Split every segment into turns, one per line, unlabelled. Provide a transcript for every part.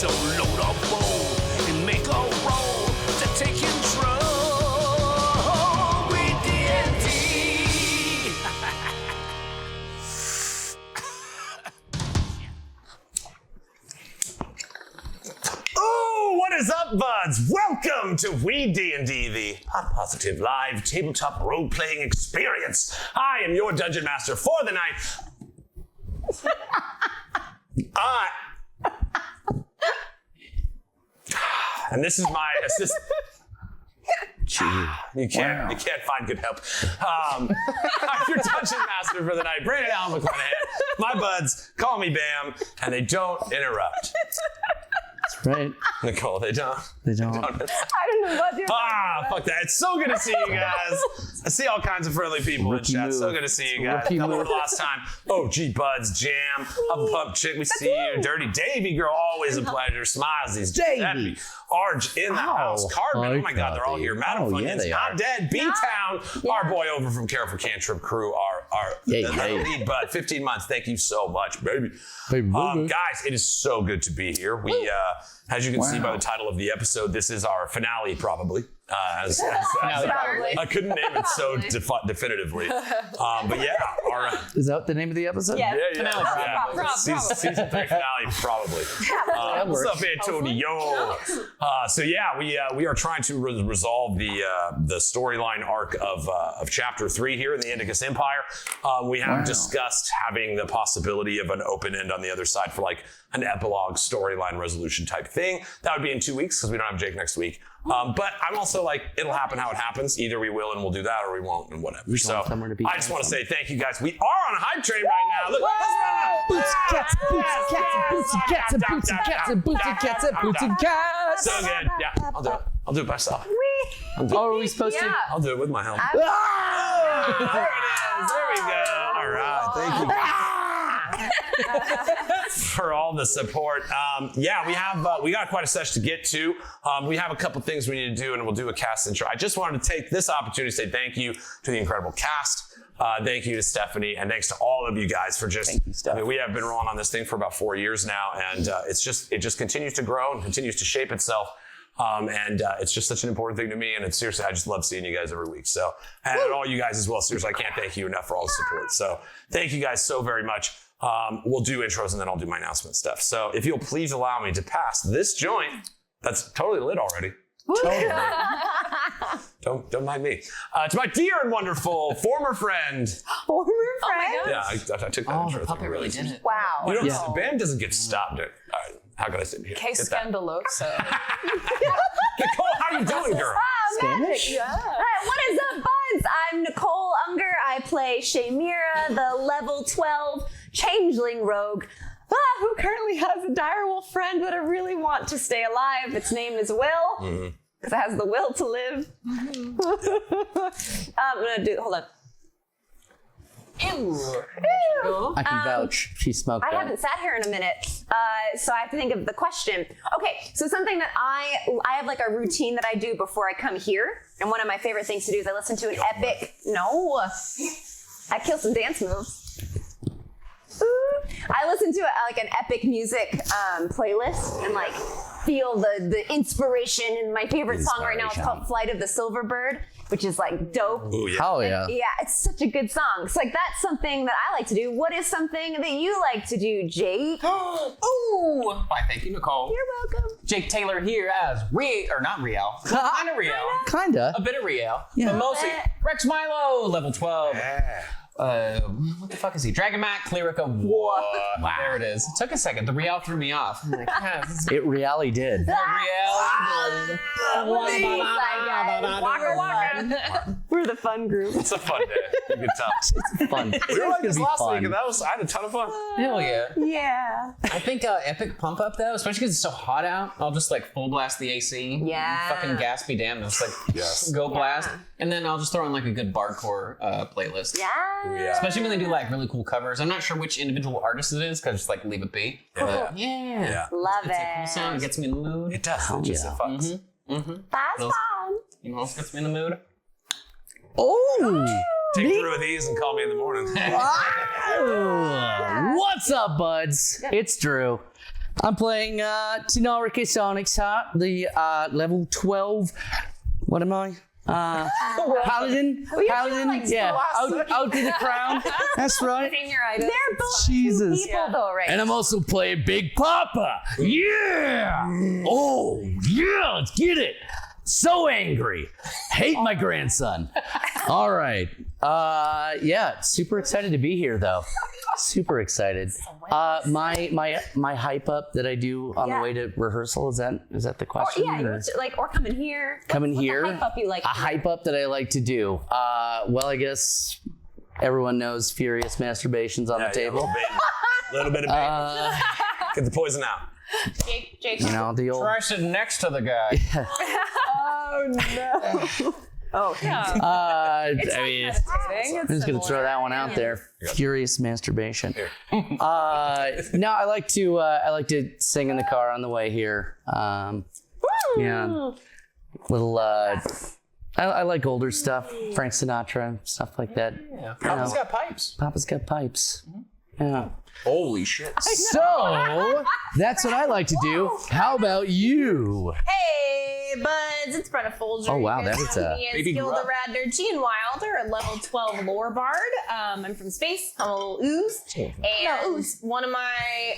So load up roll and make a roll to take control. Weed&d. Oh, what is up, buds? Welcome to Weed&d, the positive live tabletop role-playing experience. I am your dungeon master for the night. And this is my assistant. You can't find good help. I'm your dungeon master for the night, Brenna Allen McClanahan. My buds call me Bam, and they don't interrupt.
That's right.
Nicole, they don't.
They don't.
I don't know what you're talking about.
Fuck that. It's so good to see you guys. I see all kinds of friendly people in chat. So good to see you guys. Come over last time. Oh, gee, buds, Jam, Hufflepuff Chick, we see you. Dirty Davy girl, always a pleasure. Smiles, these Davy. Arj in the house. Cardman, oh my God, they're all here. Madam Funyuns, Not Dead. B-Town, our boy over from Careful Cantrip crew, our lead bud, 15 months. Thank you so much, baby. Guys, it is so good to be here. We, as you can see by the title of the episode, this is our finale, probably. I couldn't name it so definitively. But yeah.
Is that the name of the episode?
Yeah.
Season 3 finale, probably. What's up, Antonio? We are trying to resolve the storyline arc of Chapter 3 here in the Indicus Empire. We have discussed having the possibility of an open end on the other side for like an epilogue storyline resolution type thing. That would be in 2 weeks because we don't have Jake next week. But I'm also like, it'll happen how it happens. Either we will and we'll do that, or we won't and whatever. So I just want to say thank you guys. We are on a hype train right now. Look,
boots and cats.
So good. Yeah, I'll do it myself.
Are we supposed to?
I'll do it with my helmet. There it is. There we go. All right. Thank you for all the support. We got quite a session to get to. We have a couple things we need to do, and we'll do a cast intro. I just wanted to take this opportunity to say thank you to the incredible cast. Thank you to Stephanie, and thanks to all of you guys for just.
Thank you, Steph.
We have been rolling on this thing for about 4 years now, and it just continues to grow and continues to shape itself. It's just such an important thing to me, and it's seriously, I just love seeing you guys every week. So, and all you guys as well. Seriously, I can't thank you enough for all the support. So, thank you guys so very much. We'll do intros and then I'll do my announcement stuff. So, if you'll please allow me to pass this joint that's totally lit already. Totally. Don't mind me. To my dear and wonderful former friend.
Former friend?
Yeah, I took that intro.
The puppet really did it.
Wow.
You know, Bam doesn't get stopped. All right, how can I sit here?
Que scandaloso.
Nicole, how you doing, girl?
Magic. Yeah. All right, what is up, buds? I'm Nicole Unger. I play Shaymira, the level 12 changeling rogue, who currently has a direwolf friend that I really want to stay alive. Its name is Will, because it has the will to live. I'm gonna do. Hold on.
I can vouch. She smoked.
I haven't sat here in a minute, so I have to think of the question. Okay, so something that I have like a routine that I do before I come here, and one of my favorite things to do is I listen to an epic. No, I kill some dance moves. I listen to like an epic music playlist and like feel the inspiration. And my favorite song right now is called "Flight of the Silver Bird," which is like dope.
Ooh, yeah.
Hell yeah.
Yeah, it's such a good song. So like that's something that I like to do. What is something that you like to do, Jake?
Ooh! Why, thank you, Nicole.
You're welcome.
Jake Taylor here as not Riel. Kind of Riel.
Kinda.
A bit of Riel.
Yeah.
But mostly Rex Milo, level 12.
Yeah.
What the fuck is he? Dragomat, Clerica. What? Wow. There it is. It took a second. The Riel threw me off. I'm like,
It really did.
We're the fun group.
It's a fun day. You can tell.
It's fun.
We were like this last
fun.
week, and I had a ton of fun.
Hell yeah.
Yeah.
I think epic pump up though, especially because it's so hot out. I'll just like full blast the AC.
Yeah.
Fucking gas be damned. Just like go blast, and then I'll just throw in like a good bardcore playlist.
Yeah.
Yeah.
Especially when they do like really cool covers. I'm not sure which individual artist it is because just like leave it be. But, yeah.
Love
It's a cool song. It gets me in the mood.
It does. It just fucks.
That's fun.
You know what else gets me in the mood?
Oh!
Take 3 of these and call me in the morning.
What's up, buds? It's Drew. I'm playing Tynaricus Onyxheart, the level 12. What am I? Paladin. Paladin.
like
Yeah.
philosophy.
Out to the crown. That's right.
They're both
Jesus.
people though, right?
And I'm also playing Big Papa. Yeah. Oh, yeah. Let's get it. So angry. Hate my grandson. All right. Yeah. Super excited to be here, though. Super excited. My hype up that I do on the way to rehearsal, is that the question?
Or come in here.
Come in here.
What's the hype up you like?
A hype up that I like to do. Well, I guess everyone knows furious masturbations on the table.
A little bit of bait. Get the poison out.
Jake.
You know, the old.
Try sitting next to the guy.
Oh no. Oh yeah.
I mean, I'm just gonna throw that one out there. Furious masturbation. No, I like to sing in the car on the way here. Yeah, little. I like older stuff, Frank Sinatra, stuff like that.
Yeah. Papa's got pipes.
Papa's got pipes. Yeah.
Holy shit.
So that's what I like to do. How about you?
Hey, buds, it's Brenna Folger.
Oh, wow,
You guys
that is
know
a
me as
baby grub.
Gildaradner, Genewilder, a level 12 lore bard. I'm from space. I'm a little ooze. And one of my,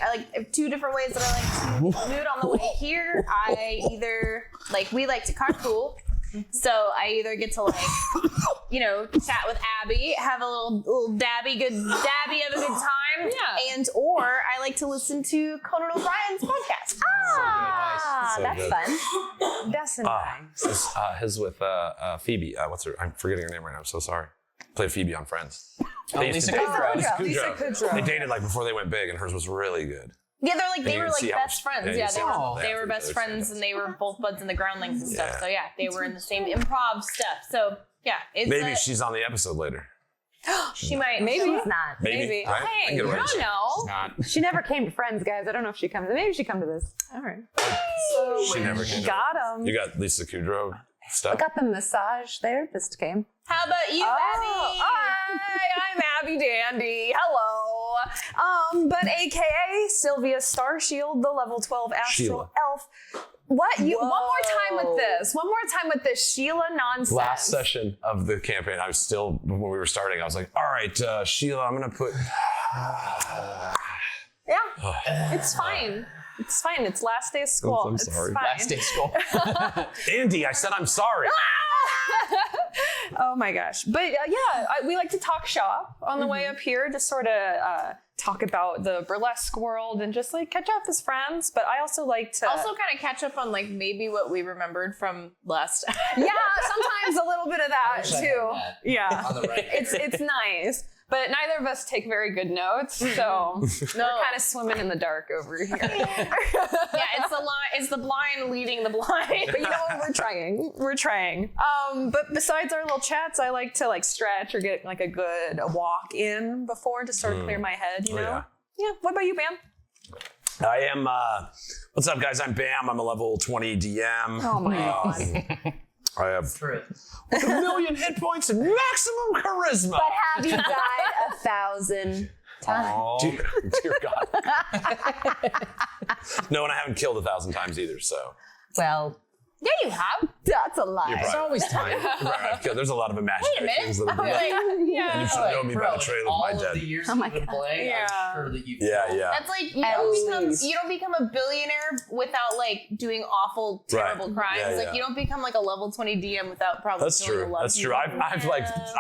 I have two different ways that I like to mood on the way here. We like to carpool. So I either get to chat with Abby, have a little dabby, have a good time, or I like to listen to Conan O'Brien's podcast.
Ah,
So
that's
good.
fun.
That's nice.
His with Phoebe. What's her? I'm forgetting her name right now. I'm so sorry. Played Phoebe on Friends. They used
Lisa
to date.
Kudrow.
Lisa Kudrow. They dated before they went big, and hers was really good.
Yeah, they
you
were
can see how
best
much-
friends.
you
Yeah,
can see how much
they
they
were
have
best
to
friends, and they were both buds in the groundlings and stuff.
Yeah.
So yeah, they were in the same improv stuff. So yeah, it's
Maybe she's on the episode later.
she might
Maybe she's not.
Maybe. Right? I
Hey,
can
you
get away
don't
with it.
know.
Not.
She never came to Friends, guys. I don't know if she comes. Maybe she come to this.
All right.
She never came.
Got him.
You got Lisa Kudrow stuff.
I got the massage therapist came.
How about you, Abby?
Hi, I'm Abby Dandy. Hello. But AKA Sylvia Starshield, the level 12 astral
Sheila.
elf. What? One more time with this. One more time with this Sheila nonsense.
Last session of the campaign, I was still, when we were starting, I was like, all right, Sheila, I'm going to put...
Yeah, it's fine. It's fine. It's last day of school.
I'm
it's
sorry.
fine.
Last day of school.
Andy, I said I'm sorry.
Oh my gosh. But we like to talk shop on the way up here, just sort of talk about the burlesque world and just catch up as friends. But I also like to
Also, kind of catch up on maybe what we remembered from last time.
yeah, sometimes a little bit of that
wish I had
too.
that
Yeah,
on the right.
it's nice. But neither of us take very good notes, so we're kind of swimming in the dark over here.
Yeah, it's the blind leading the blind.
But you know what? We're trying. But besides our little chats, I like to stretch or get a walk in before to sort of clear my head. You know.
yeah.
Yeah. What about you, Bam?
I am, what's up, guys? I'm Bam. I'm a level 20 DM.
Oh my god.
I have with 1 million hit points and maximum charisma.
But have you died 1,000 times?
Oh, dear God. No, and I haven't killed 1,000 times either, so.
Well,
Yeah, you have.
that's a lie.
You're
There's
right.
always time.
Right, I've killed. There's a lot of imaginary things that have been
Yeah.
You should know me by the trail of
all
my
of
dead.
the years
Oh my
you've been
God.
playing,
Yeah.
I'm sure that you've
Yeah, yeah.
That's like
least.
you don't become a billionaire without doing awful, terrible crimes.
Yeah, yeah.
You don't become a level 20 DM without probably
That's
killing a
true.
lot of
That's true.
people.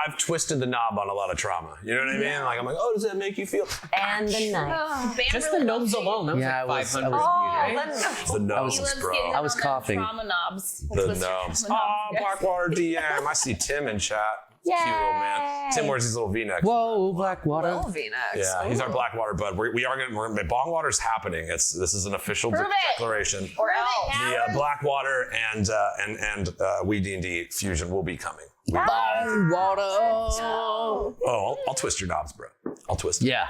I've twisted the knob on a lot of trauma. You know what I mean? I'm like, oh, does that make you feel?
And the knife.
Bam
Just
really
the nose
loves you.
alone. That was
Yeah, I was-
500
I
views, right?
It's the
He
nose,
loves
bro.
getting
I was
on them
coughing.
Trauma knobs.
The
That's what
nose.
trauma knobs get.
Blackwater DM. I see Tim in chat. Cute little man. Tim wears these little V-necks.
Whoa, Blackwater.
Phoenix.
Yeah, he's our Blackwater bud. We're going to Bongwater's happening. This is an official
Prove it.
declaration.
Or else.
The Blackwater and WeeDnD fusion will be coming.
Blackwater.
Oh, I'll twist your knobs, bro. I'll twist them.
Yeah.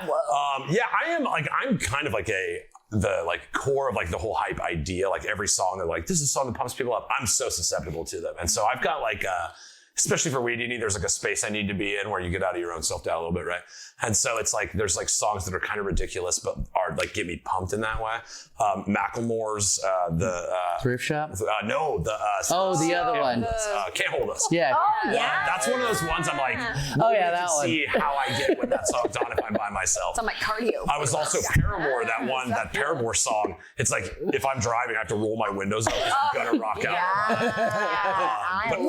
I'm kind of the core of the whole hype idea. Every song they're this is a song that pumps people up. I'm so susceptible to them. And so I've got especially for Weed&d, there's a space I need to be in where you get out of your own self-doubt a little bit, right? And so it's there's songs that are kind of ridiculous, but are like get me pumped in that way. Macklemore's
Thrift shop?
No, the
the other one.
Can't Hold Us.
Yeah.
Oh, yeah.
That's one of those ones I'm like,
Oh, yeah,
I
that
can
one.
see how I get with that song's on if I'm by myself.
It's on my cardio.
I was also Paramore, that Paramore song. It's like if I'm driving, I have to roll my windows up because I'm gonna rock out. But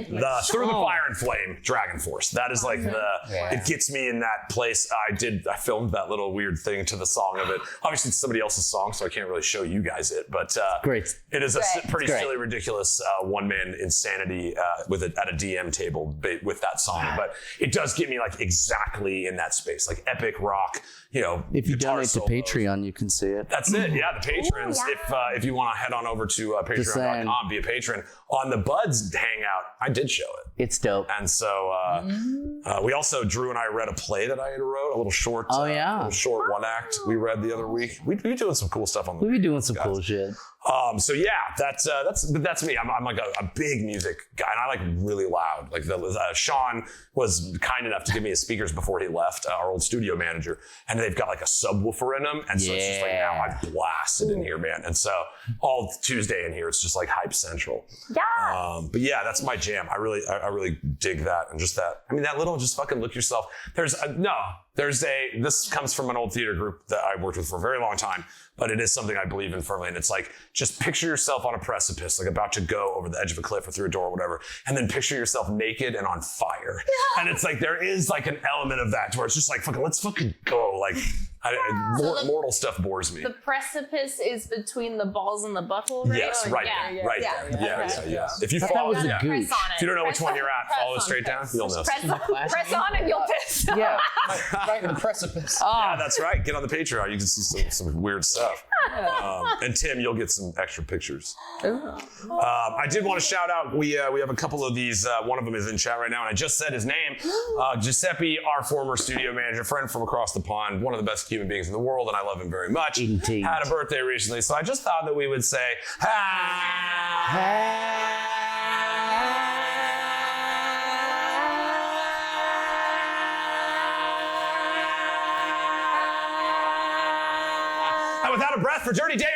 the Through the Fire and Flame, Dragon Force. That is like it gets me in that place. I filmed that little weird thing to the song of it. Obviously it's somebody else's song, so I can't really show you guys it, but
Great.
it is a pretty silly, ridiculous one-man insanity at a DM table with that song. But it does get me like exactly in that space, like epic rock,
If you
guitar
donate to
solos.
Patreon, you can see it.
That's it. Yeah, the patrons. If you want to head on over to patreon.com, be a patron. On the Buds hangout, I did show it.
It's dope.
And so we also, Drew and I read a play that I had wrote, a little short, little short one act we read the other week. We've been doing some cool stuff on the
We be doing some cool shit.
So yeah, that's me. I'm like a big music guy, and I like really loud. Like Sean was kind enough to give me his speakers before he left, our old studio manager, and they've got like a subwoofer in them, and so it's just like now I blast it in here, man. And so all Tuesday in here, it's just like hype central.
Yeah.
But yeah, that's my jam. I really dig that, and just that. I mean, that little just fucking look yourself. This comes from an old theater group that I worked with for a very long time, but it is something I believe in firmly. And it's like, just picture yourself on a precipice, like about to go over the edge of a cliff or through a door or whatever. And then picture yourself naked and on fire. Yeah. And it's like, there is like an element of that to where it's just like, let's fucking go. Like, mortal stuff bores me.
The precipice is between the balls and the butthole, right?
Yes, right there. Yeah. If you fall,
was a gooch.
if you don't know which one you're at, follow straight down. You'll know.
Press on and you'll piss.
Yeah.
Right in the precipice.
Yeah, that's right. Get on the Patreon. You can see some weird stuff. And Tim, you'll get some extra pictures. I did want to shout out. We have a couple of these. One of them is in chat right now, and I just said his name. Giuseppe, our former studio manager, friend from across the pond, one of the best human beings in the world, and I love him very much.
Indeed.
Had a birthday recently, so I just thought that we would say, and without a breath for Dirty Davy.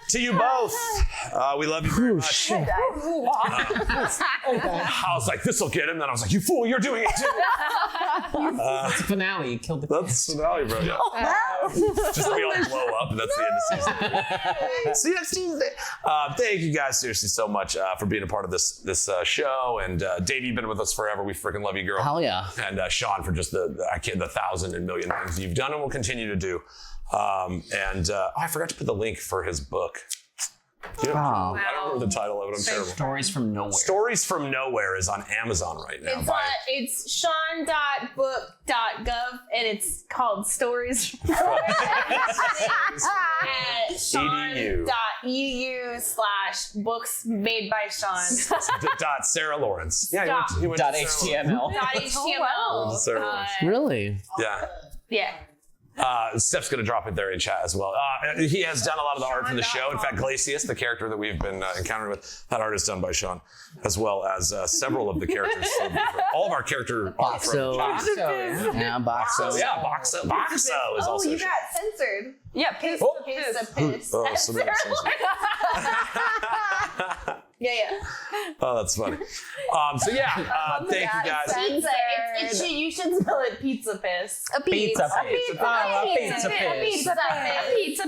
To you both. We love you very much. I was like, this'll get him. Then I was like, you fool, you're doing it too.
That's the finale. You killed the
That's the finale, bro. Yeah. Just we all blow up, and that's the end of season. See you next Tuesday. Thank you guys seriously so much for being a part of this show. And Dave, you've been with us forever. We freaking love you, girl.
Hell yeah.
And Sean for just the 1,000 and million things you've done and will continue to do. I forgot to put the link for his book. I don't remember the title of it. I'm terrible.
Stories from Nowhere.
Stories from Nowhere is on Amazon right now.
It's sean.book.gov and it's called Stories from Nowhere. At sean.edu/books made by Sean.
Sarah Lawrence.
Yeah,
he went to
.html.
.html.
Really?
Yeah.
Yeah.
Steph's going to drop it there in chat as well. He has done a lot of the art for the show. In fact, Glacius, the character that we've been encountering with, that art is done by Sean, as well as several of the characters. All of our character art
Boxo. Yeah, Boxo.
Yeah, Boxo is also
you got censored.
Yeah, piss.
Piss. Yeah.
Oh, that's funny. Thank you guys.
Pizza. You should spell it pizza piss.
A pizza.
Pizza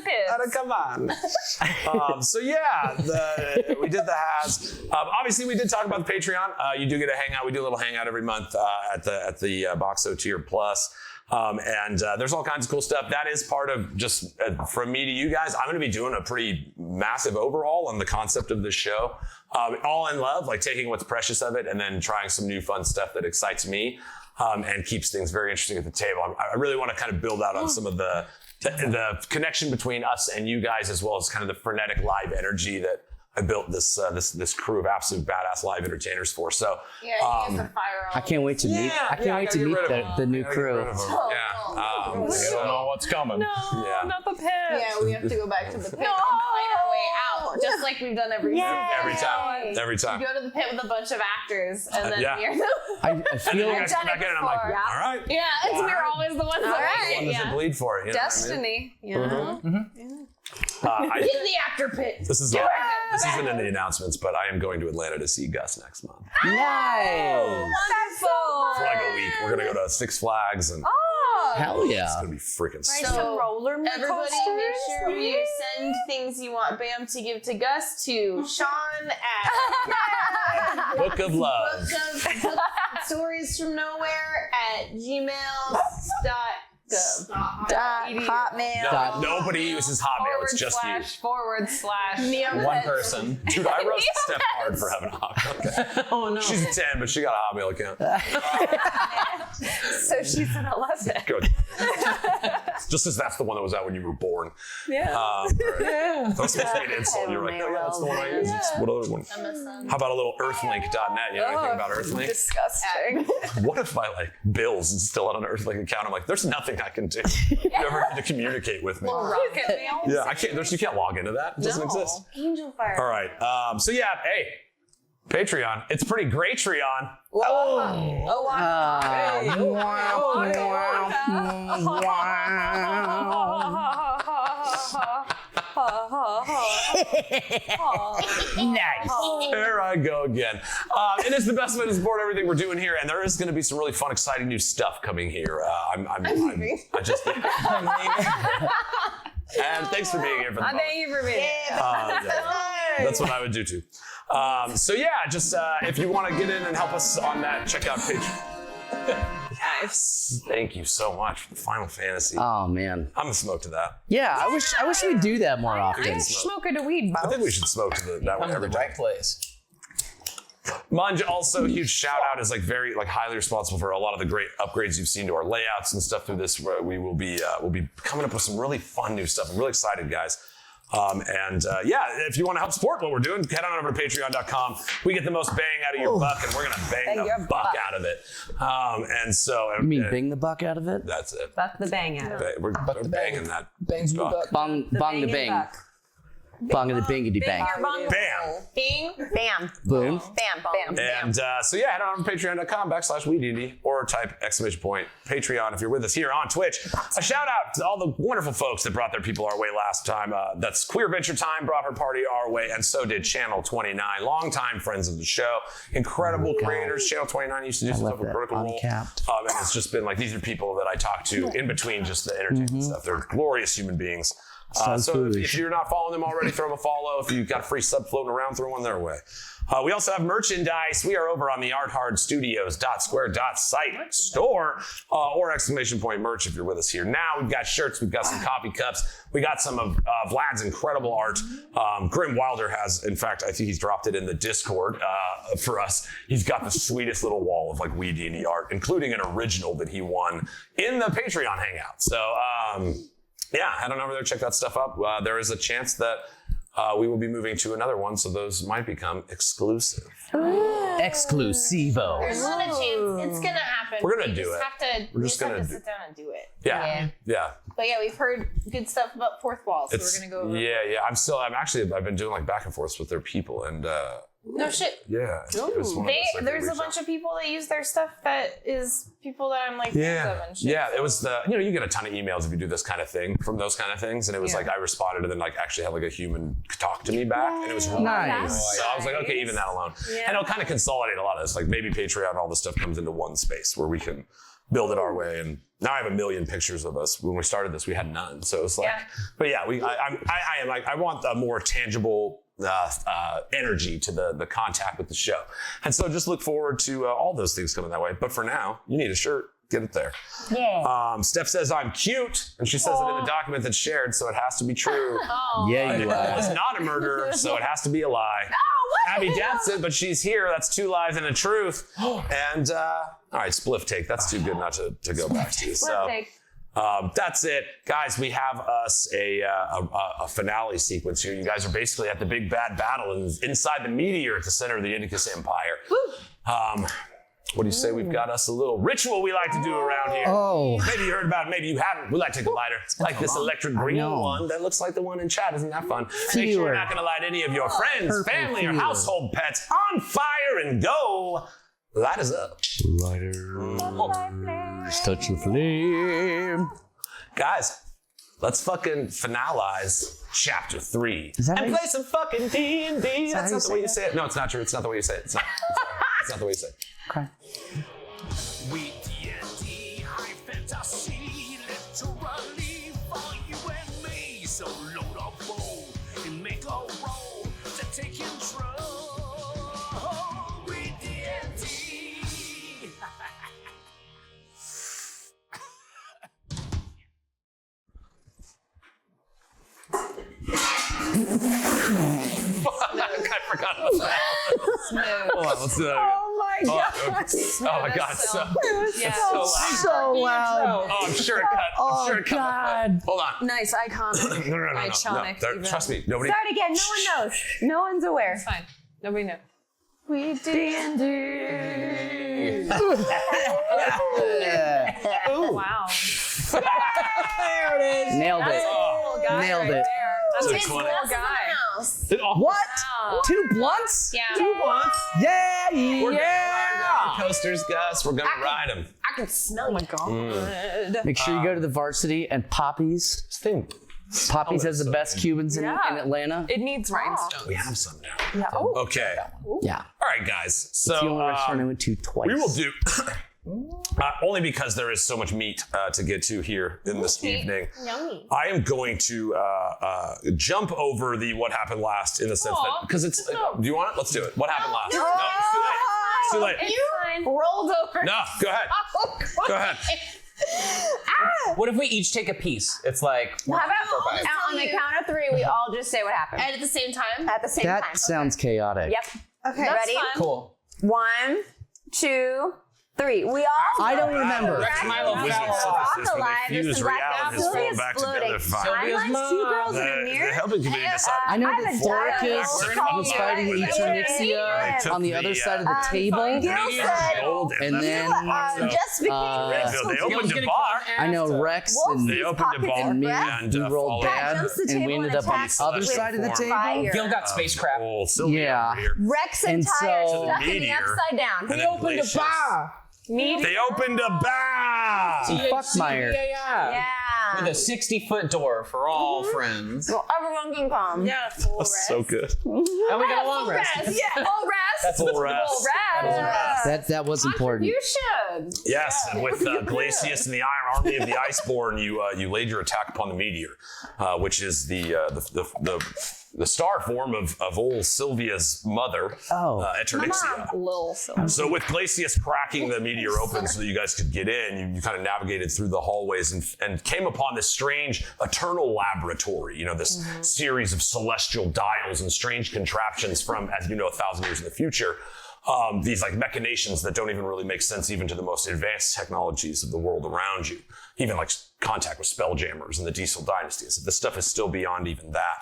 piss.
Come on. We did the has. Obviously, we did talk about the Patreon. You do get a hangout. We do a little hangout every month at the Boxo Tier Plus. There's all kinds of cool stuff. That is part of just from me to you guys. I'm going to be doing a pretty massive overhaul on the concept of this show. All in love, like taking what's precious of it and then trying some new fun stuff that excites me and keeps things very interesting at the table. I really want to kind of build out on some of the connection between us and you guys, as well as kind of the frenetic live energy that I built this this crew of absolute badass live entertainers for. So
Yeah, you get the fire
I can't wait to meet. I can't wait to meet the new crew.
Yeah.
You don't know what's coming.
No,
Yeah.
not the pit.
Yeah, we have to go back to the pit and fight our way out, just like we've done every season.
Every time.
We go to the pit with a bunch of actors, and then
Yeah.
we're
I feel
You
like
guys come back in and I'm like, all right.
we're always the ones that
right.
One doesn't bleed for it. You know what I mean?
Destiny. Yeah.
I-
get in the actor pit.
This isn't in the announcements, but I am going to Atlanta to see Gus next month
nice.
for like a week. We're gonna go to Six Flags and
Hell
it's
yeah.
gonna be freaking
Some
So,
roller
Everybody, make sure you send things you want Bam to give to Gus to Sean at
Book of Love.
book stories from nowhere at gmail.gov.
Hotmail.
Nobody uses Hotmail. It's just you.
/
One person.
Dude, I roast Steph hard for having a Hotmail account.
Oh no.
She's a 10, but she got a Hotmail account.
So she's an 11.
Good. Just as that's the one that was out when you were born.
Yeah.
That was supposed to be an insult. You're like, oh yeah, that's the one I use. It's what other one? How about a little earthlink.net? You know anything about Earthlink?
Disgusting.
What if my bills is still on an Earthlink account? I'm like, there's nothing I can do. You ever need to communicate with me?
Rocket mail.
Yeah, I can't. You can't log into that. It doesn't exist.
Angel Fire.
All right. So yeah, hey, Patreon. It's pretty great, Treon.
Nice.
There I go again. It is the best way to support everything we're doing here, and there is going to be some really fun, exciting new stuff coming here. I just. And thanks for being here for the moment.
Thank you for being here.
That's what I would do too. So yeah, just if you want to get in and help us on that, check out Patreon. Yes. Thank you so much for the Final Fantasy.
Oh man.
I'm gonna smoke to that.
Yeah, I wish we'd do that more often.
Smoking a weed,
I think we should smoke to that one
Come to
every
the
time.
right place.
Munj, also huge shout out, is like very like highly responsible for a lot of the great upgrades you've seen to our layouts and stuff through this. Where we will be we'll be coming up with some really fun new stuff. I'm really excited, guys. Yeah, if you want to help support what we're doing, head on over to patreon.com. We get the most bang out of your buck, and we're gonna bang the buck out of it. And so
You mean bang the buck out of it?
that's it.
That's the bang out of it.
We're banging that.
Bangs me buck.
Bong the bang. Bong the bingity bang.
Bam.
Bing.
Bam.
Boom.
Bam. Bam.
And so yeah, head on over to patreon.com/WeeD&D or type Patreon if you're with us here on Twitch. A shout out to all the wonderful folks that brought their people our way last time. That's Queer Venture Time brought her party our way, and so did Channel 29, longtime friends of the show, incredible creators. Channel 29 used to do some stuff with Critical Role.
Uncapped.
And it's just been like, these are people that I talk to in between just the entertainment stuff. They're glorious human beings. So if you're not following them already, throw them a follow. If you've got a free sub floating around, throw one their way. We also have merchandise. We are over on the arthardstudios.square.site store or exclamation point merch if you're with us here now. We've got shirts. We've got some coffee cups. We got some of Vlad's incredible art. Genewilder has, in fact, I think he's dropped it in the Discord for us. He's got the sweetest little wall of like Weed&d art, including an original that he won in the Patreon hangout. So, yeah, head on over there, check that stuff up. There is a chance that we will be moving to another one, so those might become exclusive.
Exclusivo.
There's not a chance. It's gonna happen.
We're gonna
We
do
just
it.
Have to,
We're
we
just
just have
gonna
to
do-
sit down and do it.
Yeah.
But yeah, we've heard good stuff about Fourth Wall, so we're gonna go over.
I've been doing like back and forth with their people, and
No shit.
yeah. It was one of those, like,
There's
they
a
reached
bunch
out.
of people that use their stuff that is people that I'm like fans of and shit.
Yeah, it was you get a ton of emails if you do this kind of thing from those kind of things. And it was like, I responded and then like actually had like a human talk to me back. And it was really
Nice.
nice. So I was like, okay, even that alone. And it'll kind of consolidate a lot of this. Like maybe Patreon and all this stuff comes into one space where we can build it our way. And now I have 1 million pictures of us. When we started this, we had none. So it was like, but yeah, I am like, I want a more tangible energy to the contact with the show. And so just look forward to all those things coming that way. But for now, you need a shirt. Get it there.
Yeah.
Steph says I'm cute, and she says it in the document that's shared, so it has to be true.
Yeah, you
I
are.
was not a murderer, so it has to be a lie. Abby doubts it, but she's here. That's 2 lies and a truth. And all right, spliff take. That's too good not to go back to. So That's it, guys. We have us a finale sequence here. You guys are basically at the big bad battle inside the meteor at the center of the Indicus Empire. What do you say? We've got us a little ritual we like to do around here.
Oh.
Maybe you heard about it, maybe you haven't. We like to take a lighter. Like this electric green one that looks like the one in chat. Isn't that fun? Make sure you're not going to light any of your friends, family, or household pets on fire and go. Light us up.
Lighters, touch the flame.
Guys, let's fucking finalize chapter 3
that
and
how
play some fucking D&D. That's not the way you say it. No, it's not true. It's not the way you say it. It's not the way you say it.
Okay.
Weed&D, high fantasy, literally for you and me. So load up bowl and make a roll to take control. Weed&D.
I forgot about that. Hold on, let's do that again.
Oh my god.
Oh my god, so
loud.
Oh, I'm sure it cut. I'm sure it cut.
God.
Hold on.
Nice iconic.
No.
Iconic. even.
Trust me, nobody.
Start again. No one knows. No one's aware.
It's fine. Nobody knew.
Weed&d.
Wow.
There it is. Nailed it. Nailed it.
That's
So
a
it's
cool
funny.
guy.
What?
Wow.
2 blunts?
Yeah.
2 blunts.
Yeah,
We're gonna ride
yeah.
roller coasters, Gus. We're gonna ride them.
I can smell
Oh my god.
Make sure you go to the Varsity and Poppy's. Poppy's has the best Cubans in Atlanta.
It needs rhinestones.
We have some now.
Yeah. Oh.
Okay.
Yeah.
All right, guys.
It's the only
So
restaurant I went to twice.
we will do. Only because there is so much meat to get to here in this evening.
Yummy.
I am going to jump over the what happened last in the sense that because it's. Do you want it? Let's do it. What happened last? No, it's too late. It's too late.
Rolled over.
No, go ahead. Go ahead.
What if we each take a piece? It's like
How about on the count of 3, we all just say what happened
And at the same time.
at the same time?
That sounds chaotic.
Yep.
Okay.
Ready?
cool.
1, 2, 3. We all.
I don't remember.
Rex Milo
Wizard
fell off.
synthesis when they fuse reality has fallen back together. Fine.
Timelines, 2 girls in a
The
mirror.
helping committee decided.
I know
I
that
have a dialogue
Thoricus
called
was fighting
Weed&d.
Eternixia
They
on the
took
other
the,
side of the table.
Gil said,
And then
just became
They opened a bar.
I know Rex
Wolf.
and
They opened a bar
and
me,
and
we rolled
followed
bad,
jumps the
and we
table
ended
and
up on
attacks
the other
with
side of the table.
fire.
Gil got spacecraft.
Oh, Sylvia
Yeah.
over here.
Rex and
And
Tyre
so-
stuck in the
Meteor.
upside down.
And then Glacius. They opened a bar.
Fuckmeyer.
Yeah. With a
Yeah.
60-foot door for all friends.
Well, everyone can come.
Yeah, full rest.
So good.
And we got a long rest.
Yeah, full rest.
That's full rest.
Full rest.
That was important.
You should.
Yes, and with Glacius and the Iron Army of the Iceborne, you laid your attack upon the meteor, which is the star form of old Sylvia's mother, Eternixia.
Lil Silver.
So with Glacius cracking the meteor open so that you guys could get in, you kind of navigated through the hallways and came upon this strange eternal laboratory, this series of celestial dials and strange contraptions from, as you know, 1,000 years in the future. These like machinations that don't even really make sense even to the most advanced technologies of the world around you. Even like contact with spelljammers and the Diesel dynasty. So this stuff is still beyond even that.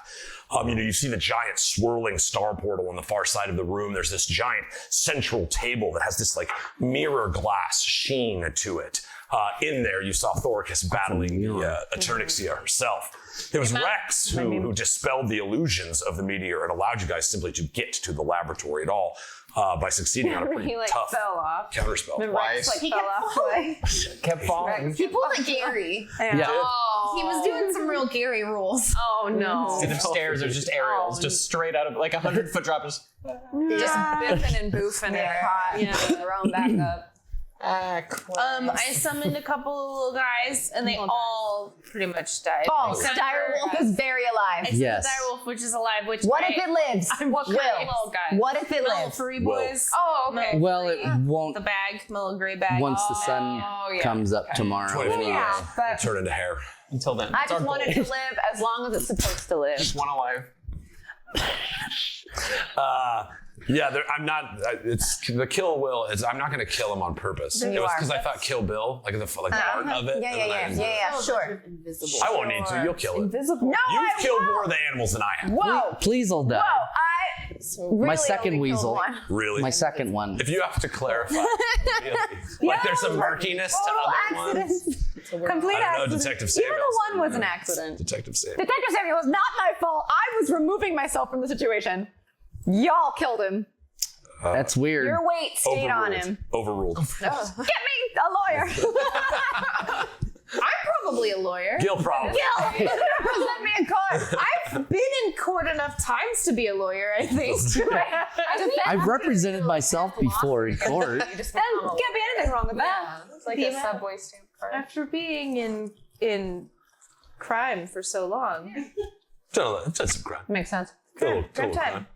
You see the giant swirling star portal on the far side of the room. There's this giant central table that has this like mirror glass sheen to it. In there, you saw Thoricus battling the Eternixia herself. It was Rex who dispelled the illusions of the meteor and allowed you guys simply to get to the laboratory at all by succeeding on a pretty
He
tough
fell off.
counterspell.
Twice.
He fell off the way.
Kept falling.
He pulled a Gary.
Yeah.
Oh. He was doing some real Gary rules.
Oh no.
See, the stairs are just aerials, just straight out of like 100-foot drop. Just
Just biffing and boofing it.
Yeah, thrown back up.
I summoned a couple of little guys, and they all pretty much died.
False.
Except
Direwolf
for-
is very alive.
except
Yes.
Direwolf, which is alive. Which
What if it lives?
What kind of
Will.
little guy?
What if it
Little
lives?
furry boys?
Oh, okay.
Well, it won't
The bag, little gray bag.
once the sun
Oh, yeah.
comes up tomorrow. Anyway.
Yeah, but
Turn into hair.
until then.
I
It's our
just want
goal.
it to live as long as it's supposed to live.
Just one alive.
Yeah, I'm not. It's the kill will. I'm not going to kill him on purpose. It was because I thought Kill Bill, like the art of it.
Yeah, sure.
Invisible.
I won't need to. You'll kill it.
Invisible.
No,
You've killed more of the animals than I have.
Whoa.
Please all die.
Whoa, I really
My second
only killed
weasel.
one.
Really?
My second one.
If you have to clarify, really, like there's some murkiness to
Total
other ones.
accident. Complete
I don't know,
accident.
Detective
Even
Samuel.
the one was an accident.
Detective Samuel.
Detective Samuel, it was not my fault. I was removing myself from the situation. Y'all killed him.
That's weird.
Your weight stayed on him.
Overruled.
Get me a lawyer.
I'm probably a lawyer.
Gil probably.
Gil, represent me in court.
I've been in court enough times to be a lawyer, I think.
I've represented myself before in court.
Then can't be anything wrong with that.
It's like a subway stamp card. After being in crime for so long.
That's some crime.
Makes sense.
Good
time.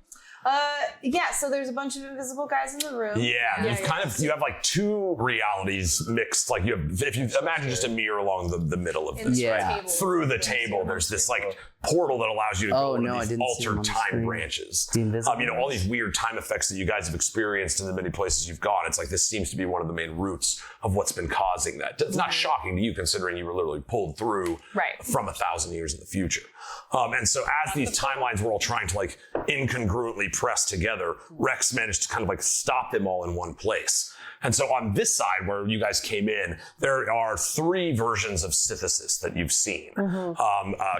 Yeah, so there's a bunch of invisible guys in the room.
Yeah, you have like two realities mixed. Like if you imagine just a mirror along the middle of this,
Yeah.
right? Through the table, there's this like portal that allows you to go into these
see them
altered
on the
time
screen.
branches.
The invisible
All these weird time effects that you guys have experienced in the many places you've gone. It's like this seems to be one of the main roots of what's been causing that. It's not shocking to you considering you were literally pulled through from 1,000 years in the future. And so as these timelines were all trying to like incongruently press together, Rex managed to kind of like stop them all in one place. And so on this side where you guys came in, there are 3 versions of Sithesis that you've seen,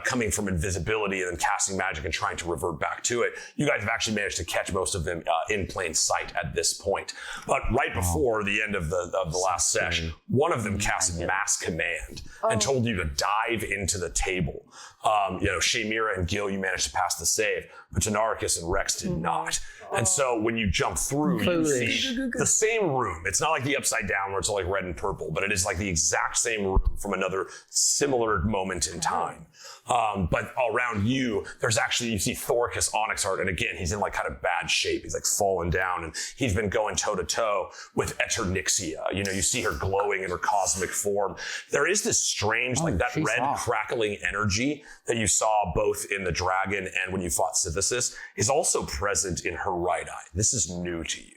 coming from invisibility and then casting magic and trying to revert back to it. You guys have actually managed to catch most of them in plain sight at this point. But right before the end of the last sesh, one of them casted mass command and told you to dive into the table. Shamira and Gil, you managed to pass the save, but Tynaricus and Rex did not. And so when you jump through, you see the same room. It's not like the upside down where it's all like red and purple, but it is like the exact same room from another similar moment in time. But around you, you see Thoricus Onyxheart, and again, he's in like kind of bad shape. He's like fallen down, and he's been going toe to toe with Eternixia. You see her glowing in her cosmic form. There is this strange, like that red crackling energy that you saw both in the dragon and when you fought Sithesis is also present in her right eye. This is new to you.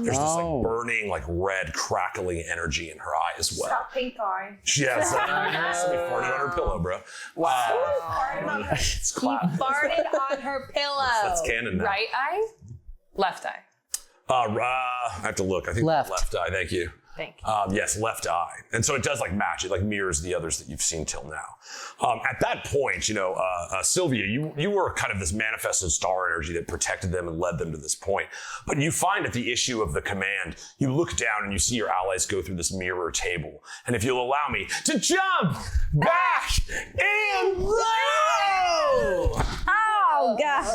There's this like burning, like red crackling energy in her eye as well.
Got pink eye.
Yes, somebody farted on her pillow, bro.
Wow.
It's
He farted on her pillow.
That's canon now.
Right eye? Left eye.
I have to look. I think
Left
eye. Thank you.
Thank you.
Yes, left eye. And so it does like match. It like mirrors the others that you've seen till now. At that point, Sylvia, you were kind of this manifested star energy that protected them and led them to this point. But you find at the issue of the command, you look down and you see your allies go through this mirror table. And if you'll allow me to jump back and roll!
Oh, God.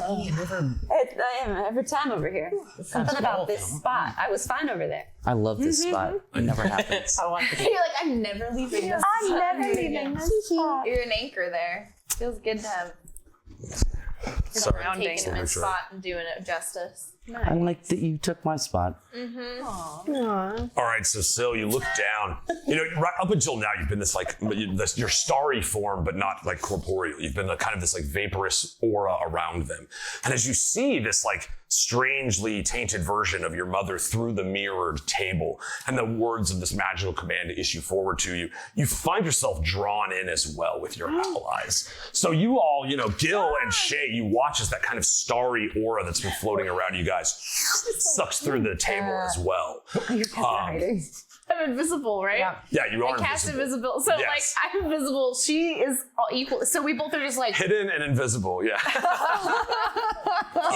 Every time over here. Something about this spot. I was fine over there.
I love this spot. It never happens.
You're like, I'm never leaving this
I'm never leaving this spot.
You're an anchor there. Feels good to have
Sorry.
taking this spot and doing it justice.
I like that you took my spot.
All right, so Syl, you look down. Right up until now, you've been this like your starry form, but not like corporeal. You've been kind of this like vaporous aura around them. And as you see this like strangely tainted version of your mother through the mirrored table, and the words of this magical command issue forward to you, you find yourself drawn in as well with your allies. So you all, Gil and Shay, you watch as that kind of starry aura that's been floating around you guys sucks through the table as well.
I'm invisible, right?
Yeah, you are
I cast
invisible.
invisible. So,
Yes.
I'm invisible. She is all equal. So we both are just like...
Hidden and invisible, yeah.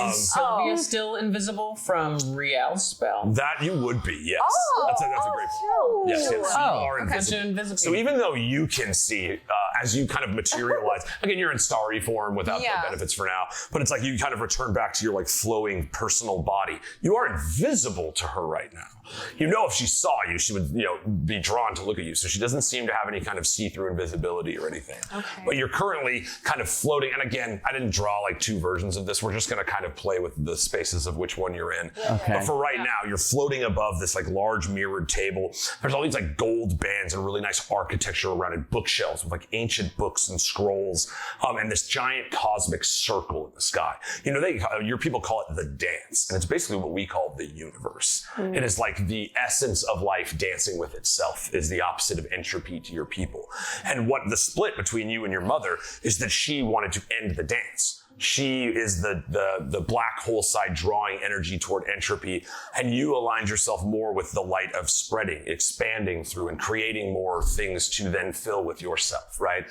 Is Sylvia still invisible from Riel's spell?
That you would be, yes. That's a great point. Yes, you are invisible. So even though you can see, as you kind of materialize, again, you're in starry form without the benefits for now, but it's like you kind of return back to your like flowing personal body. You are invisible to her right now. If she saw you, she would, be drawn to look at you. So she doesn't seem to have any kind of see-through invisibility or anything. Okay. But you're currently kind of floating. And again, I didn't draw like 2 versions of this. We're just going to kind of play with the spaces of which one you're in.
Okay.
But for right now, you're floating above this like large mirrored table. There's all these like gold bands and really nice architecture around it, bookshelves with like ancient books and scrolls, and this giant cosmic circle in the sky. Your people call it the dance. vibrates, and it's basically what we call the universe. It is like the essence of life dancing with itself is the opposite of entropy to your people. And what the split between you and your mother is that she wanted to end the dance. She is the black hole side drawing energy toward entropy, and you aligned yourself more with the light of spreading, expanding through, and creating more things to then fill with yourself, right?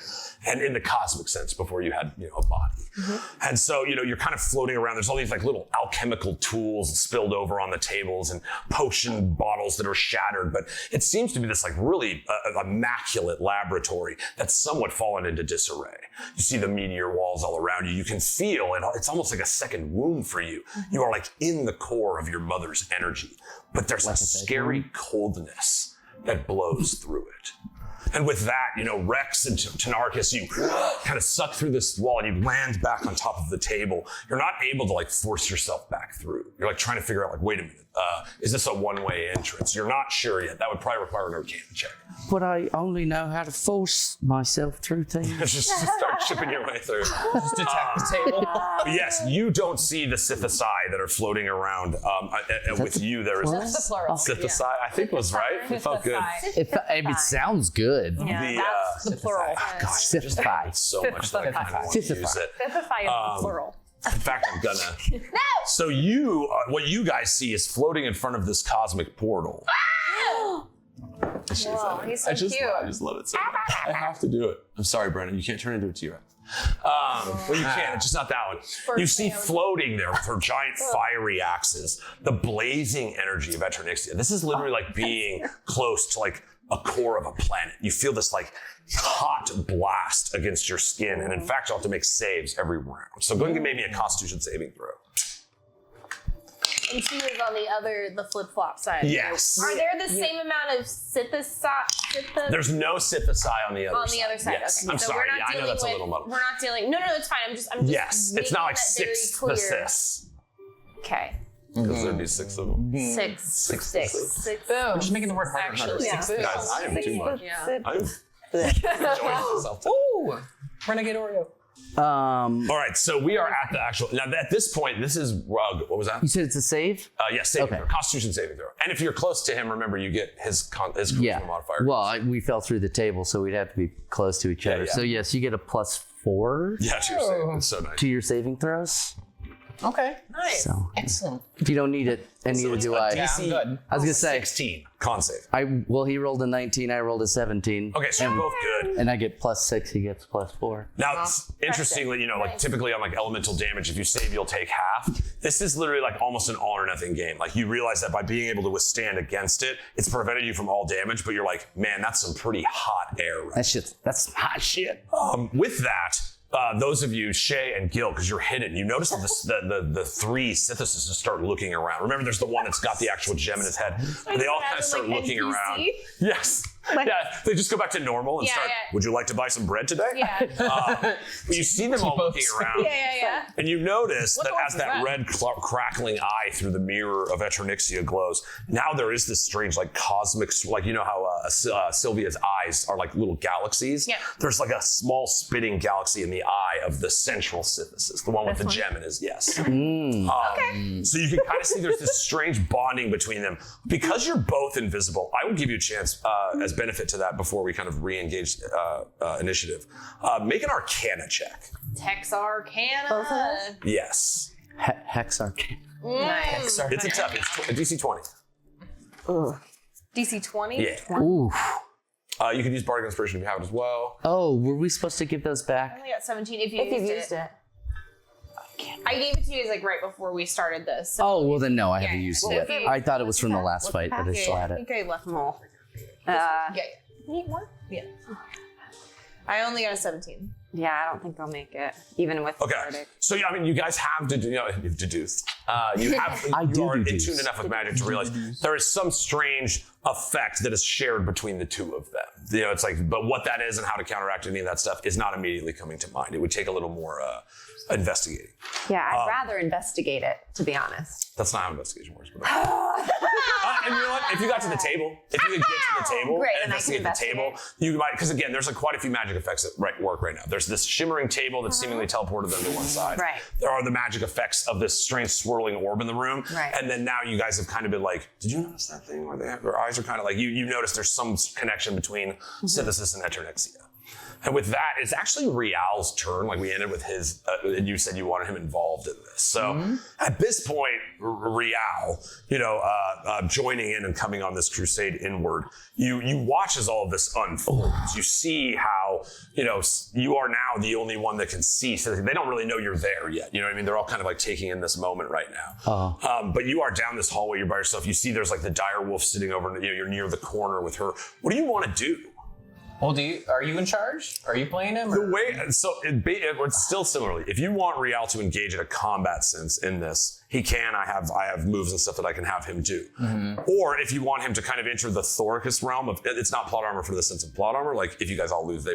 And in the cosmic sense, before you had, a body. And so, you're kind of floating around. There's all these like little alchemical tools spilled over on the tables and potion bottles that are shattered, but it seems to be this like really immaculate laboratory that's somewhat fallen into disarray. You see the meteor walls all around you. You can feel it. It's almost like a second womb for you. You are like in the core of your mother's energy, but there's a scary coldness that blows through it. And with that, Rex and Tynaricus, you kind of suck through this wall and you land back on top of the table. You're not able to like force yourself back through. You're like trying to figure out like, wait a minute, is this a one-way entrance? You're not sure yet. That would probably require an Arcana check.
But I only know how to force myself through things.
Just start chipping your way through.
Just attack the table.
Yes, you don't see the Sithesis that are floating around. With you, there is
That's the plural.
Sithesis. I think was right. It felt good.
It sounds good.
Yeah, that's the plural.
Sithesis.
So much that I kind of want to use it.
Sithesis is the plural.
In fact, I'm gonna. So what you guys see is floating in front of this cosmic portal.
Whoa, he's so cute.
I just love it so much. I have to do it. I'm sorry, Brenna. You can't turn into a T-Rex. Well, you can. It's just not that one. You see floating there with her giant fiery axes, the blazing energy of Eternixia. This is literally like being close to like a core of a planet. You feel this like hot blast against your skin, and in fact, you'll have to make saves every round. So go ahead and give me a Constitution saving throw.
And she was on the flip-flop side.
Yes.
Are there the same amount of Sithesis?
There's no Sithesis on the other side.
On the other side,
Yes.
okay.
I'm
So
sorry.
we're not
I know that's a little
with,
muddled.
we're not dealing, no, it's fine. I'm just
Yes. It's not like
making that
six
very clear.
Sithesis.
Okay.
Because there'd be six of them.
Six.
We're just making the word harder and harder.
Actually, yeah.
Guys, I am too much.
Yeah.
I'm enjoying myself today.
Ooh, Renegade Oreo.
All right, so we are at the actual. Now, at this point, this is Rug. What was that?
You said it's a save?
Yes, saving
Okay.
throw. Constitution saving throw. And if you're close to him, remember you get his charisma modifier.
Well, we fell through the table, so we'd have to be close to each other.
yeah.
So yes, you get a +4
Yeah, to your saving. It's so nice.
to your saving throws.
Okay,
Nice.
So
excellent.
you don't need it, and neither
it's
do
a
I.
Yeah, I'm good.
I was gonna say
16 con save.
he rolled a 19, I rolled a 17.
Okay, so you're both good.
And I get +6, he gets +4.
Now, interestingly, like typically on like elemental damage, if you save, you'll take half. This is literally like almost an all or nothing game. Like you realize that by being able to withstand against it, it's prevented you from all damage, but you're like, man, that's some pretty hot air. Right?
That's hot shit.
With that, those of you, Shay and Gil, because you're hidden, you notice that the three Sithesis start looking around. Remember, there's the one that's got the actual gem in his head. They all kind of start looking
NPC?
around. Yes. They just go back to normal and start, would you like to buy some bread today?
Yeah.
You see them all looking around.
Yeah.
And you notice that
orc
as
is
that
that?
red crackling eye through the mirror of Eternixia glows, now there is this strange like cosmic, like you know how Sylvia's eyes are like little galaxies?
Yeah.
There's like a small spitting galaxy in the eye of the central Sithesis, the one with the gem in his, yes.
Okay.
So you can kind of see there's this strange bonding between them. Because you're both invisible, I would give you a chance as benefit to that before we kind of re-engage initiative. Make an Arcana check.
Tex Arcana.
Yes.
Hex Arcane.
Nice.
It's a tough. It's a DC 20.
DC 20?
Yeah.
Ooh.
You can use Bardic Inspiration if you have it as well.
Oh, were we supposed to give those
I
back?
only got 17 if you used it. I gave it to you like right before we started this. So
Oh, well then no, I haven't
Yeah.
used
Well,
it
okay.
yet. I thought it was from the last fight, but I still had
I
it.
think I left them all. Need more? Yeah. I only got a 17.
Yeah, I don't think I'll make it, even with
Okay.
Bardic.
So yeah, I mean, you guys have deduced. You
I do
are in
deduce.
tune enough with magic to realize there is some strange effect that is shared between the two of them. It's like, but what that is and how to counteract any of that stuff is not immediately coming to mind. It would take a little more investigating.
Yeah, I'd rather investigate it, to be honest.
That's not how investigation works. But and you're like, if you got to the table, if you could get to the table
Great,
and
and I can
investigate the table, you might, because again, there's like quite a few magic effects that work right now. There's this shimmering table that seemingly teleported them to one side.
Right.
There are the magic effects of this strange swirling orb in the room.
Right.
And then now you guys have kind of been like, did you notice that thing where their eyes are kind of like, you notice there's some connection between Sithesis and Eternixia. And with that, it's actually Real's turn. Like we ended with his, and you said you wanted him involved in this. So at this point, Real, joining in and coming on this crusade inward, you watch as all of this unfolds. You see how, you are now the only one that can see. So they don't really know you're there yet. You know what I mean? They're all kind of like taking in this moment right now. But you are down this hallway. You're by yourself. You see there's like the dire wolf sitting over, you're near the corner with her. What do you want to do?
Well, are you in charge? Are you playing him?
The way, so it's still similarly. If you want Real to engage in a combat sense in this, he can. I have moves and stuff that I can have him do. Or if you want him to kind of enter the Tynaricus realm of, it's not plot armor for the sense of plot armor. Like if you guys all lose,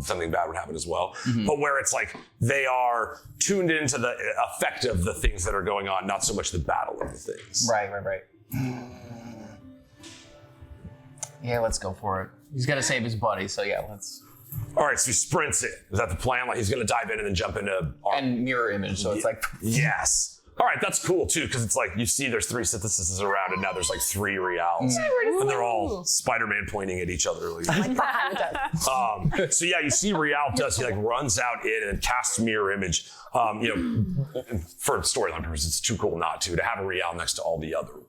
something bad would happen as well. But where it's like they are tuned into the effect of the things that are going on, not so much the battle of the things.
Right. Yeah, let's go for it. He's got to save his buddy, so yeah, let's.
All right, so he sprints in. Is that the plan? Like he's going to dive in and then jump into.
And mirror image, so it's like.
Yes. All right, that's cool too, because it's like you see there's 3 Sitheses around, and now there's like 3 Reals, and they're all Spider-Man pointing at each other. So yeah, you see Real he like runs out in and casts mirror image. For storyline purposes, it's too cool not to have a Real next to all the other ones.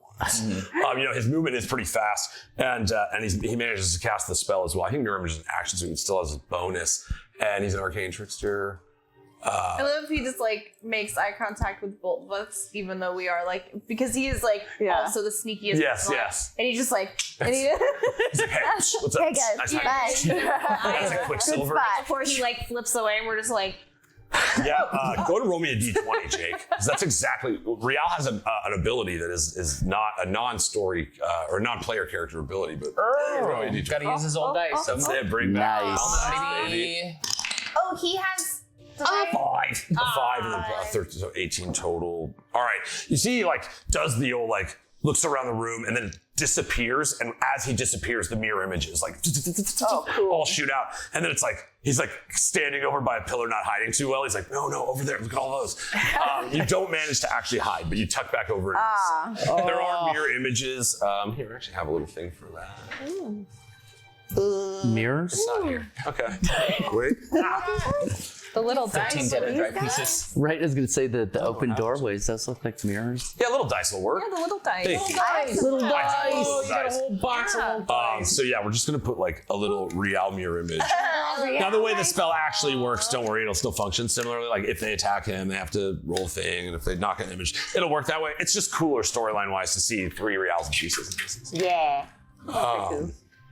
His movement is pretty fast, and he manages to cast the spell as well. I think mirror image is an action, so he still has a bonus, and he's an arcane trickster.
I love if he just like makes eye contact with both of us, even though we are like, because he is like also the sneakiest.
Yes.
And he just like,
He's like, hey, what's up?
Hey guys,
Nice
bye.
That's a Quicksilver.
before he like flips away, and we're just like,
Yeah, go to roll me a d20, Jake. 'Cause that's exactly. Real has an ability that is not a non-story or non-player character ability, but roll me a d20.
Gotta use his old dice.
That's it. Bring back.
Nice.
Baby.
oh, he has.
A 5 and then 13, so 18 total. All right. You see, he like does the old like looks around the room and then disappears. And as he disappears, the mirror images like all shoot out. And then it's like he's like standing over by a pillar, not hiding too well. He's like, no, over there. Look at all those. You don't manage to actually hide, but you tuck back over. There are mirror images. Here, I actually have a little thing for that.
Mirrors?
It's not here. Okay. Wait.
The little
15
dice.
dead and dried pieces.
Right, I was going to say the open doorways. Those look like mirrors.
Yeah, little dice will work.
Yeah, the little dice.
Thank you.
Little
Dice.
Oh, you got a whole box of old dice.
So yeah, we're just gonna put like a little Real mirror image. Now the way the spell actually works, don't worry, it'll still function similarly. Like if they attack him, they have to roll a thing, and if they knock an image, it'll work that way. It's just cooler storyline wise to see 3 Reals and pieces.
Yeah.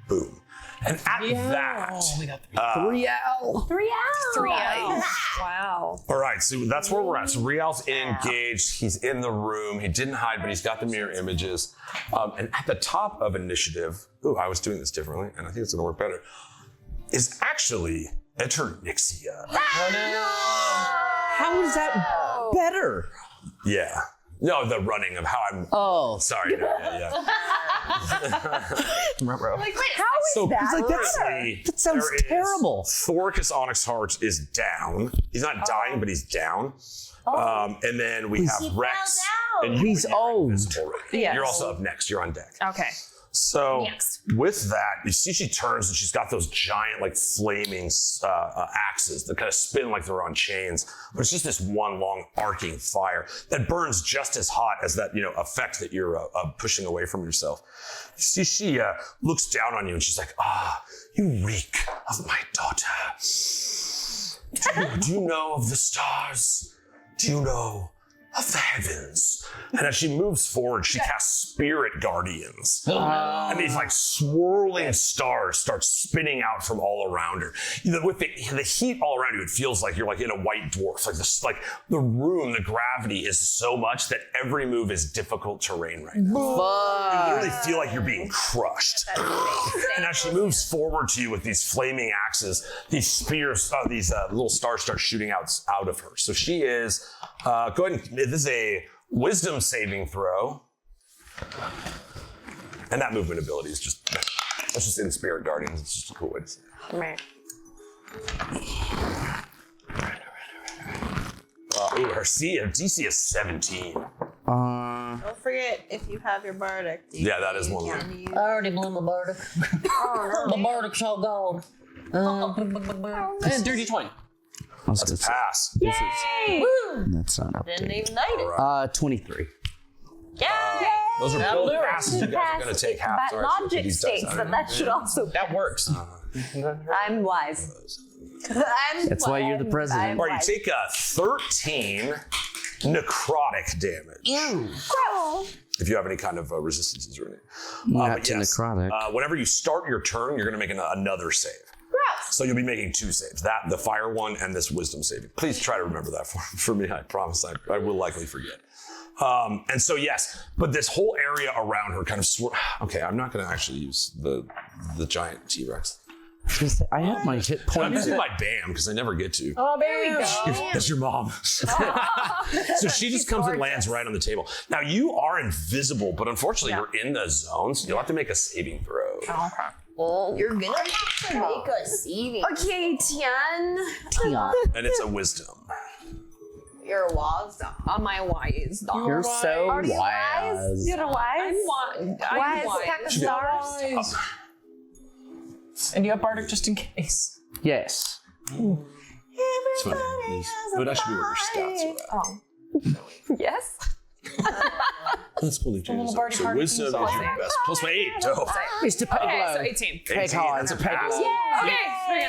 Boom. And at that,
We got
Real.
3 hours.
3 hours. Wow.
all right, so that's where we're at. So Real's engaged. He's in the room. He didn't hide, but he's got the mirror images. And at the top of initiative, I was doing this differently, and I think it's going to work better, is actually Eternixia.
How is that better?
Yeah. No, the running of how I'm.
Oh.
Sorry. No, yeah.
like, wait,
How is
So,
that?
it's like
better?
That sounds terrible.
Thoricus Onyxheart is down. He's not dying, but he's down. And then we have Rex. And
He's old.
Yes.
You're also up next. You're on deck.
Okay.
So
Next.
with that, you see she turns and she's got those giant like flaming axes that kind of spin like they're on chains. But it's just this one long arcing fire that burns just as hot as that, effect that you're pushing away from yourself. You see she looks down on you and she's like, you reek of my daughter. Do you know of the stars? Do you know of the heavens? And as she moves forward, she casts Spirit Guardians. And these like swirling stars start spinning out from all around her. With the heat all around you, it feels like you're like in a white dwarf. Like the room, the gravity is so much that every move is difficult terrain right now. You literally feel like you're being crushed. And as she moves forward to you with these flaming axes, these spears, these little stars start shooting out of her. So she is, go ahead and, this is a wisdom saving throw. And that movement ability is that's just in Spirit Guardians. It's just a cool way to say it.
Right.
Ooh, her DC is 17.
Don't forget if you have your bardic.
Yeah, that is one way.
I already blew my bardic. My bardic's all gone.
And dirty 20.
That's a pass.
Yay!
That's not up.
Didn't even notice.
23.
Those are both passes. You guys are going to take half.
But
Sorry, so
logic
these dice
states
out.
that should also.
That works.
I'm wise.
That's why you're the president.
All right, you take 13 necrotic damage. If you have any kind of resistances or anything.
Not to necrotic.
Whenever you start your turn, you're going to make another save. So you'll be making 2 saves. The fire one, and this wisdom saving. Please try to remember that for me. I promise I will likely forget. And so yes, but this whole area around her kind of okay, I'm not going to actually use the giant T-Rex.
I have my hit
I'm
point.
using my BAM because I never get to.
Oh, there we go.
That's your mom. So she just comes and lands right on the table. Now you are invisible, but unfortunately you're in the zone, so you'll have to make a saving throw.
Well, you're gonna have to make a saving.
Okay, Tian.
And it's a wisdom.
You're wise.
My wise.
You're so
Are you
wise.
wise? You're wise?
I'm
Wise
wise.
pack of stars.
And you have bardic just in case.
Yes.
It's funny. It would actually be where your stats are at.
Yes.
That's cool. So
bardic card
wisdom is your best. Plus my 8. Dope.
Mr. Peglo.
Okay, so 18.
18, that's a pass.
Okay.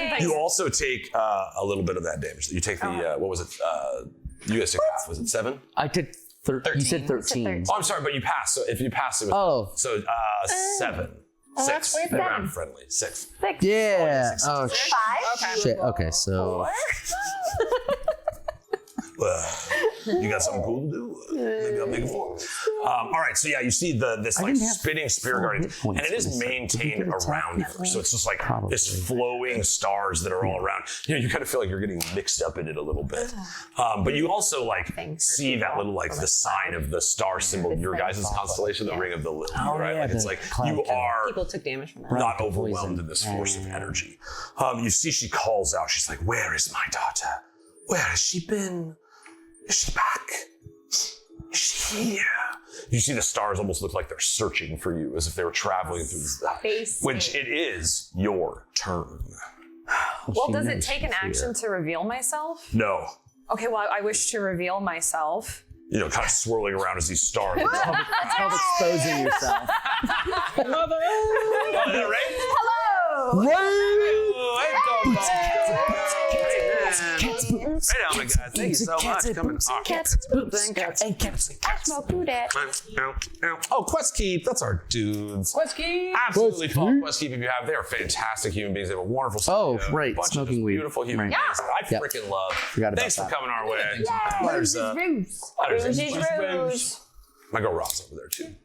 Thanks.
You also take a little bit of that damage. You take the, what was it? You guys took half. Was it 7?
I took 13. You said 13.
Oh, I'm sorry, but you passed. So if you pass, it was.
Oh.
So 7. 6. Round friendly. 6.
Yeah. Oh,
5.
shit. Okay, so.
You got something cool to do? Maybe I'll make it 4. All right, so yeah, you see this like spinning Spirit Guardian, and it is maintained around her. So it's just like this flowing stars that are all around. You kind of feel like you're getting mixed up in it a little bit. But you also like see that little like the sign of the star symbol, your guys' constellation, the ring of the Lily, right? Like it's like you are
People took damage from that.
not overwhelmed in this force of energy. You see she calls out, she's like, "Where is my daughter? Where has she been? Is she back? Is she here?" You see the stars almost look like they're searching for you as if they were traveling through the sky. Which it is your turn.
Well, does it take an action to reveal myself?
No.
Okay, well, I wish to reveal myself.
Kind of swirling around as these stars.
It's called exposing yourself.
Mother! Right?
Hello.
Right on, my guys. Thank you so much for coming.
Smoke through that.
Oh, Quest Keep. That's our dudes.
Quest Keep.
Absolutely follow Quest Keep if you have. They are fantastic human beings. They have a wonderful
Oh,
studio,
right.
a bunch
Smoking
of
weed.
beautiful human beings. I freaking love.
Forgot about
Thanks for
that.
coming our way.
Rose is Rose.
My girl Rob's over there too.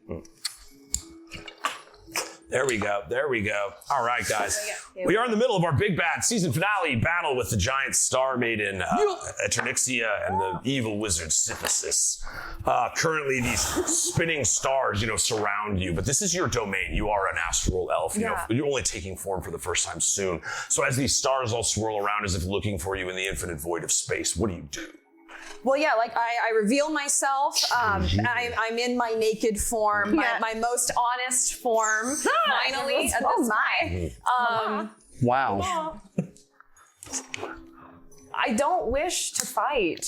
There we go. There we go. All right, guys. We are in the middle of our big bad season finale battle with the giant star maiden Eternixia and the evil wizard Sithesis. Currently, these spinning stars, surround you, but this is your domain. You are an astral elf. You're only taking form for the first time soon. So as these stars all swirl around as if looking for you in the infinite void of space, what do you do?
Well, yeah, like I reveal myself. I'm in my naked form, my most honest form. Finally, at this
my.
Wow.
I don't wish to fight.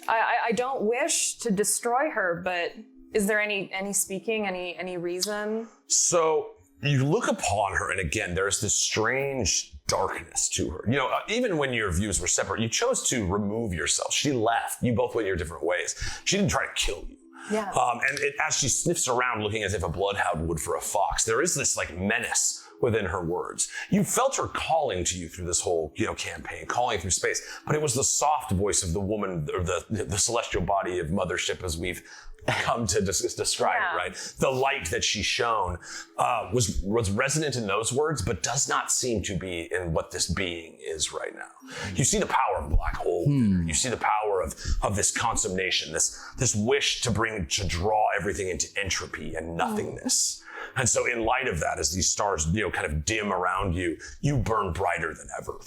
I don't wish to destroy her, but is there any speaking, any reason?
So you look upon her, and again, there's this strange darkness to her. Even when your views were separate, you chose to remove yourself. She left. You both went your different ways. She didn't try to kill you.
Yeah.
As she sniffs around, looking as if a bloodhound would for a fox, there is this like menace within her words. You felt her calling to you through this whole, campaign, calling through space, but it was the soft voice of the woman, or the celestial body of mothership, as we've come to describe it, right? The light that she shone was resonant in those words, but does not seem to be in what this being is right now. You see the power of black hole. You see the power of this consummation, this wish to draw everything into entropy and nothingness. And so in light of that, as these stars, kind of dim around you, you burn brighter than ever.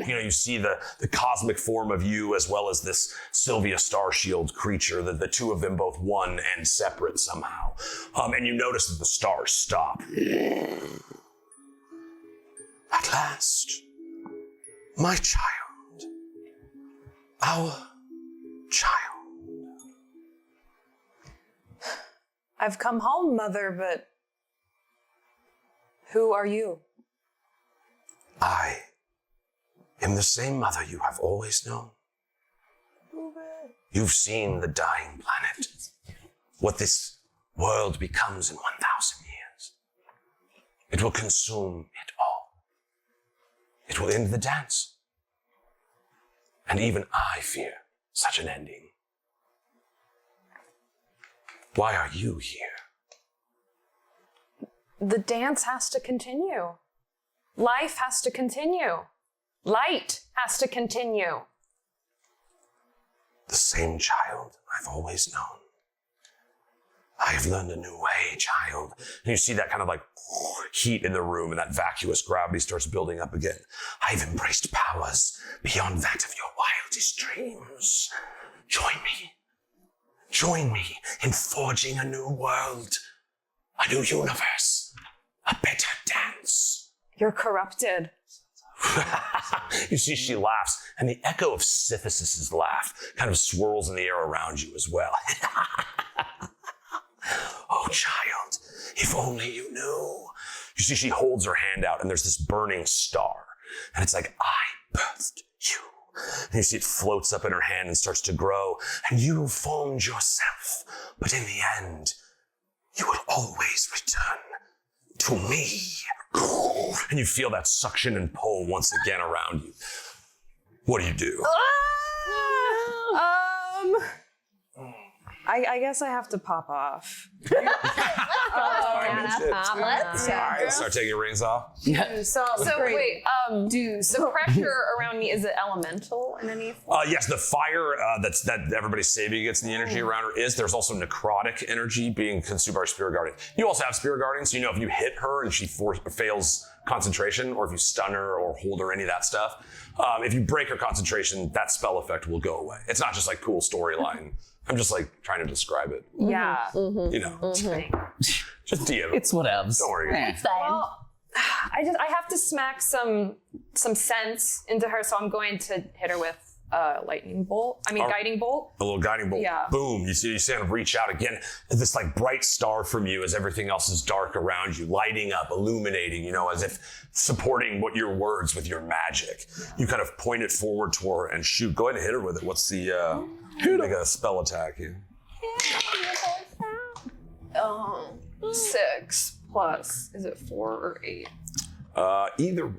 You see the cosmic form of you as well as this Sylvia Starshield creature, the two of them both one and separate somehow. And you notice that the stars stop. At last, my child, our child.
I've come home, Mother, but who are you?
I am the same mother you have always known. You've seen the dying planet, what this world becomes in 1,000 years. It will consume it all. It will end the dance. And even I fear such an ending. Why are you here?
The dance has to continue. Life has to continue. Light has to continue.
The same child I've always known. I have learned a new way, child. And you see that kind of like heat in the room, and that vacuous gravity starts building up again. I've embraced powers beyond that of your wildest dreams. Join me. Join me in forging a new world, a new universe, a better dance.
You're corrupted.
You see, she laughs, and the echo of Sithesis' laugh kind of swirls in the air around you as well. Oh, child, if only you knew. You see, she holds her hand out, and there's this burning star, and it's like, I birthed you. And you see it floats up in her hand and starts to grow, and you formed yourself. But in the end, you will always return to me. And you feel that suction and pull once again around you. What do?
I guess I have to pop off.
Start taking your rings off.
So wait, the pressure around me, is it elemental in any form?
Yes, the fire that everybody's saving against the energy around her is. There's also necrotic energy being consumed by her Spirit Guardian. You also have Spirit Guardian, so you know if you hit her and she fails concentration, or if you stun her or hold her, any of that stuff, if you break her concentration, that spell effect will go away. It's not just like cool storyline. I'm just like trying to describe it.
Yeah.
You know. Just DM.
It's whatevs.
Don't worry.
It's fine.
Well, I have to smack some sense into her, so I'm going to hit her with lightning bolt. Guiding bolt.
A little guiding bolt.
Yeah.
Boom. You see her reach out again. This like bright star from you as everything else is dark around you, lighting up, illuminating, as if supporting what your words with your magic. You kind of point it forward toward her and shoot. Go ahead and hit her with it. What's the like a spell attack here?
6 plus, is it 4 or 8?
Either way,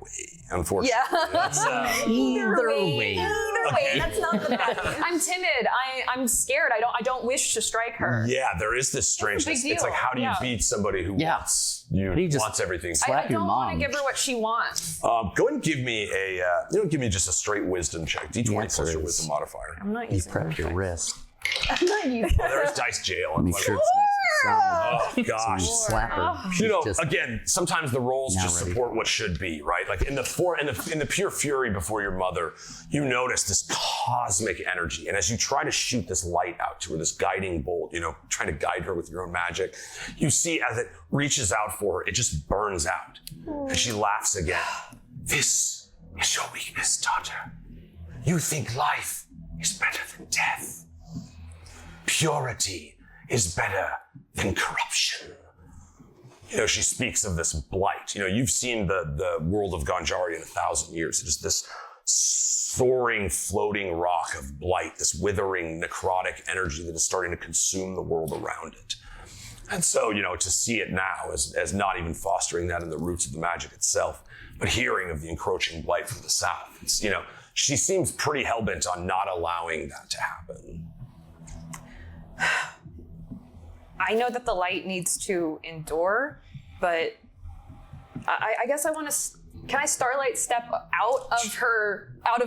unfortunately.
Yeah.
Either way.
That's not the best.
I'm timid. I'm scared. I don't wish to strike her.
Yeah, there is this strangeness.
big
It's like,
deal.
how do you
Yeah.
beat somebody who wants you,
do you just
wants everything?
slap
I
your
don't want
mom?
to give her what she wants.
Go ahead and give me give me just a straight wisdom check. D20
answer
plus your
is-
wisdom modifier.
I'm not
You
using
prep your
her.
wrist.
There's dice jail.
Make sure it's nice and solid.
Oh
So you
gosh.
slap her. Just-
Again, sometimes the rolls
Now
just
ready.
support what should be, right? Like in the pure fury before your mother, you notice this cosmic energy, and as you try to shoot this light out to her, this guiding bolt, trying to guide her with your own magic, you see as it reaches out for her, it just burns out, and she laughs again. This is your weakness, daughter. You think life is better than death. Purity is better than corruption. She speaks of this blight. You've seen the world of Ganjaria in 1,000 years. It is this soaring, floating rock of blight, this withering, necrotic energy that is starting to consume the world around it. And so, to see it now as not even fostering that in the roots of the magic itself, but hearing of the encroaching blight from the south, it's, she seems pretty hell-bent on not allowing that to happen.
I know that the light needs to endure, but I guess I want to Can I Starlight step out of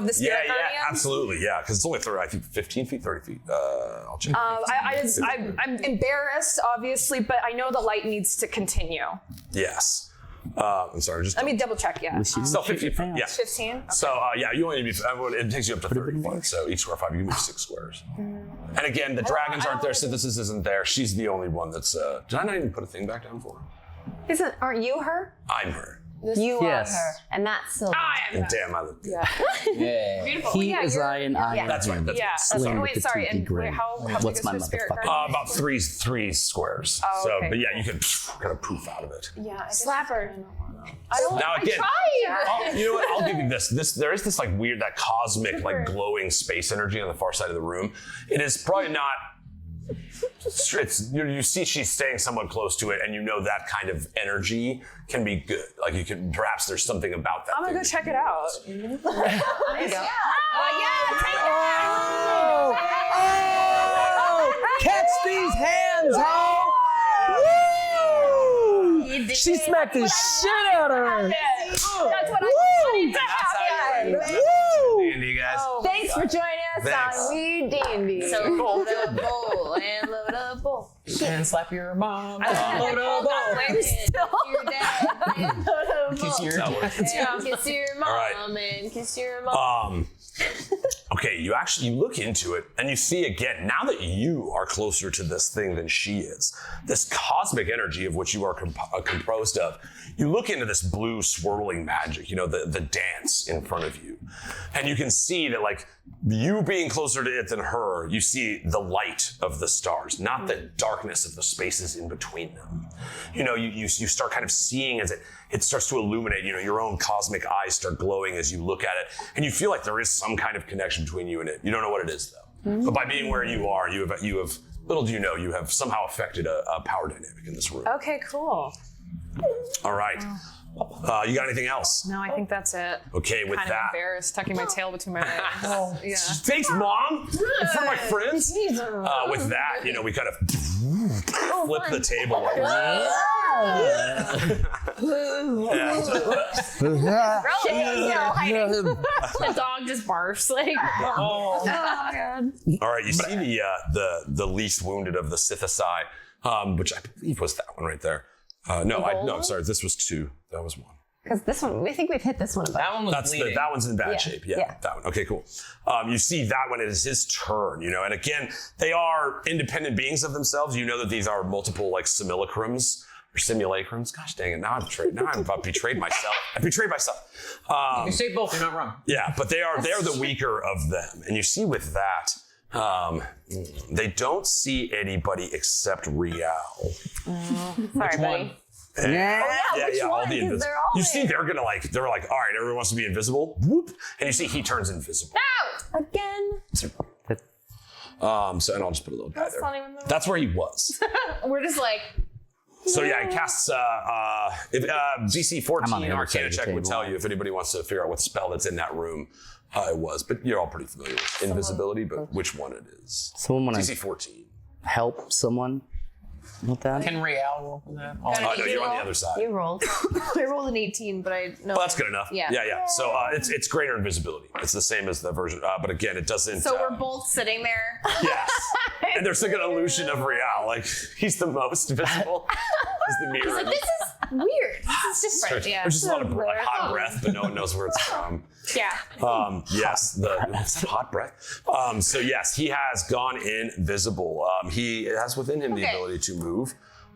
the spirit guardian?
Yeah, absolutely, yeah, because it's only 15 feet, 30 feet. I'll check.
I'm embarrassed, obviously, but I know the light needs to continue.
Yes. I'm sorry, just.
Let me double check, yeah.
Still 15 feet, yeah.
15? Okay.
So, you only need to be, it takes you up to 30 feet, so each square 5, you can move 6 squares. And again, the dragons aren't there, Sithesis isn't there. She's the only one that's, did I not even put a thing back down for her?
Aren't you her?
I'm her.
You are her, and that's Sylvan.
And damn, I look good.
Yeah.
Beautiful.
He is I and I am
That's right,
him.
that's
Yeah.
Slim with
Wait,
the
sorry.
toothy
And
grin.
how big
What's
is
my
the spirit
motherfucker?
guardian?
About three squares.
Oh,
So,
okay,
but yeah, you can kind of poof out of it.
Yeah.
Slap her.
Now again,
Tried.
you know what? I'll give you this. There is this like weird, that cosmic, like glowing space energy on the far side of the room. It is probably not. You see, she's staying somewhat close to it, and you know that kind of energy can be good. Like you can, perhaps there's something about that.
I'm gonna go check it out.
There you go.
Catch these hands, ho! Woo! She smacked the shit out of her.
That's what I wanted to happen.
WeeD&D, guys.
Thanks for joining us
Thanks.
on WeeD&D.
So load a bowl and load a bowl.
And slap your mom.
Load a bowl. Your dad and load a bowl.
Kiss your
And kiss your mom
right.
and kiss your mom.
Okay, you look into it and you see again, now that you are closer to this thing than she is, this cosmic energy of which you are composed of, you look into this blue swirling magic, the dance in front of you. And you can see that like you being closer to it than her, you see the light of the stars, not the darkness of the spaces in between them. You start kind of seeing as it starts to illuminate, your own cosmic eyes start glowing as you look at it. And you feel like there is some kind of connection between you and it. You don't know what it is though. But by being where you are, you have, little do you know, you have somehow affected a power dynamic in this room.
Okay, cool.
All right. You got anything else?
No, I think that's it.
Okay, with
Kind of
that.
embarrassed, tucking my tail between my legs. Yeah.
Thanks, Mom, for my friends. With that, we kind of flip the table.
The dog just barfs like.
All right, you see the least wounded of the Sithisi, which I believe was that one right there. No, I'm sorry. This was 2. That was 1.
Because this one, I think we've hit this one about.
That one was bleeding.
That one's in bad
Yeah.
shape. Yeah,
Yeah.
that one. Okay, cool. You see that one, it is his turn, and again, they are independent beings of themselves. You know that these are multiple like simulacrums or simulacrums. Gosh dang it, now I've betrayed myself. I betrayed myself.
You say both, you're not wrong.
Yeah, but they are the weaker of them. And you see with that, they don't see anybody except Rial.
Sorry, buddy.
Yeah,
which
all
one?
the
'Cause
invisible.
they're all
You see,
there.
they're like, all right, everyone wants to be invisible. Whoop, and you see he turns invisible.
Again.
So, and I'll just put a little guy there.
not even the-
That's where he was.
We're just like.
So yeah, he casts if DC
I'm
14
on the other side
Arcana
of the
check would
table.
tell you if anybody wants to figure out what spell that's in that room it was. But you're all pretty familiar with invisibility, but which one it is?
Someone want
DC
to
14.
help someone with that?
Can Real roll for that?
No, you're on the other side.
You rolled.
I rolled an 18, but I know.
Well, that's good enough.
Yeah.
So it's greater invisibility. It's the same as the version, but again, it doesn't.
So we're both sitting there.
Yes. And there's like an illusion of Real. Like he's the most visible. He's the mirror.
Like, this is weird. This is different. Yeah.
There's just a lot of hot breath, but no one knows where it's from.
Yeah.
Yes, is that hot breath. So yes, he has gone invisible. He has within him the ability to move,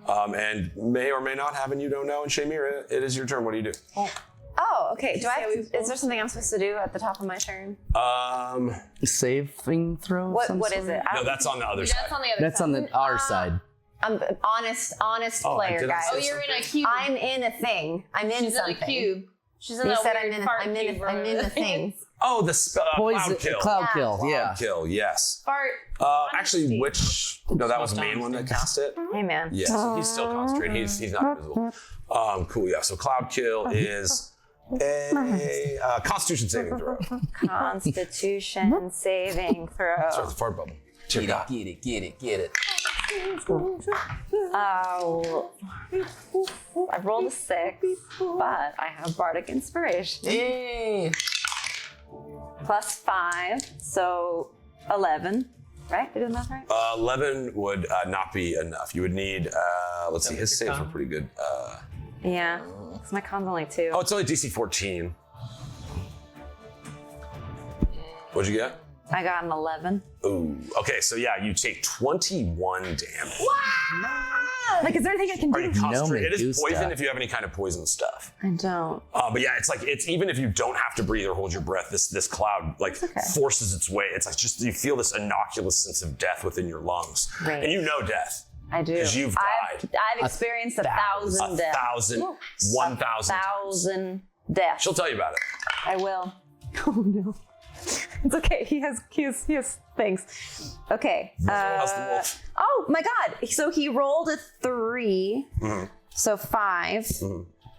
and may or may not have, and you don't know. And Shamira, it is your turn. What do you do?
Oh, okay. Is there something I'm supposed to do at the top of my turn?
Saving throw? of
What
some
is
sort?
it?
No, that's on the other side.
That's on the other
That's
side.
on our side.
I'm an honest player,
did I
guys.
say
Oh, you're in a cube.
I'm in a thing. I'm in
She's
something.
in a cube. She's in
You
a
said
weird
I'm
fart
in
cube.
a thing.
Oh, the cloud
Poison,
kill.
cloud kill, yeah.
Kill, yes.
Fart.
Actually, no, that was the main one that cast it.
Hey, man.
Yes, he's still concentrated. He's not invisible. Cool, yeah. So cloud kill is a Constitution saving throw.
Constitution saving throw.
Sorry, the fart bubble. Dear God.
Get it.
I rolled a 6, but I have bardic inspiration.
Yay!
Plus 5, so 11. Right? Did I do the math right?
11 would not be enough. You would need, let's see, his saves were pretty good.
Yeah, because my con's only 2.
Oh, it's only DC 14. What'd you get?
I got an 11.
Ooh. Okay, so yeah, you take 21 damage.
Wow! Like, is there anything I can
Are you
do?
concentrated? It is
Medusa.
poison if you have any kind of poison stuff.
I don't.
But yeah, it's even if you don't have to breathe or hold your breath, this cloud like forces its way. It's like just you feel this innocuous sense of death within your lungs,
Right.
and you know death.
I do.
Because you've died.
I've experienced 1,000 deaths.
1,000, 1,000.
1,000 deaths.
She'll tell you about it.
I will. Oh no. It's okay. He has things. Okay.
How's the wolf?
Oh my god. So he rolled a 3. So 5.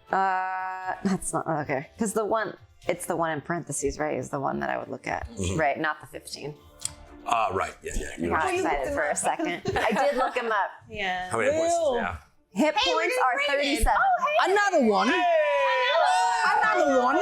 That's not okay. Because it's the one in parentheses, right? Is the one that I would look at. Right, not the 15.
Right. Yeah.
I got excited for a second. I did look him up.
Yeah.
How many voices? Yeah.
Hit points are 37.
Another one. Another one.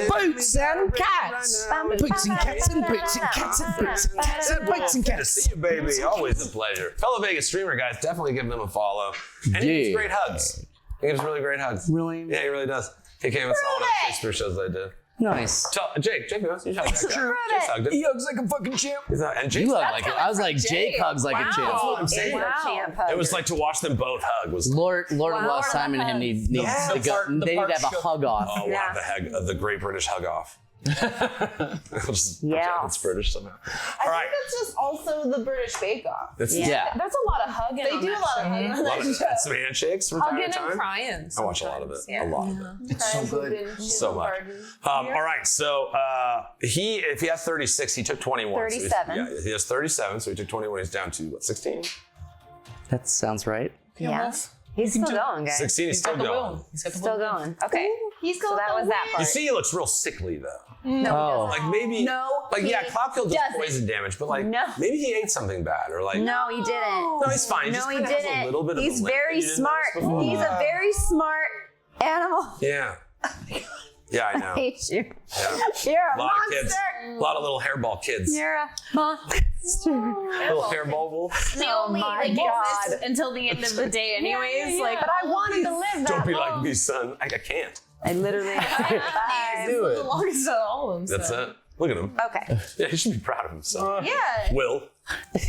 Boots and cats. Boots and cats and boots and cats and boots and cats and boots and
Good to
cats.
see you, baby. Always a pleasure. Fellow Vegas streamer, guys, definitely give them a follow. And he gives great hugs. He gives really great hugs.
Really?
Yeah, he really does. He came and saw one of the Shakespeare shows I did.
Nice.
Jake knows. You hugged that guy. Jake's hugged him.
He hugs like a fucking champ.
And
You
Jake's
hug like I was like Jake hugs like a
That's
champ.
what I'm saying.
Champ hug.
It was like to watch them both hug was
Lord Ross Simon and him need to go. They need to have a hug off.
oh wow, the Great British Hug Off. Just
Yeah.
it's British somehow.
I
All right.
think it's just also the British Bake Off.
That's
Yeah.
That's a lot of hugging.
They do a lot of hugging on
a lot
that
of
show.
some handshakes from time
hugging
to
and
time.
crying.
I watch a lot of it. A lot of it.
It's so good.
So much. All right, so if he has 36, he took 21.
37.
So he has 37, so he took 21. He's down to what, 16?
That sounds right.
Yeah. He's still going, guys.
16. He's still going.
Still going. Okay.
He's
So that was that
You
part.
see, he looks real sickly though.
Oh.
Like maybe,
No,
like yeah,
he
Cloudkill does
doesn't.
poison damage, but like
No.
maybe he ate something bad or like.
No, he didn't.
No, he's fine. He
No,
just
he
kinda has
didn't.
a little bit of
He's
a limp
very
that you didn't
smart.
notice before.
He's a very smart animal.
Yeah. Yeah, I know.
I hate you.
Yeah.
You're a
A lot of kids.
monster.
A lot of little hairball kids.
You're a monster.
Little hairball wolf.
The only
my
like
God.
exists until the end of the day, anyways. Like,
But I wanted to live that
Don't be
long.
like me, son. I can't.
I literally.
Do
the longest of all of them.
That's it. Look at him.
Okay.
Yeah, he should be proud of himself.
Yeah.
Will.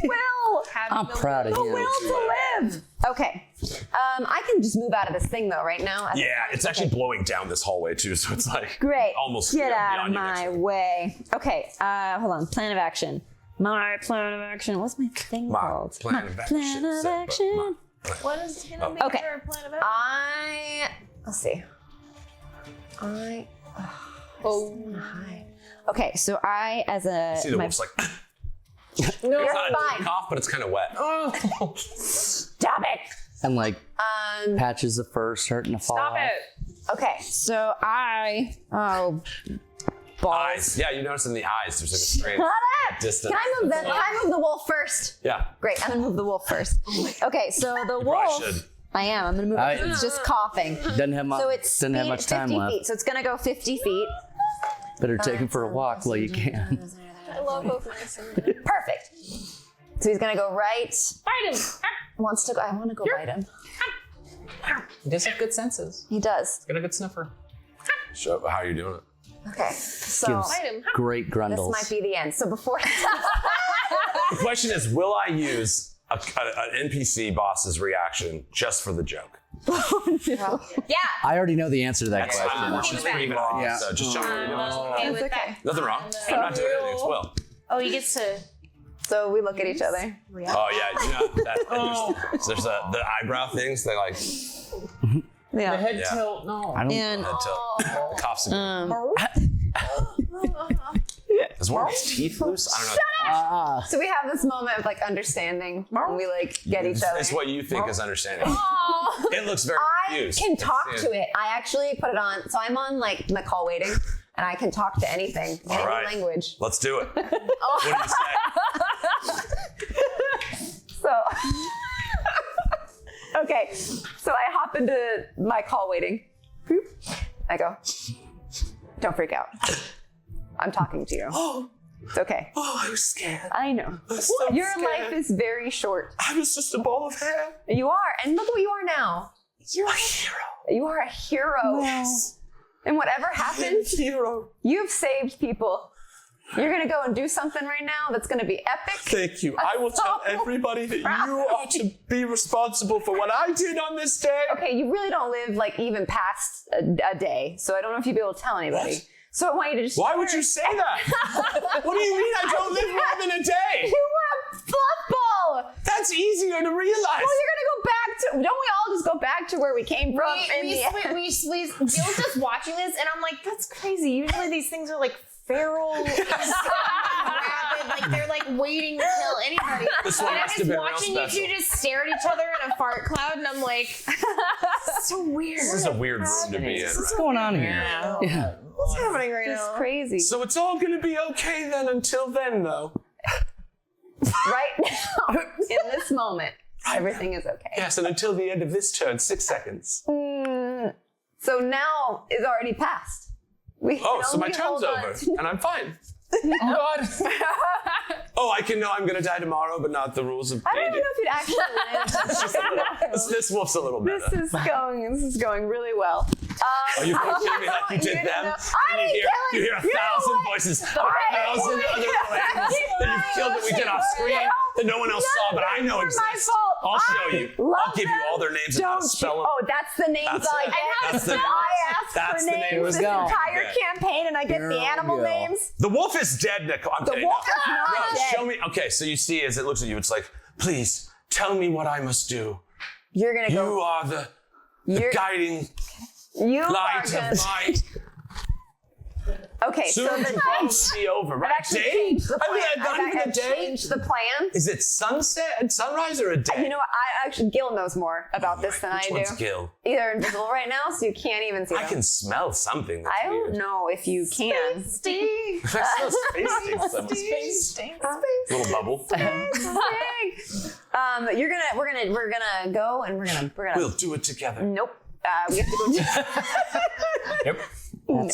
Will.
I'm proud of
The
you.
will to live. Okay. I can just move out of this thing though right now.
Yeah, it's actually blowing down this hallway too, so it's like
Great.
almost
Get out
beyond
of
you
my
next
way. Okay. Hold on. Plan of action. My plan of action. What's my thing
My
called?
plan of action.
Plan of
Set, but
action.
What is gonna be
Okay.
your plan of action?
Let's see. Okay, so I as a
See the
my,
wolf's like
you're
it's not a
fine.
deep cough, but it's kind of wet.
Stop it.
And like patches of fur starting to fall
Stop
off.
it.
Okay, so I balls.
Eyes. Yeah, you notice in the eyes there's like a strange
Shut up!
distance.
Can I move that? Can I move the wolf first?
Yeah.
Great, I'm gonna move the wolf first. Okay, so the
You
wolf.
probably should.
I am. I'm gonna move it. It's just coughing.
Doesn't have,
So it's
doesn't have
speed
much time
50
left.
feet. So it's gonna go 50 feet.
Better take him for a walk while you can.
I love both of us.
Perfect. So he's gonna go right.
Bite him.
Wants to go. I want to go bite him.
He does have good senses.
He does.
Got a good sniffer.
Show how you're doing it.
Okay. So
Gives
Bite him.
great
this
grundles.
might be the end. So before.
The question is, will I use an NPC boss's reaction just for the joke?
Yeah.
I already know the answer to that question.
She's pretty long,
Yeah.
so just show me what you're doing.
Okay with
okay.
that.
Nothing wrong. I'm not doing anything. It's Will.
Oh, he gets to.
So we look at each other.
Oh yeah, you know that. There's the eyebrow things. They like
Yeah.
Head
Yeah.
tilt, no.
I don't.
And
head tilt. Coughs again. Is one of his teeth loose? I don't know.
so we have this moment of like understanding, and we like get each other.
It's what you think is understanding. It looks very
I
confused.
can talk
It's-
to it. I actually put it on. So I'm on like the call waiting, and I can talk to anything,
All
any
right.
language.
Let's do it. What do you say?
So Okay, so I hop into my call waiting. I go, don't freak out. I'm talking to you. It's okay.
Oh, I was scared.
I know.
so
Your
scared.
life is very short.
I was just a ball of hair.
You are, and look what you are now.
You're a hero.
You are a hero.
Yes.
And whatever happens,
Hero.
you've saved people. You're gonna go and do something right now that's gonna be epic.
Thank you. I will tell everybody that you are to be responsible for what I did on this day.
Okay, you really don't live like even past a day, so I don't know if you'd be able to tell anybody.
What?
So I want you to just.
Why would you say that? What do you mean I don't live more than a day?
You were a fluffball.
That's easier to realize.
Well, you're gonna go back to. Don't we all just go back to where we came from?
Gil's just watching this, and I'm like, that's crazy. Usually these things are like feral, rabid, like they're like waiting to kill anybody.
This one
And I'm
must have
just
been real
watching you
special.
two just stare at each other in a fart cloud, and I'm like, so weird.
This is a weird room to be in.
What's
Right?
going on here?
Yeah. What's happening right
It's
now?
crazy.
So it's all gonna be okay then until then, though.
Right now, in this moment, everything is okay.
Yes, and until the end of this turn, 6 seconds.
So now is already passed. We
Oh,
can
so my
only
turn's
hold on
over,
to-
and I'm fine.
Oh God.
Oh, I can know I'm gonna die tomorrow, but not the rules of
I don't even
dating.
know if you'd actually live.
This wolf's a little better.
This is going really well.
Are you going to kill me like you did them?
I
And
didn't
you hear 1,000 voices, 1,000 other names that you've killed that we did off screen that no one else saw, but I know
My
exist.
fault.
I'll show you.
Love
I'll give you all their names and how to
Don't
spell them.
Oh, that's the names
That's
I
it.
get.
That's the
I
names.
asked
That's
for
the
names
names.
this
Here we go.
entire
Yeah.
campaign, and I get the
Here
animal
we go.
names.
The wolf is dead, Nicole. I'm
The
kidding.
wolf is not
No,
dead.
show me. Okay, so you see as it looks at you, it's like, please tell me what I must do.
You're gonna
You
go.
are the
You're,
guiding
you are
light
gonna.
of my.
Okay, so
Soon
the
tomorrow will be over,
I've
right?
actually
Day?
changed the plan.
I mean, not even a
I've
day.
changed the plan.
Is it sunset and sunrise or a day?
You know what? I actually Gil knows more about this than
Which
I
one's
do.
Gil?
They're invisible right now, so you can't even see
I
them.
can smell something. That's
I don't
weird.
know if you can.
I smell space stinks. Little bubble.
We're gonna go and we're gonna.
We'll do it together.
Nope. We have to go.
Yep.
Nope.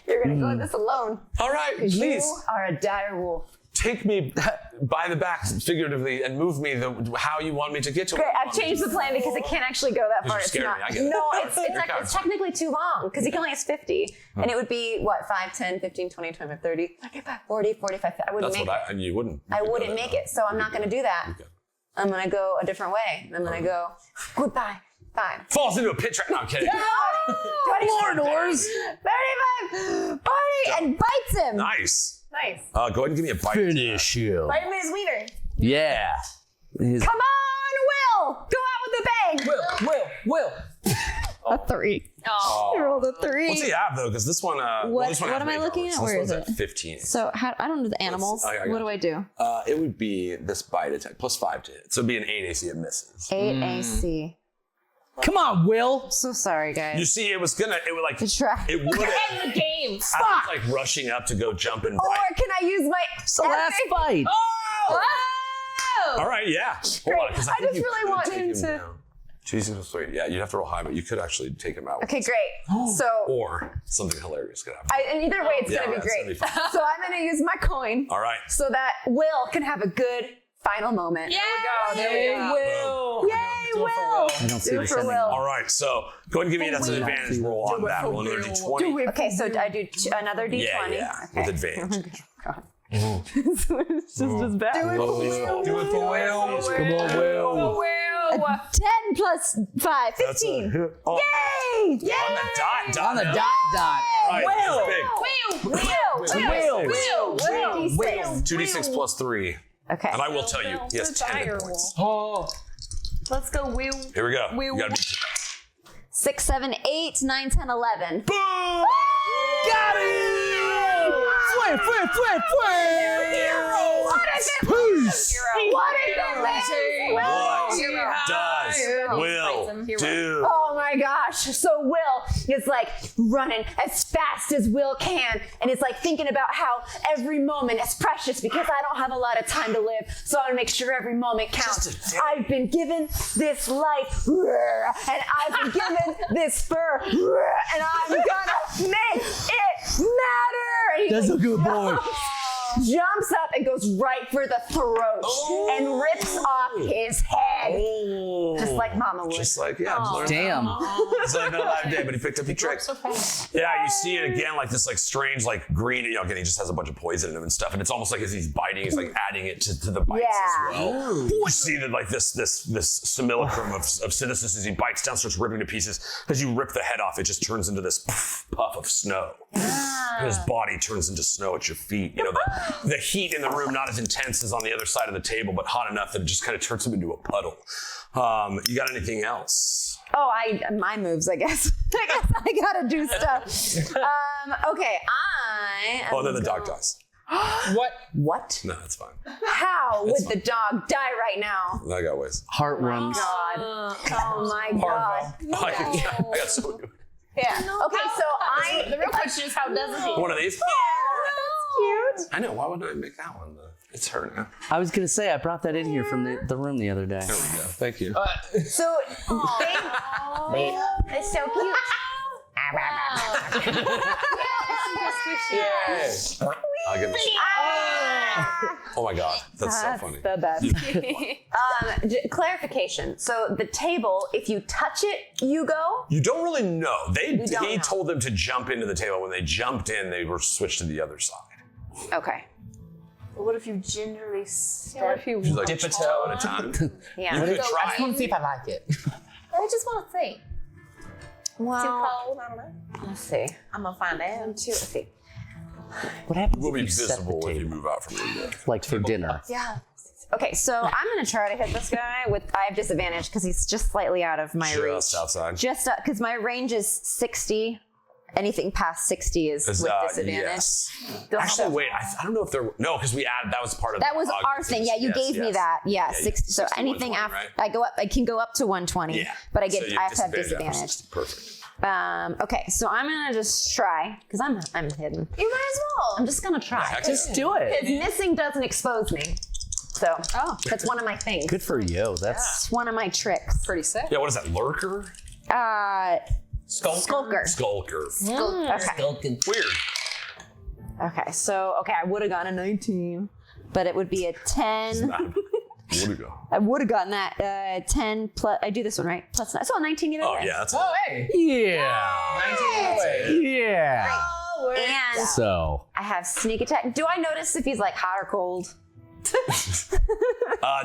You're gonna go this alone.
All right, please
You are a dire wolf.
take me by the back, figuratively, and move me how you want me to get to.
Great.
where you
I've
want me
changed the plan because it can't actually go that
Because
far.
you
It's
scared
not.
me, I get it.
No, it's
You're
technically too long because he can only has 50. And it would be what, 5, 10, 15, 20, 25, 30, 35, 40, 45. I wouldn't
That's
make
what
it.
and you wouldn't.
I wouldn't make it, so I'm not going to do that.
Okay.
I'm going to go a different way. I'm going to go, goodbye, 5.
Falls into a pit trap. No, I'm kidding.
25, 35, 40, and bites him.
Nice.
Nice.
Go ahead and give me a bite.
Finish him.
Vitamin is wiener.
Yeah. His-
Come on, Will! Go out with a bang!
Will.
A 3.
Oh.
You rolled a 3.
What's he have though? Because this one.
What-
this one
what
has
am I
made
looking
powers.
at?
This
Where
one's
is
at
it?
15.
So I don't do the animals.
I got
What do
it.
I do?
It would be this bite attack plus 5 to hit, so it'd be an 8 AC. It misses.
8 AC.
Come on, Will.
So sorry,
You
guys.
see, it was gonna. It would like.
To try.
It would have.
End the game.
I was like rushing up to go jump and
Or
bite.
can I use my
It's the last
epic-
fight.
Oh!
All right, yeah. Hold on, 'cause
I
think
just
you
really
could
want
take
him to-
down. Jesus was 3. Yeah, you'd have to roll high, but you could actually take him out.
Okay, great. So,
Or something hilarious could happen.
in either way, it's
Yeah,
going to be
that's
great.
gonna be fun.
So I'm going to use my coin
All right.
so that Will can have a good final moment.
Yeah.
There we go.
Will.
Yay, Will!
I don't see
Do
the
it for
sending.
Will.
All right. So go ahead and give me that's an advantage roll on that. Roll another D20.
Okay, so I do another D20.
Yeah.
Okay.
With advantage.
It's just as bad.
Do it for Will.
Come on, Will.
Will.
10 plus 5, 15.
Oh,
Yay! Yay!
on the dot.
On the dot.
All right,
Will.
Will!
Will.
Will!
this is big. 2d6 plus 3.
Okay.
And I will tell you, he has 10 hit points.
Oh.
Let's go, Will.
Here we go.
Will.
You gotta be.
6, 7, 8, 9, 10, 11.
Boom!
Got it! Flip.
What is it?
Peace.
What is it?
What does Will
Hero.
do?
Oh my my gosh. So Will is like running as fast as Will can. And it's like thinking about how every moment is precious because I don't have a lot of time to live. So I'm gonna make sure every moment counts. I've been given this life and I've been given this fur and I'm gonna make it matter. And
That's a good boy.
Jumps up and goes right for the throat and rips off his head. Just like Mama would.
Just like, yeah.
Damn.
It's like no live day, but he picked up your trick. Yeah, you see it again, like this like strange, like green, again, he just has a bunch of poison in him and stuff. And it's almost like as he's biting, he's like adding it to the bites as well. You see that like this simulacrum of Sithesis as he bites down, starts ripping to pieces. As you rip the head off, it just turns into this puff of snow. And his body turns into snow at your feet. You know, the heat in the room not as intense as on the other side of the table, but hot enough that it just kind of turns him into a puddle. You got anything else?
Oh, my moves, I guess. I gotta do stuff. Okay,
Oh, then the dog dies.
What?
No, that's fine.
How would the dog die right now?
I got ways.
Heart runs.
God. Oh my God.
I got so good.
Yeah. Okay, so
The real question is, how does it?
One of these?
that's cute.
I know. Why wouldn't I make that one? It's her now.
I was gonna say I brought that in here from the room the other day.
There we go. Thank you.
So, it's so cute.
I'll give it. Oh my God, that's so funny.
The best. Clarification. So the table, if you touch it, you go.
You don't really know. He
know.
told them to jump into the table. When they jumped in, they were switched to the other side.
Okay. What if you gingerly step?
What if you
She's like,
Dip a toe
at a time.
Yeah.
You could
So
try.
I just want to see if I like it.
I just want to see.
Well,
Too cold? I don't know.
let's see.
I'm gonna find out.
Let's see.
What happens
We'll
if
be
you set the
visible if you
table?
move out from the window.
Like for dinner?
Yeah. Okay, so I'm gonna try to hit this guy with. I have disadvantage because he's just slightly out of my reach.
Just outside.
Just because my range is 60. Anything past 60 is with disadvantage.
Yes.
Don't
Actually,
have-
wait. I don't know if there. No, because we added. That was part of.
That
the
was
log.
our thing. Yeah, you
Yes,
gave me
yes.
that. Yeah,
Yeah,
60. So
60,
anything
120,
after
right?
I can go up to 120.
Yeah.
But I
So you
I have to have
after
disadvantage.
60. Perfect.
Okay, so I'm gonna just try because I'm hidden.
You might as well.
I'm just gonna try.
Heck
Just
yeah.
do it.
Because missing doesn't expose me. So that's one of my things.
Good for you. That's
It's one of my tricks.
pretty sick.
Yeah. What is that? Lurker?
Skulker.
Skulker.
Okay.
Weird.
Okay, so I would have gotten a 19, but it would be a 10.
Where'd it go?
I would have gotten that 10 plus. I do this one right. Plus 9. So 19 either
Oh
way.
yeah, that's
Oh, hey.
yeah.
19 away.
Yeah.
And
So
I have sneak attack. Do I notice if he's like hot or cold?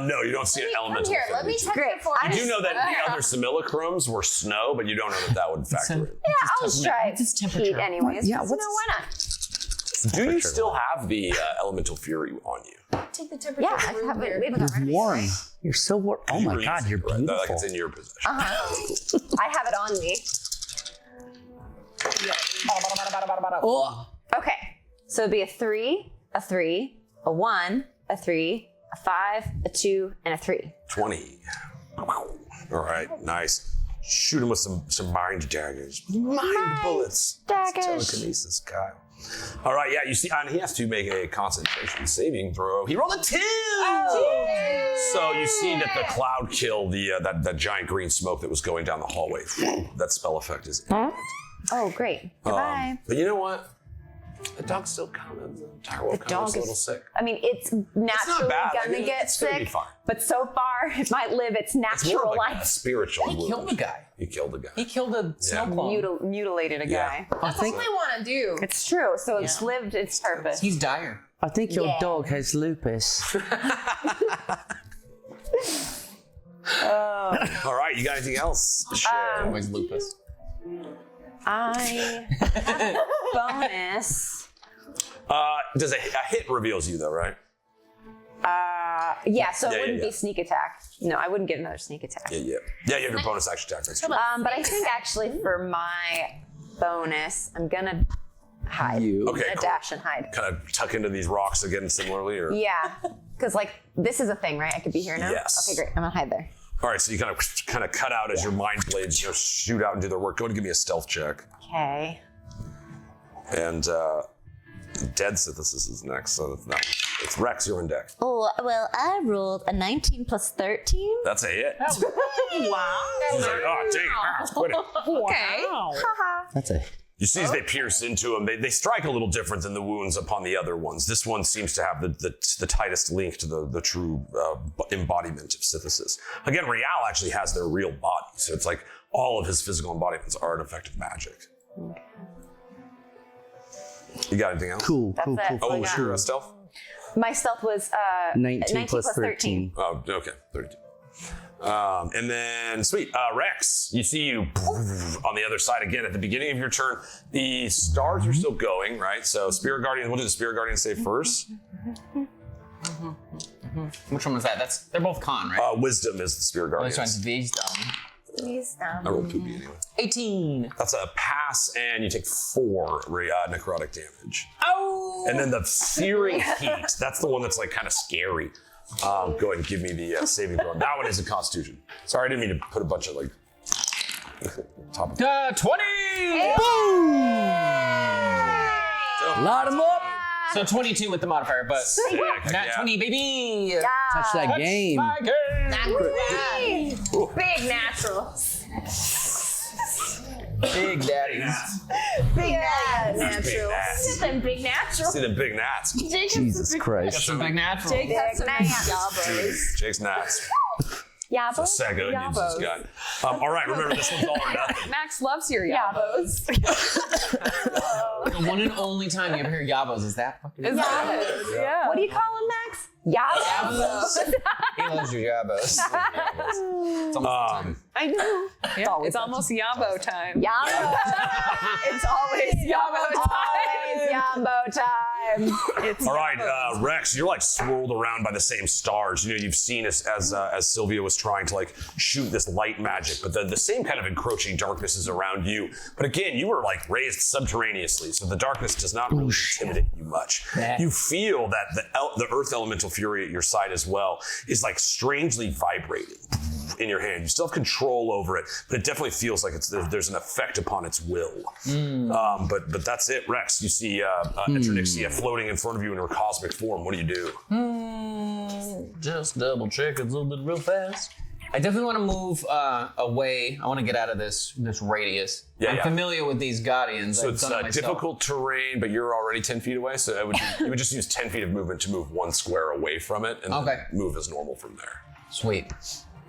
No, you don't see an elemental.
Here, let me
affinity.
check
Great.
it for
I
You do know that the other simulacrums were snow, but you don't know that would factor in.
Yeah, I'll just try
What's its temperature?
heat anyways.
Yeah,
You know, why not?
Do you still have the elemental fury on you?
Take the temperature.
Yeah,
of the
I
room
have
here.
it. We have it
you're
already.
warm. You're so warm. Oh my
were
God,
using
you're
it, right?
beautiful.
Like it's in your possession.
I have it on me.
Oh.
Okay, so it'd be a 3, a 3, a 1, a 3, a 5, a 2, and a 3.
20. All right, nice. Shoot him with some mind daggers. Mind bullets.
daggers.
Telekinesis, Kyle. All right, yeah, you see, and he has to make a concentration saving throw. He rolled a 2! So you see that the cloud killed that giant green smoke that was going down the hallway. That spell effect is in.
Oh, great. Goodbye.
But you know what? The dog's still coming. The direwolf
The
kind
dog
of a little sick.
I mean, it's naturally
bad.
gonna
Like,
get
it's gonna be
sick,
fine.
but so far it might live its
It's more
natural
of like a
life.
spiritual
He
wound.
killed a guy.
He killed a guy.
He killed a snow clone.
Mutilated a
Yeah.
guy.
That's all I want to do.
It's true. So it's lived its purpose.
He's dire.
I think your
Yeah.
dog has lupus.
All right, you got anything else to share?
Always lupus.
I have a bonus.
Does a hit reveals you though, right?
Yeah, so it
Yeah,
wouldn't
yeah.
be sneak attack. No, I wouldn't get another sneak attack.
Yeah, you have your bonus action attack. That's true.
But I think actually for my bonus, I'm gonna hide.
You.
Okay,
I'm gonna
cool.
dash and hide.
Kind of tuck into these rocks again, similarly, or
Yeah, because like this is a thing, right? I could be here now.
Yes.
Okay, great. I'm gonna hide there.
All right, so you kind of cut out as your mind blades shoot out and do their work. Go ahead and give me a stealth check.
Okay.
And Dead Sithesis is next, so it's Rex. You're in deck.
Oh, well, I rolled a 19 plus 13.
That's a hit.
Wow.
He's like, oh, dang, quit it.
Okay.
That's a.
You see as they pierce into him, they strike a little different than the wounds upon the other ones. This one seems to have the tightest link to the true embodiment of Sithesis. Again, Real actually has their real body, so it's like all of his physical embodiments are an effective magic. You got anything else?
Cool.
That's it.
Oh, what's your stealth?
My stealth was
19 plus 13.
Oh, okay, 32. And then, sweet, Rex, you see you on the other side again at the beginning of your turn. The stars are still going, right? So Spirit Guardian, we'll do the Spirit Guardian save first.
Which one was that? They're both con, right?
Wisdom is the Spirit Guardian.
This one's Wisdom.
I rolled 2B anyway.
18.
That's a pass, and you take 4 necrotic damage.
Oh!
And then the searing heat, that's the one that's like kind of scary. Go ahead and give me the saving throw. That one is a Constitution. Sorry, I didn't mean to put a bunch of like top of
20!
Lot 'em up.
So 22 with the modifier, but
Sick,
not
yeah.
20, baby!
Touch that game.
My game!
Big naturals.
Big daddies.
Big naturals.
Big nats.
Them big naturals.
See them big nats.
Jesus Christ.
Some big naturals.
Jake has some big yabos.
Jake's nats.
Yabos?
So Saga onions this guy. All right, remember this one's all or nothing.
Max loves your yabos.
The one and only time you ever hear yabos is that fucking
Yeah.
What do you call him, Max? Yabos.
He loves your yabos. It's almost time.
I know.
Yeah, it's almost yabo time.
Yabos.
It's always yabo
Always
time.
Yambo time.
It's
All right, Rex, you're like swirled around by the same stars. You know, you've seen as Sylvia was trying to like shoot this light magic, but the same kind of encroaching darkness is around you. But again, you were like raised subterraneously, so the darkness does not really intimidate you much. You feel that the earth elemental fury at your side as well is like strangely vibrating in your hand. You still have control over it, but it definitely feels like there's an effect upon its will. But that's it, Rex. You see Eternixia floating in front of you in her cosmic form. What do you do?
Just double check it's a little bit real fast. I definitely want to move away. I want to get out of this radius. I'm familiar with these guardians.
So it's difficult terrain, but you're already 10 feet away. So you would just use 10 feet of movement to move 1 square away from it, and then move as normal from there.
Sweet.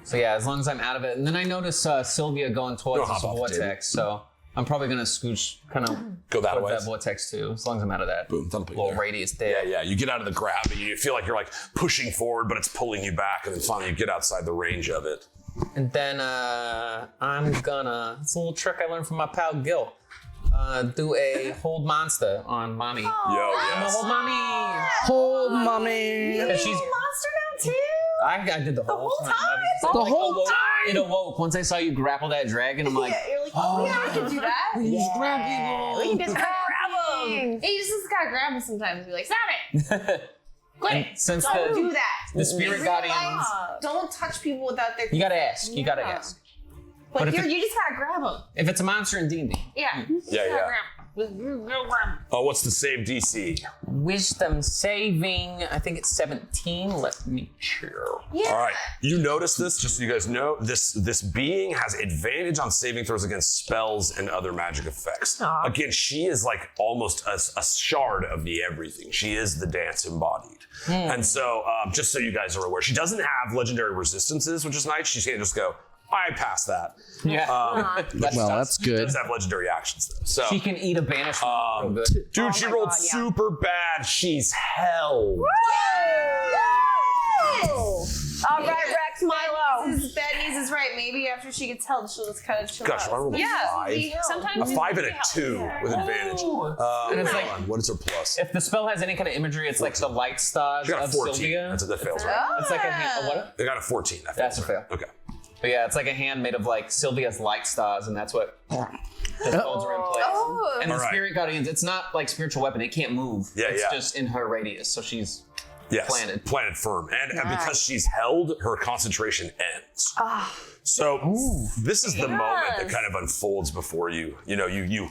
So yeah, as long as I'm out of it. And then I notice Sylvia going towards this vortex, so I'm probably going to scooch kind of
go that way.
That vortex too, as long as I'm out of that little radius there.
Yeah. You get out of the gravity. You feel like you're like pushing forward, but it's pulling you back, and then finally you get outside the range of it.
And then I'm gonna, it's a little trick I learned from my pal Gil. Do a hold monster on mommy.
Yo, yes.
Hold mommy.
Hold mommy.
She's a monster now too.
I did the whole time.
The whole time.
It awoke. Once I saw you grapple that dragon, I'm like,
You're like, oh, yeah, I can do that.
we can just grab people.
We can just grab him. Hey, you just gotta grab him sometimes and be like, stop it. Quit.
Since
Don't do that.
The spirit guardians.
Don't touch people without their.
You gotta ask. You gotta ask.
But
if
you just gotta grab them.
If it's a monster in D&D.
Yeah.
Yeah.
Grab 'em.
Oh, what's the save DC?
Wisdom saving, I think it's 17. Let me check.
Yeah.
All right. You notice this, just so you guys know, this being has advantage on saving throws against spells and other magic effects. Again, she is like almost a shard of the everything. She is the dance embodied. And so, just so you guys are aware, she doesn't have legendary resistances, which is nice. She can't just go, I passed that.
Yeah.
That's good.
She does have legendary actions, though. So,
She can eat a banishment. Real good.
dude, she rolled super bad. She's hell.
All right, Rex Milo.
Bad news is right. Maybe after she gets held, she'll just kind of chill
Gosh, I
out.
rolled a 5.
Sometimes
A 5 and a 2 with advantage.
And it's like,
What is her plus?
if the spell has any kind of imagery, it's like the light stars
She got a
of
14.
Sylvia.
That fails, right?
It's like a what?
They got a 14. That
That's a
fails, right?
fail.
Okay.
But yeah, it's like a hand made of like Sylvia's light stars, and that's what just holds her in place. And the
All right.
spirit guardians, it's not like spiritual weapon; it can't move.
Yeah,
it's
yeah.
just in her radius, so she's
Yes, planted firm. And because she's held, her concentration ends. So this is the moment that kind of unfolds before you. You know, you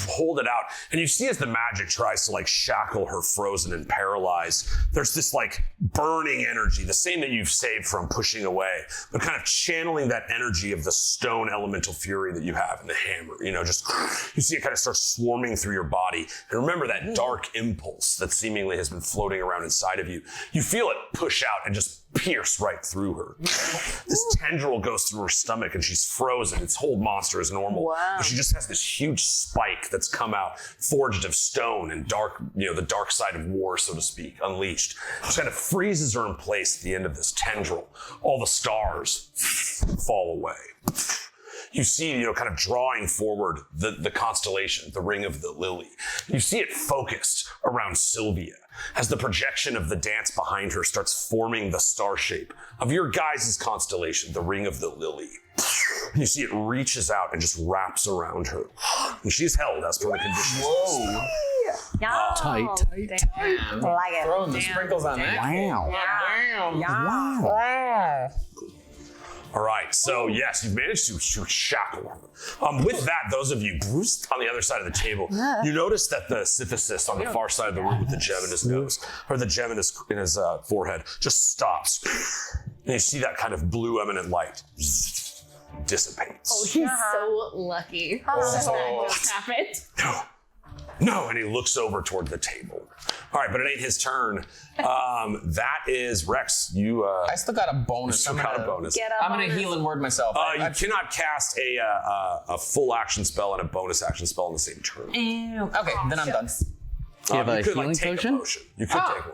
hold it out, and you see as the magic tries to like shackle her frozen and paralyzed, there's this like burning energy, the same that you've saved from pushing away, but kind of channeling that energy of the stone elemental fury that you have in the hammer. You know, just you see it kind of start swarming through your body. And remember that dark impulse that seemingly has been floating around inside of you. You feel it push out and just pierce right through her. This tendril goes through her stomach and she's frozen. Its whole monster is normal. Wow. But she just has this huge spike that's come out, forged of stone and dark, you know, the dark side of war, so to speak, unleashed. She kind of freezes her in place at the end of this tendril. All the stars fall away. You see, you know, kind of drawing forward the constellation, the ring of the lily. You see it focused around Sylvia as the projection of the dance behind her starts forming the star shape of your guys' constellation, the ring of the lily. You see it reaches out and just wraps around her. And she's held as per the conditions.
Whoa.
Tight.
Damn.
Like it.
Throwing the sprinkles on that.
Wow.
All right, so yes, you've managed to shackle her. With that, those of you on the other side of the table, you notice that the Sithesis on the far side of the room with the gem in his nose, or the gem in his forehead, just stops. And you see that kind of blue eminent light dissipates.
Oh, he's so lucky. That just happened.
No, and he looks over toward the table. All right, but it ain't his turn. That is Rex. You.
I still got a bonus.
I'm
gonna heal and word myself.
You cannot cast a full action spell and a bonus action spell in the same turn.
Okay, then I'm done.
Do you have a
could,
healing
take
potion?
A potion?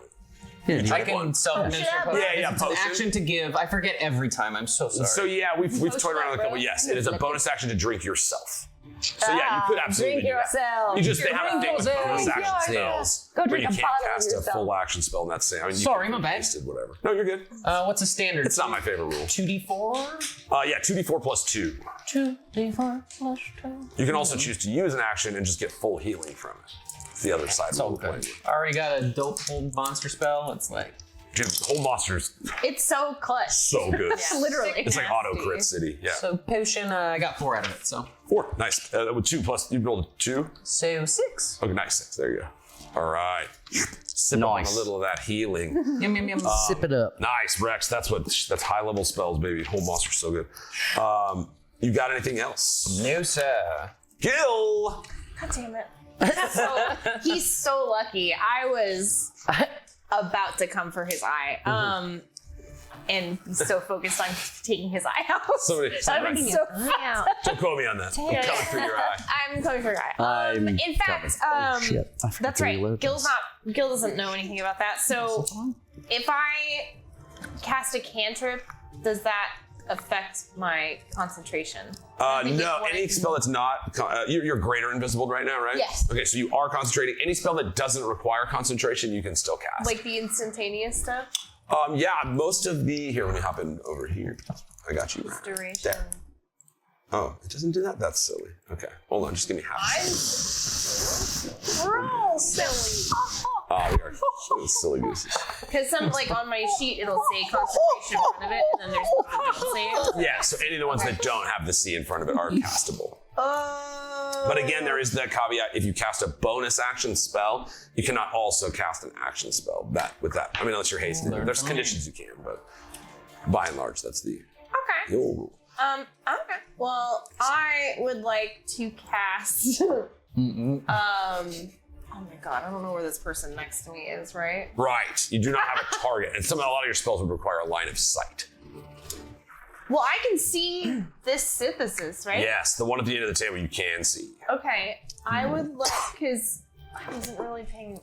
You could take one.
I can self-administer potion.
Yeah,
It's an
potion.
action to give. I forget every time. I'm so sorry.
So yeah, we've toyed around with a couple. Yes, it is a bonus action to drink yourself. So yeah, you could absolutely
drink
do that.
yourself.
You just they have a thing with bonus action spells
Go
where
drink
you
a
can't
bottle of
cast a
yourself.
full action spell in that same. I mean, you
Sorry,
can
my bad.
waste it, whatever. No, you're good.
What's the standard?
It's not my favorite rule.
2d4?
Yeah, 2d4 plus 2.
2d4 plus 2.
You can also choose to use an action and just get full healing from it. It's the other side.
So good. I already got a dope hold monster spell. It's like...
Dude, whole monster's
It's so clutch.
so good.
Literally.
It's like auto crit city. Yeah.
So potion, I got 4 out of it, so...
4. Nice. With 2 plus, you rolled a 2?
So 6.
Okay, nice. 6. There you go. All right. Sip on a little of that healing.
Yum, yum, yum.
Sip it up.
Nice, Rex. That's high level spells, baby. Whole monster's so good. You got anything else?
No, sir.
Gil!
God damn it. He's so lucky. I was about to come for his eye. And he's so focused on taking his eye out.
Somebody, don't quote me on that. I'm coming for your eye.
I'm coming for your eye. In fact,
shit. I forgot
that's
to
right.
reload
Gil doesn't know anything about that. So if I cast a cantrip, does that affect my concentration?
No, any spell that's not... you're greater invisible right now, right?
Yes.
Okay, so you are concentrating. Any spell that doesn't require concentration, you can still cast.
Like the instantaneous stuff?
Yeah, most of the... Here, let me hop in over here. I got you.
Duration.
There. Oh, it doesn't do that? That's silly. Okay, hold on, just give me half.
We're all silly.
Oh, we are silly gooses.
Because some, like, on my sheet, it'll say concentration in front of it, and then there's ones that don't say it.
Yeah, so any of the ones that don't have the C in front of it are castable. But again, there is that caveat. If you cast a bonus action spell, you cannot also cast an action spell with that. I mean, unless you're hasted. There's conditions you can, but by and large, that's the old rule.
Okay. Well, I would like to cast. Oh my god, I don't know where this person next to me is, right?
Right. You do not have a target, and a lot of your spells would require a line of sight.
Well, I can see this Sithesis, right?
Yes, the one at the end of the table you can see.
Okay, I would like, because I wasn't really paying.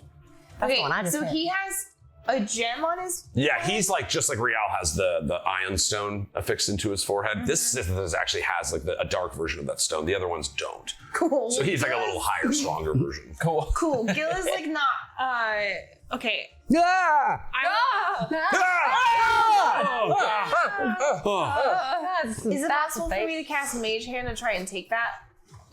That's the one I just
so
hit.
he has a gem on his.
Yeah, he's like just like Rial has the ion stone affixed into his forehead. This Sithesis actually has like a dark version of that stone. The other ones don't.
Cool.
So he's like a little higher, stronger version.
Cool.
Cool. Gil is like not. Okay.
Yeah!
Is it possible for me to cast Mage Hand and try and take that?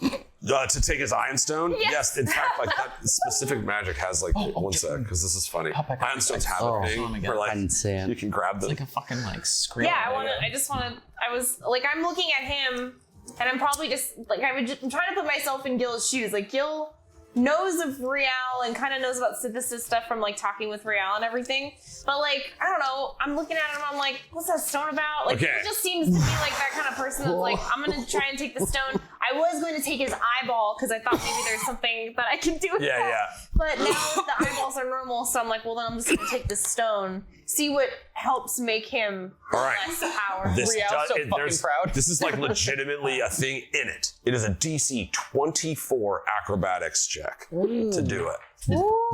To take his Iron Stone? Yes, in fact, like that specific magic has like, one sec, because this is funny. Iron Stones have a thing where like you can grab them.
It's like a fucking like screen.
Yeah, I was like, I'm looking at him, and I'm probably just like, I'm trying to put myself in Gil's shoes. Like, Gil knows of Real and kind of knows about Sithesis stuff from like talking with Real and everything. But like, I don't know, I'm looking at him, I'm like, what's that stone about? Like, he just seems to be like that kind of person that's like, I'm gonna try and take the stone. I was going to take his eyeball because I thought maybe there's something that I can do with that. Yeah. But now the eyeballs are normal, so I'm like, well then I'm just gonna take the stone, see what helps make him less powerful.
This is like legitimately a thing in it. It is a DC 24 acrobatics check to do it.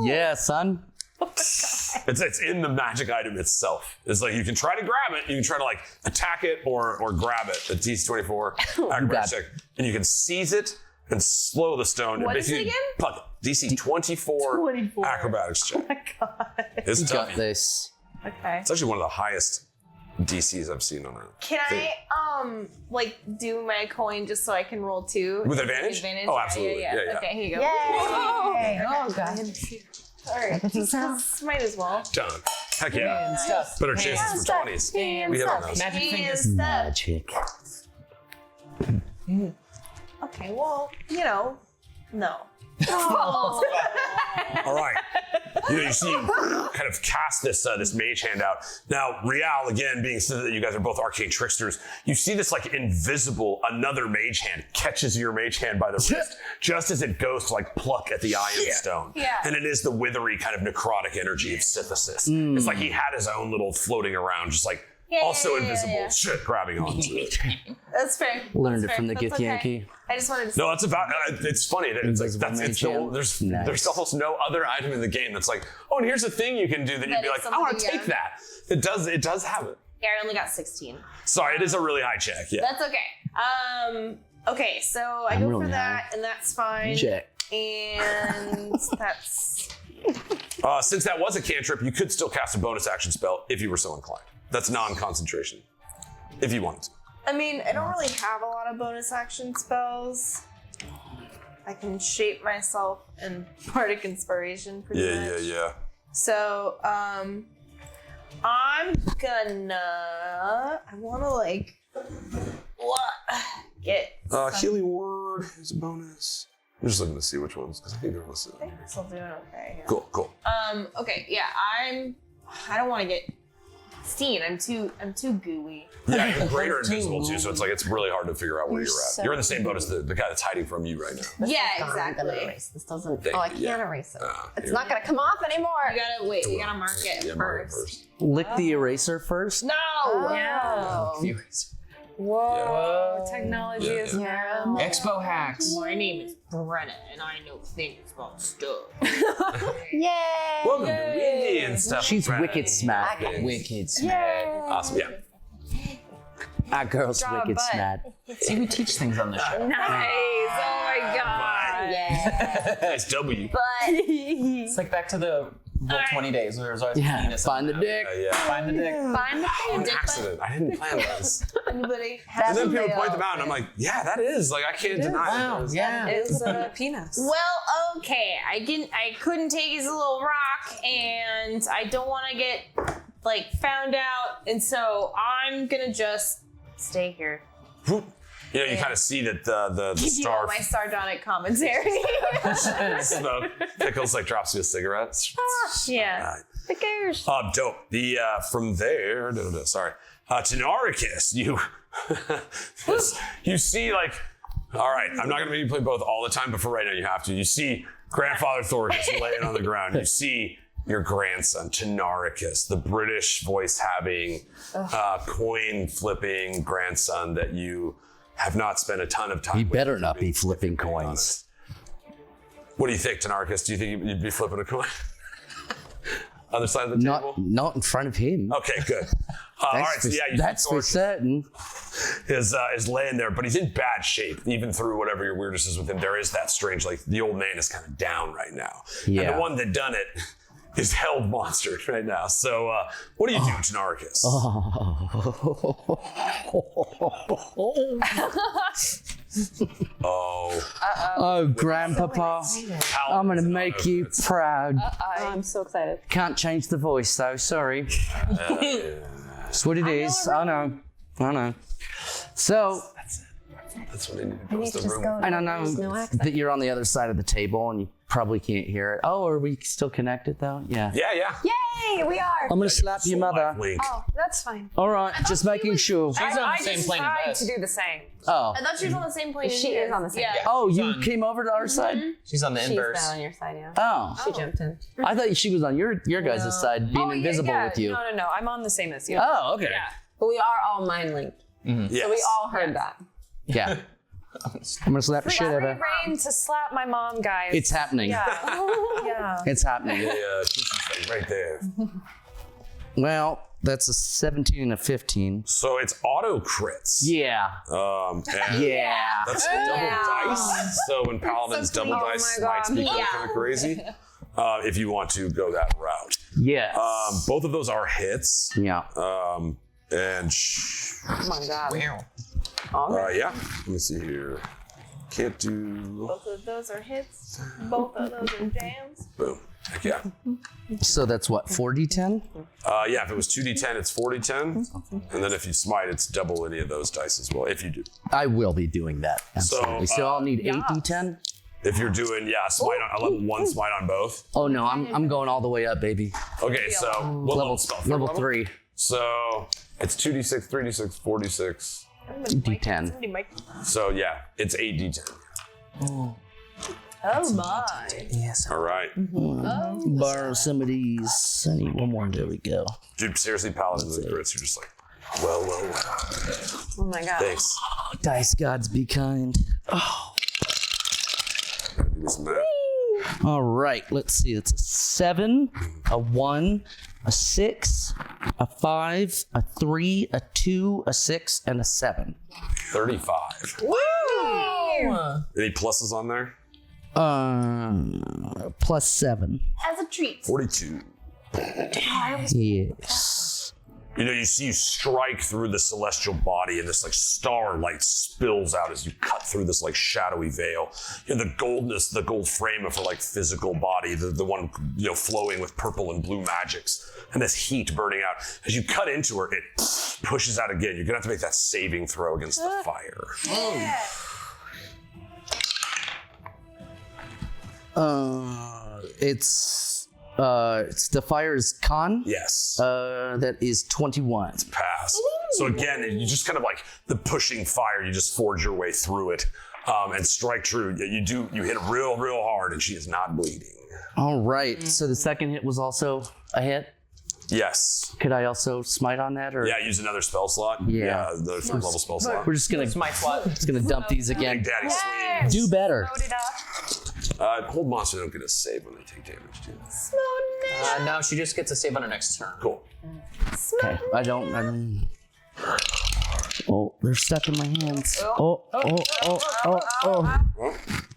Yeah, son.
It's in the magic item itself. It's like you can try to grab it, you can try to like attack it or grab it. The DC 24 acrobatics check, and you can seize it and slow the stone.
What is it again?
Pluck it. DC 24 acrobatics check.
Oh my god.
It's tough.
Got this.
Okay.
It's actually one of the highest DCs I've seen on it.
Can I like do my coin just so I can roll 2?
With advantage? Oh, absolutely. Yeah.
Okay, here you go.
Yay!
Oh god. Alright. Might as well.
Done. Heck yeah. Better chances for 20s. We hit on those.
Magic fingers.
Magic.
Okay, well, no.
All right. You see, kind of cast this mage hand out. Now, Real, again, being so that you guys are both arcane tricksters, you see this like invisible another mage hand catches your mage hand by the wrist just as it goes to like pluck at the Iron Stone.
Yeah.
And it is the withery kind of necrotic energy of Sithesis. It's like he had his own little floating around, just like invisible shit grabbing onto it.
That's fair.
Learned it from the Gith Yankee.
I just wanted to
No, it's about. It's funny. It's like there's almost no other item in the game that's like, oh, and here's a thing you can do that you'd be like, I want to take that. It does have it.
Yeah, I only got 16.
Sorry, it is a really high check. Yeah.
That's okay. Okay, so I go for that, and that's fine.
Check.
And that's.
Since that was a cantrip, you could still cast a bonus action spell if you were so inclined. That's non-concentration, if you wanted to.
I mean, I don't really have a lot of bonus action spells. I can shape myself in bardic inspiration pretty much.
Yeah.
So, I'm gonna. I wanna like. Get.
Healing word is a bonus. I'm just looking to see which ones because I think they're listed.
I think we're still doing okay. Yeah.
Cool.
Okay. Yeah. I don't want to get seen. I'm too gooey.
Yeah, you're greater invisible too, so it's really hard to figure out where you're at.
so
You're in the same boat as the guy that's hiding from you right now.
Yeah,
I'm
exactly.
gonna erase this. Doesn't.
Thank
I
you,
can't
yeah.
erase it.
It's
Here
not
we
gonna come off anymore. You gotta wait. You
go.
gotta mark it
Yeah, mark it
first.
Lick the eraser first.
No.
Oh.
Whoa, technology is
Yeah.
Expo hacks.
My name is Brenna, and I know things about stuff.
Yay!
Welcome to Weed&d and stuff.
She's
Brad.
wicked smart.
Wicked smart.
Awesome. Yeah.
Our girl's
Draw a
wicked
butt.
smart.
See, we teach things on the show.
Nice. Oh my god.
Yeah.
Nice W.
But
It's like back to the Roll 20 days where there's always
Yeah,
penis
find the
on
dick.
Yeah.
Find the dick.
Find the
An
dick.
accident. I didn't plan this.
Anybody?
And then people point them out, and I'm like, yeah, that is. Like, I can't deny
Wow,
it.
yeah.
It's a penis.
Well, okay. I couldn't take his little rock, and I don't want to get like found out, and so I'm gonna just stay here.
You know, you kind of see that the
Give you all
star
my sardonic commentary.
smoke. Pickles like drops you a cigarette.
Yeah.
who cares?
Dope. The from there, sorry, Tynaricus. You see like, all right. I'm not gonna make you play both all the time, but for right now you have to. You see Grandfather Thor just laying on the ground. You see your grandson Tynaricus, the British voice having, coin flipping grandson that you have not spent a ton of time.
He
with,
better
to
not be
being
flipping coins.
honest. What do you think, Tynaricus? Do you think you'd be flipping a coin? Other side of the table?
Not in front of him.
Okay, good. All right, so yeah, you
That's for certain.
is laying there, but he's in bad shape. Even through whatever your weirdness is with him, there is that strange, like the old man is kind of down right now.
Yeah.
And the one that done it is held monster right now. So what do you do, Tynaricus?
Oh, Grandpapa, I'm gonna make you proud.
Oh, I'm so excited.
Can't change the voice though. Sorry. It's what it is. I know. So.
That's what I need to close the room.
And I know that you're on the other side of the table and you probably can't hear it. Oh, are we still connected though? Yeah.
Yeah.
Yay, we are.
I'm gonna slap your mother.
Oh, that's fine.
All right, just making sure.
She's on
I
the same
just
plane
tried
as
to
us.
do the same.
Oh.
I thought she was on the same plane.
She is on the same.
Yeah.
Oh, you came over to our side?
She's on the
She's
inverse.
down on your side, yeah.
Oh.
She jumped in.
I thought she was on your guys' side, being invisible with you.
No. I'm on the same as you.
Oh, okay.
Yeah.
But we are all mind linked.
Yes.
So we all heard that.
Yeah. I'm gonna slap the shit out of her.
Rain to slap my mom, guys.
It's happening.
Yeah. Yeah.
It's happening.
Yeah, she's like right there.
Well, that's a 17 and a 15.
So it's auto crits.
Yeah.
And
Yeah.
that's double dice. So when paladins double dice smites become kind of crazy. If you want to go that route.
Yes.
Both of those are hits.
Yeah.
Oh my god.
Wow.
Yeah. Let me see here. Can't do.
Both of those are hits. Both of those are jams.
Boom. Heck yeah.
So that's what, 4d10?
Yeah, if it was 2d10, it's 4d10. And then if you smite, it's double any of those dice as well, if you do.
I will be doing that. Absolutely. So I'll need 8d10?
If you're doing, smite on, a level 1 smite on both.
Oh no, I'm going all the way up, baby.
Okay, so what level spell?
Level 3.
So it's 2d6, 3d6, 4d6.
D10.
So yeah, it's 8d10.
Oh my.
Yes.
All right.
Borrow some of these. I need one more. There we go.
Dude, seriously, paladins and crits, you're just like, well.
Oh my god.
Thanks.
Dice gods be kind. Oh.
Gotta do some math.
All right, let's see. It's a 7, a 1, a 6, a 5, a 3, a 2, a 6, and a 7.
35.
Woo!
Any pluses on there?
Plus 7.
As a treat.
42.
Yes.
You know, you see you strike through the celestial body and this like starlight spills out as you cut through this like shadowy veil. You know, the goldness, the gold frame of her like physical body, the one, you know, flowing with purple and blue magics, and this heat burning out. As you cut into her, it pushes out again. You're gonna have to make that saving throw against the fire.
It's the fire is con.
Yes.
That is 21.
Pass. So again, you just kind of like the pushing fire, you just forge your way through it and strike true. You hit real hard and she is not bleeding.
All right. So the second hit was also a hit.
Yes.
Could I also smite on that, or?
Yeah, use another spell slot.
Yeah.
The third level spell slot.
We're just gonna
Smite slot.
Just gonna dump these again.
Big Daddy Swing.
Do better.
Load it up.
Hold monsters don't get a save when they take damage too.
No, she just gets a save on her next turn.
Cool.
Okay. I don't. Oh, they're stuck in my hands. Oh.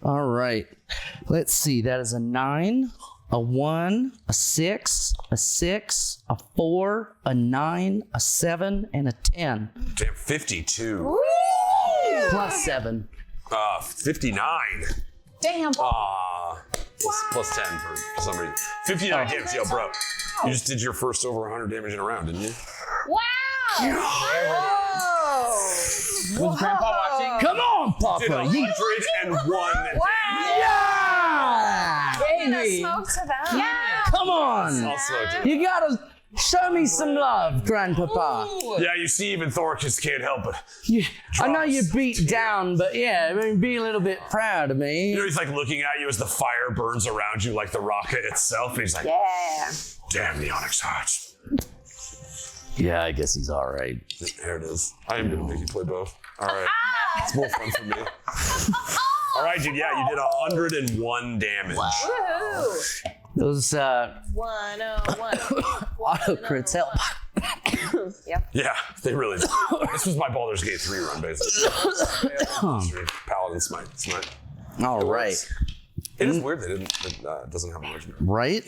All right. Let's see. That is a 9, a 1, a 6, a 6, a 4, a 9, a 7, and a 10.
Damn, 52.
Plus 7.
59.
Damn.
Plus 10 for some reason. 59 damage. Yo, bro. You just did your first over 100 damage in a round, didn't you?
Wow!
Was Grandpa watching?
Come on, Papa.
Did 101
Yeah! Baby.
Smoke to that. Yeah.
Come on.
Also,
You gotta show me some love, Grandpapa.
yeah, you see, even Thoricus can't help it.
I know you're beat down, but yeah, I mean, be a little bit proud of me.
You know, he's like looking at you as the fire burns around you like the rocket itself, and he's like,
Yeah.
damn the Onyxheart.
Yeah, I guess he's all right.
There it is. I am gonna make you play both. All right. It's more fun for me. All right, dude. Yeah, you did 101 damage.
Woohoo!
Those
101.
auto crits help.
Yeah, they really did. This was my Baldur's Gate 3 run, basically. Paladin smite.
All right.
It is weird that it doesn't have a legendary.
Right?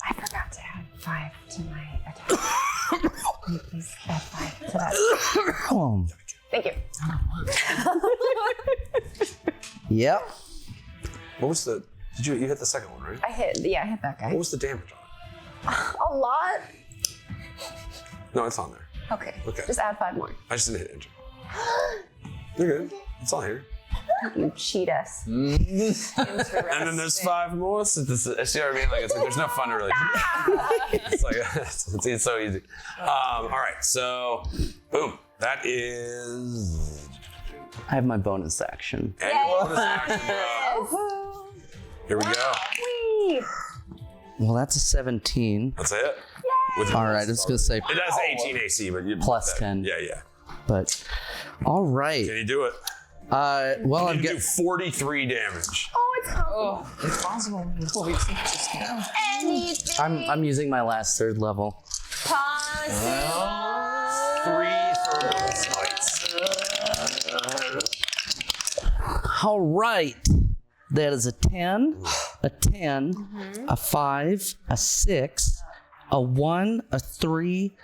I forgot to add 5 to my attack. Can you please add 5 to that?
Thank you.
Yep.
What was the? You hit the second one, right?
I hit that guy.
What was the damage on it?
A lot.
No, it's on there.
Okay.
Okay.
Just add 5 more.
I just didn't hit enter. You're good. It's all here.
You cheat us.
And then there's 5 more. So see what I mean? Like it's like there's no fun to really. It's like it's so easy. All right, so boom. That is.
I have my bonus action.
And your bonus action, bro. Here we go.
Well, that's a 17.
That's it.
All right, I was gonna say
It does 18 AC, but you
plus 10.
Yeah.
But all right.
Can you do it?
Well,
You
I've
do
got
43 damage.
It's possible.
Anything
I'm using my last 3rd level.
possible.
3 thermal smites.
All right. That is a 10, a 10, a 5, a 6, a 1, a 3,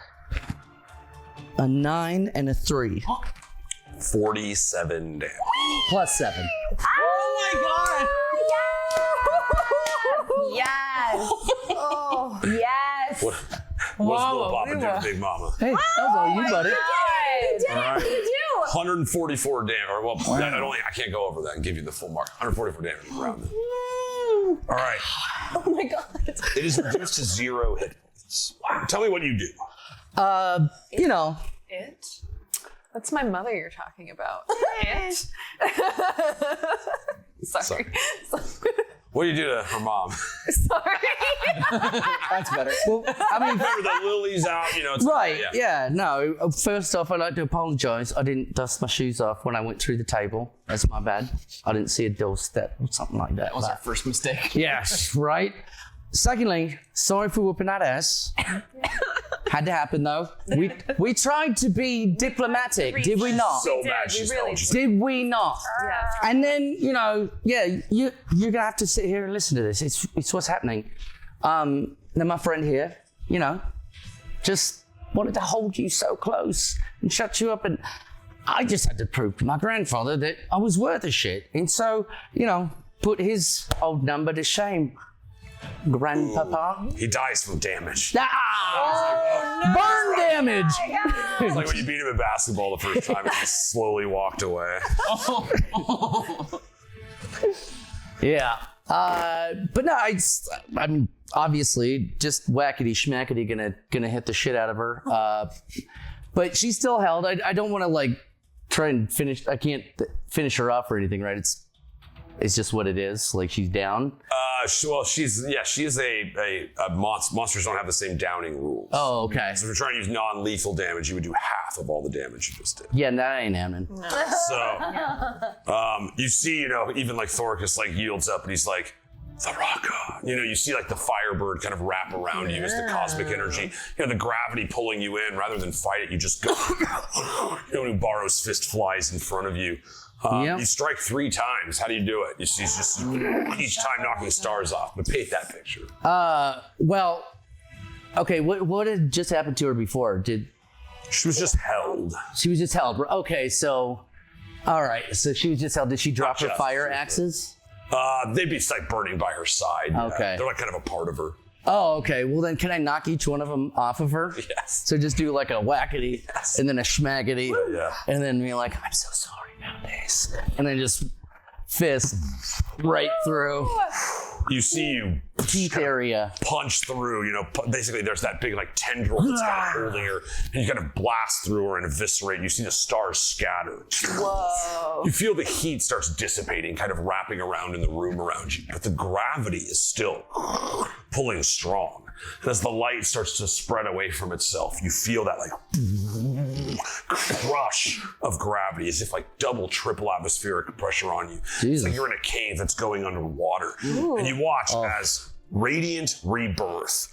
a 9, and a 3.
47 damage.
Plus 7.
Yes. Oh, yes.
What does Little Papa do, Big Mama?
Hey, that was all you, buddy.
You did it.
All right.
What did you do?
144 damage. Or well, I can't go over that and give you the full mark. 144 damage around it. All right.
Oh my god.
It is reduced to 0 hit points. Wow. Tell me what you do.
You know,
It? That's my mother you're talking about. It? Sorry.
What do you do to her mom?
Sorry.
That's better.
well, I mean,
Remember the lilies out, you know. It's
right,
yeah.
yeah, no. First off, I'd like to apologize. I didn't dust my shoes off when I went through the table. That's my bad. I didn't see a doorstep or something like that.
That was our first mistake.
Yes, right. Secondly, sorry for whooping that ass. Had to happen though. We tried to be diplomatic, did we not?
So mad she's
really
just
Did we not?
Yeah.
And then, you're gonna have to sit here and listen to this. It's what's happening. Then my friend here, just wanted to hold you so close and shut you up, and I just had to prove to my grandfather that I was worth a shit. And so, put his old number to shame. Grandpapa.
he dies from damage.
Burn damage.
It's like when you beat him in basketball the first time and he slowly walked away.
Yeah. But no, I mean, obviously, just whackety schmackety gonna hit the shit out of her. But she's still held. I don't want to try and finish. I can't finish her off or anything, right? It's just what it is. Like she's down.
She is a monster. Monsters don't have the same downing rules.
Oh, okay.
So if you're trying to use non-lethal damage, you would do half of all the damage you just did.
Yeah, that ain't happening.
So, you see, even Thoricus yields up and he's like, Tharaka. You see the Firebird kind of wrap around you as the cosmic energy, the gravity pulling you in rather than fight it. You just go, when Ubaro's fist flies in front of you.
Yep.
You strike 3 times. How do you do it? You see, just each time knocking stars off. But paint that picture.
Well, okay. What had just happened to her before?
She was just held.
She was just held? Okay, so, all right. So she was just held. Did she drop her fire axes?
They'd be burning by her side.
Okay.
They're kind of a part of her.
Oh, okay. Well, then can I knock each one of them off of her?
Yes.
So just do a whackety, and then a schmackety,
Yeah.
and then be like, I'm so sorry nowadays, and then just fist right through
You see you
teeth area.
punch through, basically there's that big tendril that's kind of holding her, and you kind of blast through her and eviscerate. You see the stars scatter.
Whoa.
You feel the heat starts dissipating, kind of wrapping around in the room around you, but the gravity is still pulling strong. And as the light starts to spread away from itself, you feel that crush of gravity, as if double, triple atmospheric pressure on you.
Jesus.
It's like you're in a cave that's going underwater. And you watch as Radiant Rebirth,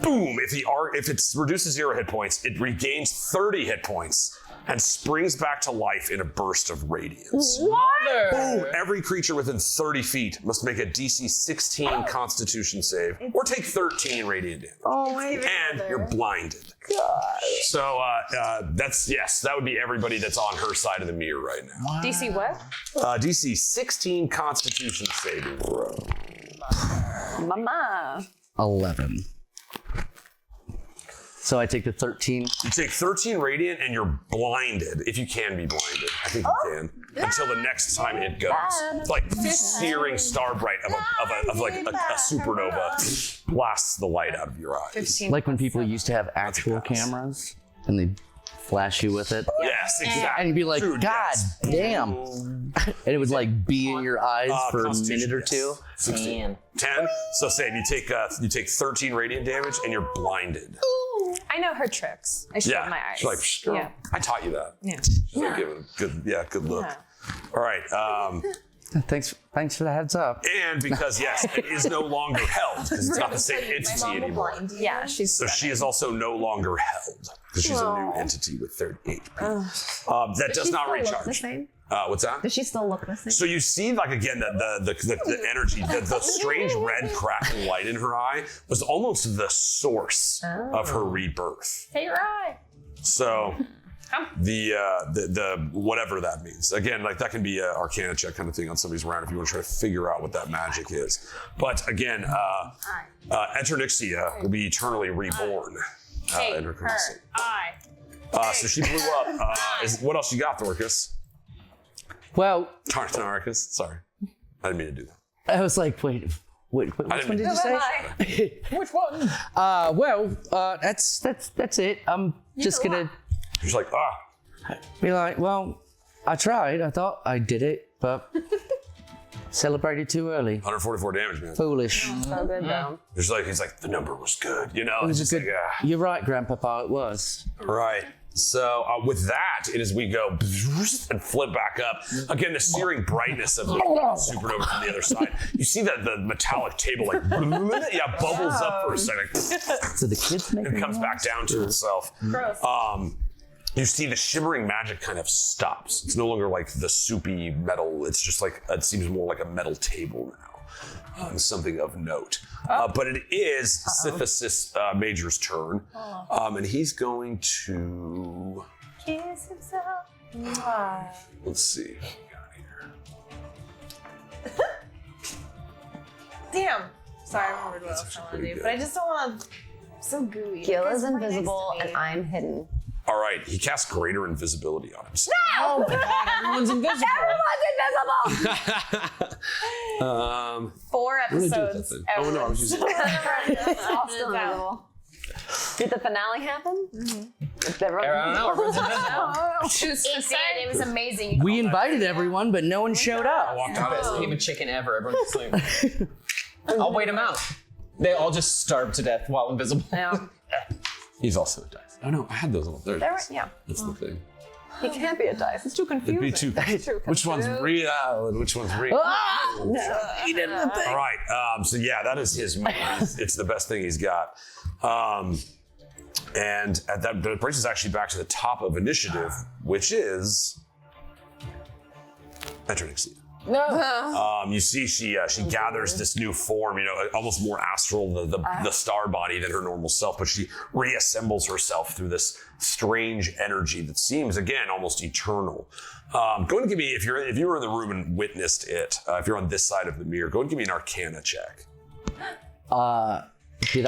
boom, if it reduces 0 hit points, it regains 30 hit points. and springs back to life in a burst of radiance.
Mother!
Every creature within 30 feet must make a DC 16 Constitution save or take 13 radiant damage.
Oh my
And you're blinded. So that would be everybody that's on her side of the mirror right now.
DC what?
DC 16 Constitution saving throw.
Mama.
11. So I take the 13.
You take 13 radiant and you're blinded, if you can be blinded. I think you can. Until the next time it goes. It's like searing star bright of like a supernova blasts the light out of your eyes.
15.
Like when people used to have actual cameras and they flash you with it.
Yes, exactly.
And you'd be like,
Dude,
God
yes.
damn. And it would like be in your eyes for a minute or two.
16. 10. So Sam, you take 13 radiant damage and you're blinded.
I know her tricks. I shut my eyes.
She's like, sure.
Yeah.
I taught you that.
Yeah.
She's like giving a good look.
Yeah.
All right.
Thanks for the heads up.
And because it is no longer held because it's not the same entity anymore.
Yeah, she's
So she is also no longer held because she's a new entity with 38 HP. That does not recharge.
The same?
What's that?
Does she still look the same?
So you see, like again, the energy, the strange red crackling light in her eye was almost the source of her rebirth.
Take your eye.
So the whatever that means. Again, like that can be an Arcana check kind of thing on somebody's round if you want to try to figure out what that magic is. But again, Eternixia will be eternally reborn in her currency. So she blew up. What else you got, Dorcas?
Well,
Tynaricus. Sorry, I didn't mean to do that.
I was like, wait, which one did you say?
Which one?
That's it. I'm just gonna
She's like,
be like, well, I tried. I thought I did it, but celebrated too early.
144 damage, man.
Foolish.
So good though.
He's like, the number was good, you know.
It was
It's
a good.
like,
You're right, Grandpapa. It was.
Right. So with that, it is we go and flip back up. Again, the searing brightness of the supernova from the other side. You see that the metallic table like bubbles up for a second.
So the kids make
And comes back down to itself.
Gross.
You see the shimmering magic kind of stops. It's no longer like the soupy metal. It's just like, it seems more like a metal table now. Something of note. But it is Sithesis Major's turn. And he's going to...
Kiss himself.
Let's see what we got here.
Damn. Sorry, I remembered what else I want to do, but I just don't want to. So gooey.
Gil
It's
is
right
invisible
next to me.
and I'm hidden.
All right, he casts greater invisibility on himself.
Oh my god, everyone's invisible.
Everyone's invisible!
4
What did I do with that
episodes.
thing? Oh no, I was using it.
All still invisible. Did the finale happen?
I don't know. Everyone's invisible.
Ethan, it was amazing.
We invited everyone, but no one showed up.
Walked out best game of chicken ever. Everyone's asleep. I'll wait them out. They all just starve to death while invisible.
Yeah.
He's also a dice. Oh no, I had those on there.
Yeah.
That's the thing.
He can't be a dice. It's too confusing.
It'd be too. Which one's real and which one's real?
He did the thing.
All right. So yeah, that is his move. It's the best thing he's got. And that brings us actually back to the top of initiative, which is Eternixia.
No.
You see, she gathers this new form, you know, almost more astral, the star body than her normal self, but she reassembles herself through this strange energy that seems, again, almost eternal. Go ahead and give me, if you were in the room and witnessed it, if you're on this side of the mirror, go ahead and give me an Arcana check.
Did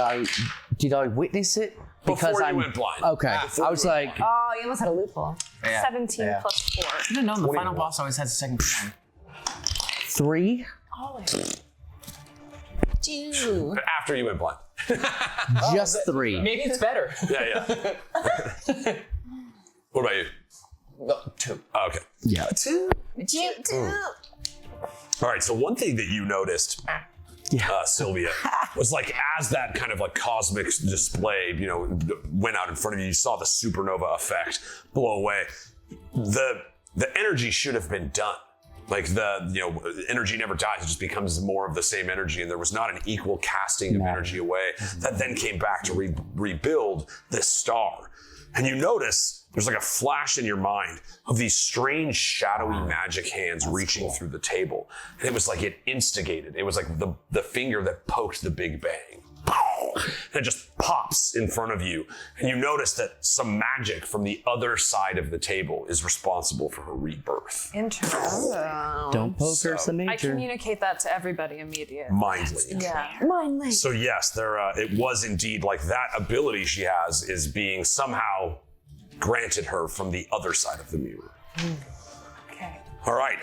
I witness it?
Before you went blind.
Okay. I was like,
Oh, you almost had a loophole.
17 plus 4.
I didn't know the final boss always has a second turn.
3.
After you went blind.
Just 3.
Maybe it's better.
Yeah. What about you?
No, 2.
Oh, okay.
Yeah.
2.
All right, so one thing that you noticed, Sylvia, was like as that kind of like cosmic display, you know, went out in front of you, you saw the supernova effect blow away. The energy should have been done. Like energy never dies, it just becomes more of the same energy, and there was not an equal casting of energy away that then came back to rebuild this star. And you notice there's like a flash in your mind of these strange shadowy magic hands reaching through the table. And it was like it instigated. It was like the finger that poked the Big Bang. And it just pops in front of you. And you notice that some magic from the other side of the table is responsible for her rebirth.
Interesting.
Don't poke her some
I
nature.
communicate that to everybody immediately.
Mindly.
Yeah.
So yes, it was indeed like that ability she has is being somehow granted her from the other side of the mirror.
Okay.
All right.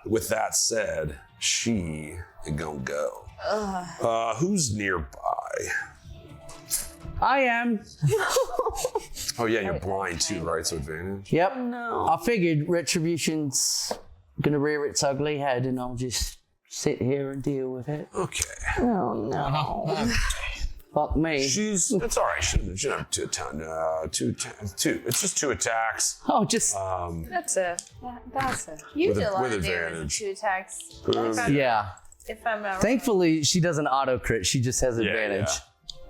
With that said, she is gonna go. Who's nearby?
I am.
Oh yeah, you're blind too, right? So advantage.
Yep. No. I figured retribution's gonna rear its ugly head, and I'll just sit here and deal with it.
Okay.
Oh no. Fuck me.
It's all right. Shouldn't have two. It's just 2 attacks.
Oh, just.
That's it.
That's it. You
With
did a lot of
advantage.
damage. 2 attacks.
Yeah.
If I'm not
Thankfully, she doesn't auto crit. She just has advantage.
Yeah.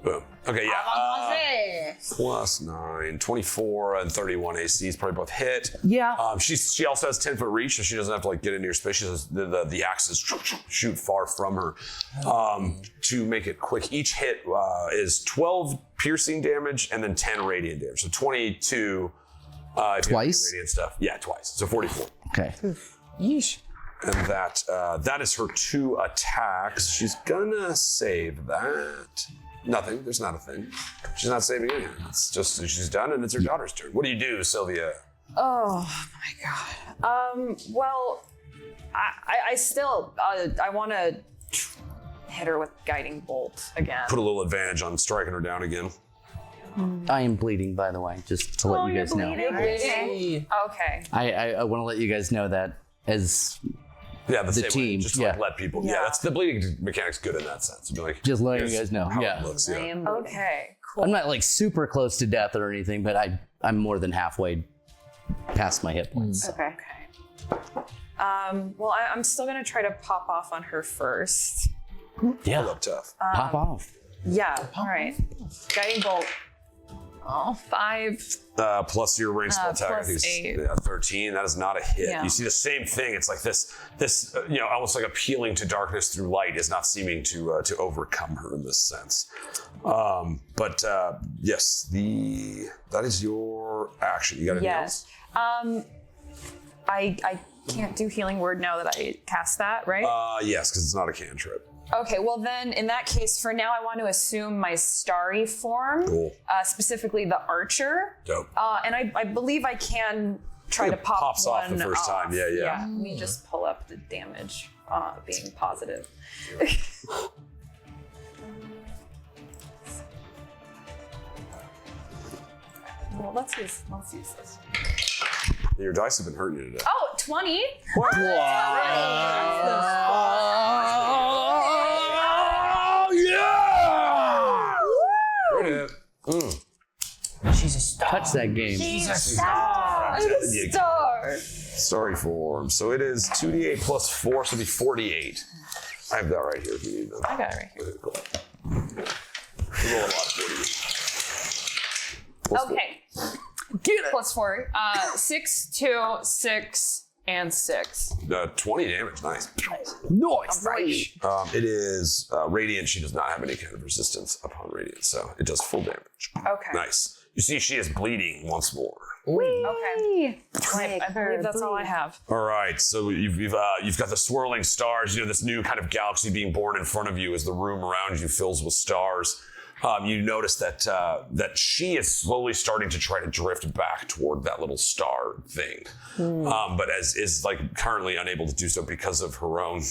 Boom. Okay, yeah. Plus 9, 24 and 31 ACs probably both hit.
Yeah.
She also has 10-foot reach, so she doesn't have to like get into your space. She has the axes shoot far from her. To make it quick, each hit is 12 piercing damage and then 10 radiant damage. So 22.
Twice?
Radiant stuff. Yeah, twice. So 44.
Okay.
Yeesh.
And that is her 2 attacks. She's gonna save that. Nothing. There's not a thing. She's not saving anything. It's just she's done, and it's her daughter's turn. What do you do, Sylvia?
Oh my god. Well, I still I want to hit her with guiding bolt again.
Put a little advantage on striking her down again.
I am bleeding, by the way, just to let you guys know.
Okay.
I want to let you guys know that as
Yeah, the
the
same
team.
way. Just to, like, let people. Yeah, that's the bleeding mechanic's good in that sense. Be like,
just letting you
here's
guys know.
how
Yeah.
it looks. Yeah.
Okay. Cool.
I'm not like super close to death or anything, but I'm more than halfway past my hit points.
Okay. Well, I'm still gonna try to pop off on her first.
Yeah.
Pull up tough.
Pop off.
Yeah. All right. Guiding bolt. Oh, 5.
Plus your range spell attack, I
plus
think it's
8.
13. That is not a hit.
Yeah.
You see the same thing. It's like this almost like appealing to darkness through light is not seeming to overcome her in this sense. But yes, that is your action. You got anything else?
I can't do healing word now that I cast that, right?
Yes, because it's not a cantrip.
Okay, well then, in that case, for now, I want to assume my starry form,
Cool.
Specifically the archer.
Dope.
And I believe I can try to pop
pops off the
one
first time. Yeah.
Let me just pull up the damage being positive. Well, let's use this.
Your dice have been hurting you today.
Oh, 20.
Great hit.
She's a star.
Touch that game.
Star.
Sorry form. So it is 2d8 plus 4, so it'll be 48. I have that right here if you need them.
I got it right here.
Okay, cool. We roll a lot for you.
Okay.
Get it. Plus 4. 6, 2, 6, and 6.
20 damage. Nice.
Nice.
It is radiant. She does not have any kind of resistance upon radiant, so it does full damage.
Okay.
Nice. You see, she is bleeding once more.
Okay. I believe that's all I have.
All right, so you've got the swirling stars. You know, this new kind of galaxy being born in front of you as the room around you fills with stars. You notice that she is slowly starting to try to drift back toward that little star thing, but is like currently unable to do so because of her own.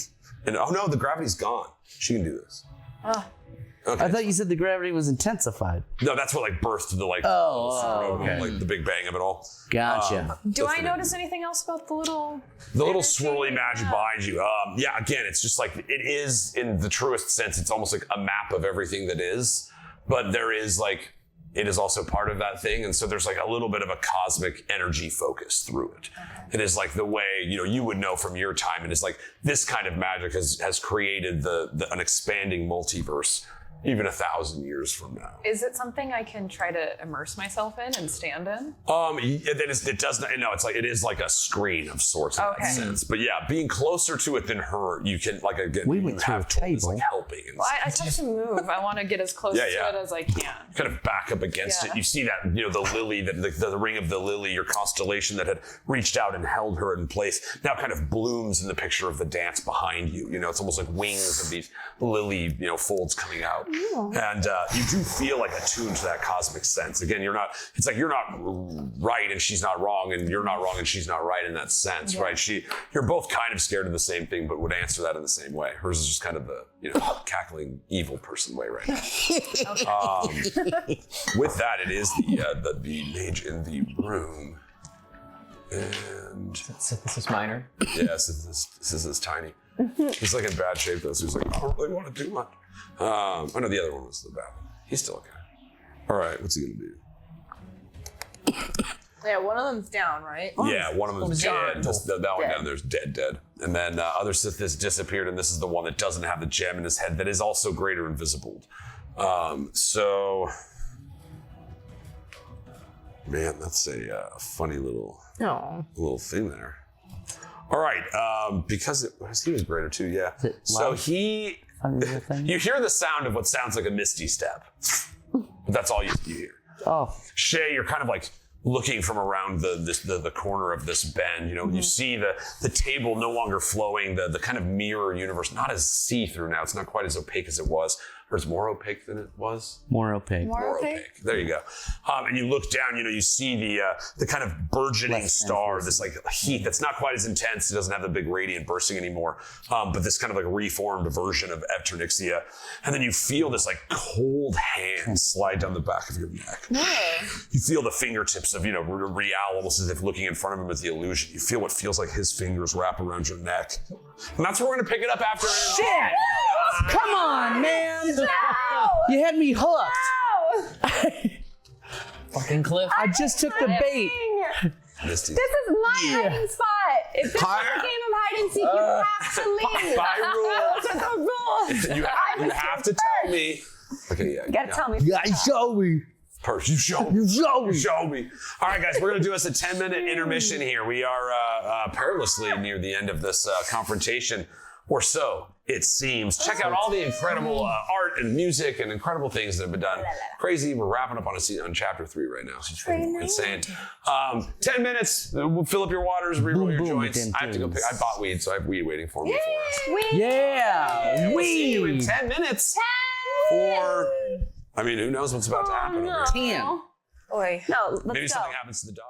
And oh no, the gravity's gone. She can do this. Okay.
I thought you said the gravity was intensified.
No, that's what like birthed the like,
okay.
like the big bang of it all.
Gotcha.
Do I notice anything else about the little...
The little swirly magic behind you. Yeah, again, it's just like, it is in the truest sense, it's almost like a map of everything that is, but there is like, it is also part of that thing. And so there's like a little bit of a cosmic energy focus through it. It is like the way, you would know from your time. It is like this kind of magic has created an expanding multiverse. even 1,000 years from now.
Is it something I can try to immerse myself in and stand in?
It does not. No, it is like a screen of sorts in that sense. But yeah, being closer to it than her, you can like again.
We went to a table.
Like helping. And
Well, I have to move. I want to get as close to it as I can.
Kind of back up against it. You see that the lily, the ring of the lily, your constellation that had reached out and held her in place, now kind of blooms in the picture of the dance behind you. It's almost like wings of these lily folds coming out. And you do feel like attuned to that cosmic sense. Again, you're not right and she's not wrong, and you're not wrong and she's not right in that sense, right? You're both kind of scared of the same thing, but would answer that in the same way. Hers is just kind of the cackling evil person way right now. With that, it is the mage in the room. And
Sithesis minor.
Yes, this is tiny. He's like in bad shape though, so he's like, I don't really want to do much. Oh no, the other one was the bad one. He's still okay. All right, what's he gonna do?
Yeah, one of them's down, right?
Yeah, one of them's dead. Just that one down there's dead. And then other Sithis disappeared, and this is the one that doesn't have the gem in his head that is also greater invisible. So, man, that's a funny little thing there. All right, because he was greater too, yeah. So you hear the sound of what sounds like a misty step, but that's all you hear.
Oh,
Shay, you're kind of like looking from around the corner of this bend. You see the table no longer flowing, the kind of mirror universe, not as see-through now. It's not quite as opaque as it was. Or it's more opaque than it was?
More opaque.
More opaque. There you go. And you look down, you see the kind of burgeoning star, this like heat that's not quite as intense. It doesn't have the big radiant bursting anymore. But this kind of like reformed version of Eternixia. And then you feel this like cold hand slide down the back of your neck. You feel the fingertips of, Real, almost as if looking in front of him as the illusion. You feel what feels like his fingers wrap around your neck. And that's where we're going to pick it up after.
Shit! Come on, man! No! You had me hooked.
No!
Fucking Cliff.
I just took the bait.
Misty.
This is my hiding spot. If this is a game of hide and seek, you have to leave.
By rules.
Those are the rules.
You have to tell me. Okay, yeah.
You gotta tell me.
Yeah, show me.
You show me. All right, guys, we're going to do us a 10-minute intermission here. We are perilously near the end of this confrontation, or so it seems. Check out all the incredible art and music and incredible things that have been done. Crazy. We're wrapping up on chapter 3 right now. So it's insane. 10 minutes. We'll fill up your waters, reroll your joints. I have to go pick. I bought weed, so I have weed waiting for me for us.
Yeah,
We'll see you in 10 minutes. Who knows what's about to happen over here.
10.
Oi. No, let's
Maybe
go.
something happens to the dog.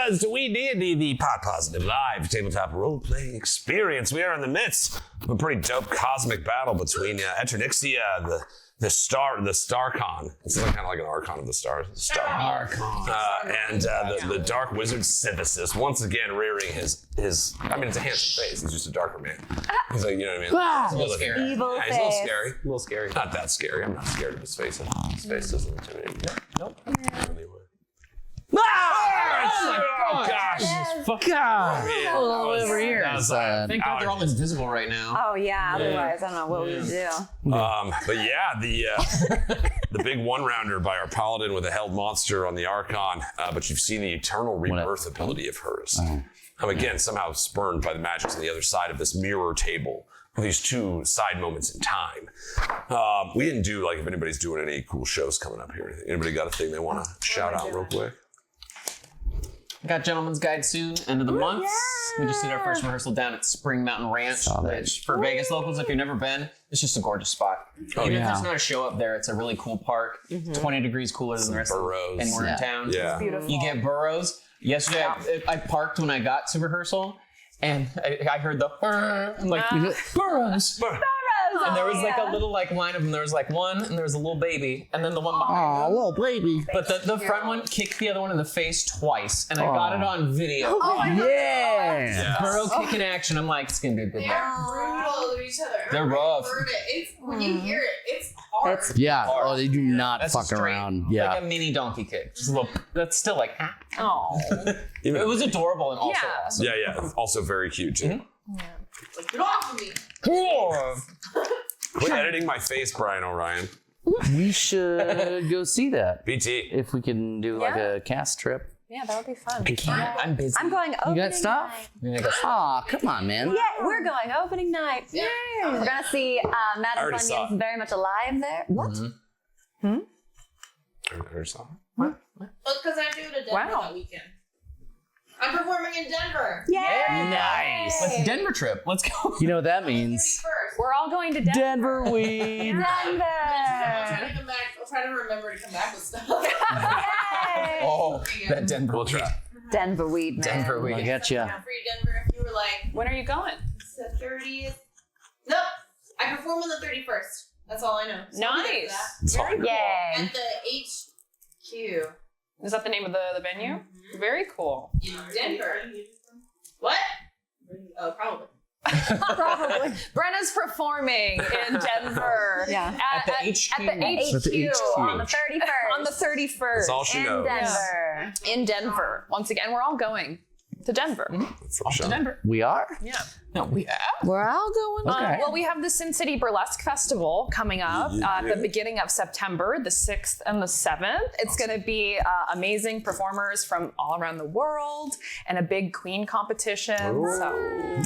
buds to Weed&D, the pot positive live tabletop role-playing experience. We are in the midst of a pretty dope cosmic battle between Eternixia, the Starcon. It's kind of like an Archon of the Stars. Starcon. And the Dark Wizard Sithesis, once again rearing his. I mean, it's a handsome face. He's just a darker man. He's like, you know what I mean?
It's a little scary.
Evil
Yeah,
face.
he's a little scary.
A little scary.
Not that scary. I'm not scared of his face. His face doesn't intimidate me.
Nope.
Anyway.
Oh
gosh!
God!
Oh,
over here.
Thank God they're all invisible right now.
Oh yeah, otherwise I don't know what we would do.
But yeah, the big one-rounder by our paladin with a held monster on the Archon. But you've seen the eternal rebirth ability of hers. Again, somehow spurned by the magics on the other side of this mirror table. These two side moments in time. We didn't do, like, if anybody's doing any cool shows coming up here. Anybody got a thing they want to shout out real quick?
Got Gentleman's Guide soon, end of the month. We just did our first rehearsal down at Spring Mountain Ranch, which for Vegas locals, if you've never been, it's just a gorgeous spot. Even if there's not a show up there, it's a really cool park. 20 degrees cooler than the rest
burrows.
of anywhere in town.
Yeah.
Beautiful.
You get burrows. Yesterday, I parked when I got to rehearsal, and I heard the I'm like, burrows. And there was like a little line of them. There was like one, and there was a little baby, and then the one behind them.
little baby.
But the front one kicked the other one in the face twice, and I got it on video.
Yeah.
Burrow kick in action. I'm like, it's gonna be a good night.
They're brutal to each other.
They're rough.
It's, when you hear it, it's hard.
Yeah. Oh, they do not
That's
fuck
straight,
around. Yeah.
like a mini donkey kick. Just a little. That's still like.
Oh.
It was adorable and also
Yeah.
awesome.
Yeah. Also very cute, too.
Like, get off of me.
Quit editing my face, Brian O'Ryan.
We should go see that.
BT.
If we can do like a cast trip.
Yeah, that would be fun.
I'm busy.
I'm going
You
opening
got stuff?
night.
Aw, come on, man.
Yeah, we're going opening night. Yay! We're gonna see Madam
already saw
Funyuns very much alive there. What?
I already saw it.
Well, it's because I'm doing a Denver that weekend. I'm performing in Denver.
Yay!
Nice.
Let's Denver trip. Let's go.
You know what that means?
First.
We're all going to Denver.
Denver weed.
I'm
Denver!
trying to come back. I'll try to remember to come back with stuff.
Yay!
Oh, that Denver.
We'll try.
Denver weed, man.
Denver weed.
I got you.
Free Denver. If you were like
When are you going?
the 30th. Nope. I perform on the 31st. That's all I know. So
Nice.
Very cool.
Yay.
At the HQ
Is that the name of the venue? Very cool.
in Denver. What? Oh, probably.
Probably. Brenna's performing in Denver.
Yeah.
At the HQ.
At the
At the HQ.
On the 31st.
On the 31st.
That's all she
in
knows.
Denver.
In Denver. Once again, we're all going to Denver.
For sure.
Denver.
We are?
Yeah.
No, we
We're all going.
Okay.
Well, we have the Sin City Burlesque Festival coming up at the beginning of September, the 6th and the 7th. It's going to be amazing performers from all around the world and a big queen competition.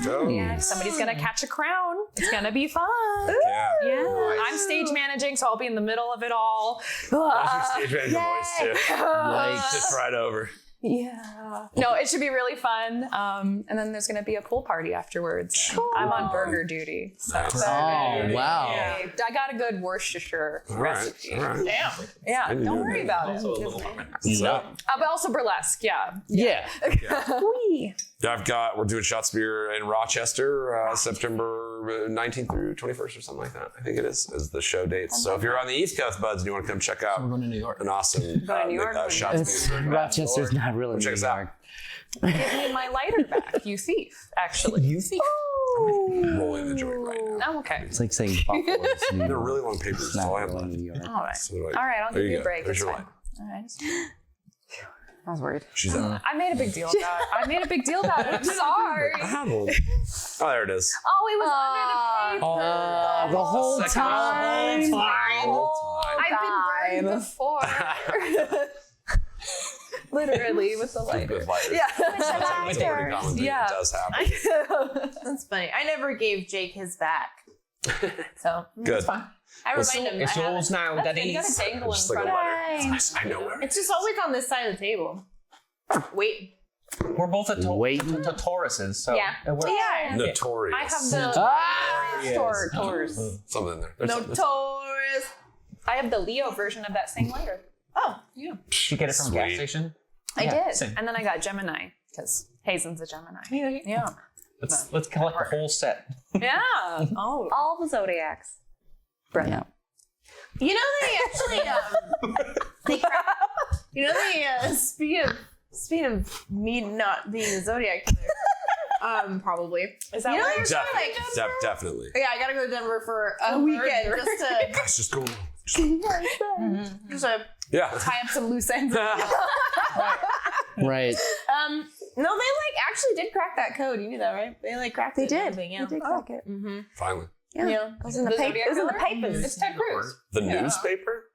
So yeah, somebody's going to catch a crown. It's going to be fun.
Yeah.
Yeah. I'm stage managing, so I'll be in the middle of it all.
How's your stage manager voice, too? Just right over.
Yeah. No, it should be really fun. And then there's going to be a pool party afterwards. I'm on burger duty. So.
Oh, wow.
I got a good Worcestershire recipe.
All right.
Damn. Yeah,
didn't
don't
know
worry
that.
about it.
So,
But also burlesque, yeah.
Yeah.
Wee.
we're doing Shot Spear in Rochester, September 19th through 21st or something like that. I think it is the show dates. So if you're on the East Coast, buds, and you want to come check out
We're going to New York.
an awesome
New York.
Shot Spear.
Rochester's not really
Check
New
us out.
York.
Give me my lighter back, you thief, actually.
You think?
Rolling the joint right now.
Oh, okay.
It's like saying Buffalo's New
They're
York.
really long papers.
It's
That's all I
not
have
really
left.
New York.
All right.
So,
All right, I'll
there
give you a
go.
break.
There's
It's
your
fine.
line.
All right. I was worried.
She's out.
I made a big deal about it. I made a big deal about it. I'm sorry.
I had one. Oh, there it is.
Oh, it was under the paper.
The whole time.
I've been burned before. Literally with the lighter.
With lighters.
Yeah.
It's a pretty common thing.
Yeah.
It does happen.
That's funny. I never gave Jake his back. So
Good.
I remind him.
It's
I have
yours now,
You got
daddies.
a dangle in
Just like
front
a
of
letter.
it.
Nice. I know where.
It's just always on this side of the table. Wait.
We're both at
Waiting.
Tauruses, so
Yeah.
it works.
Yeah.
Notorious.
I have the Taurus.
Something in there.
No
There's
Taurus.
I have the Leo version of that same lighter.
Oh.
You get it from a gas
Sweet.
station?
I
Yeah,
did.
same.
And then I got Gemini because Hazen's a Gemini. Yeah.
Let's collect the whole set.
Yeah. Oh.
All the zodiacs.
Yeah.
You know they actually speaking of me not being a zodiac killer, probably.
Is that
You know
what
they're
you're
trying to, like,
Definitely.
yeah, I gotta go to Denver for a weekend just to
Guys, just go.
tie up some loose ends.
Right.
No, they like actually did crack that code. You knew that, right? They like cracked
They
it.
did.
and everything, yeah.
They did crack it.
Finally.
Yeah.
Yeah.
It was in the,
Zodiac
it was in the
killer?
papers.
It's Ted Cruz.
The newspaper?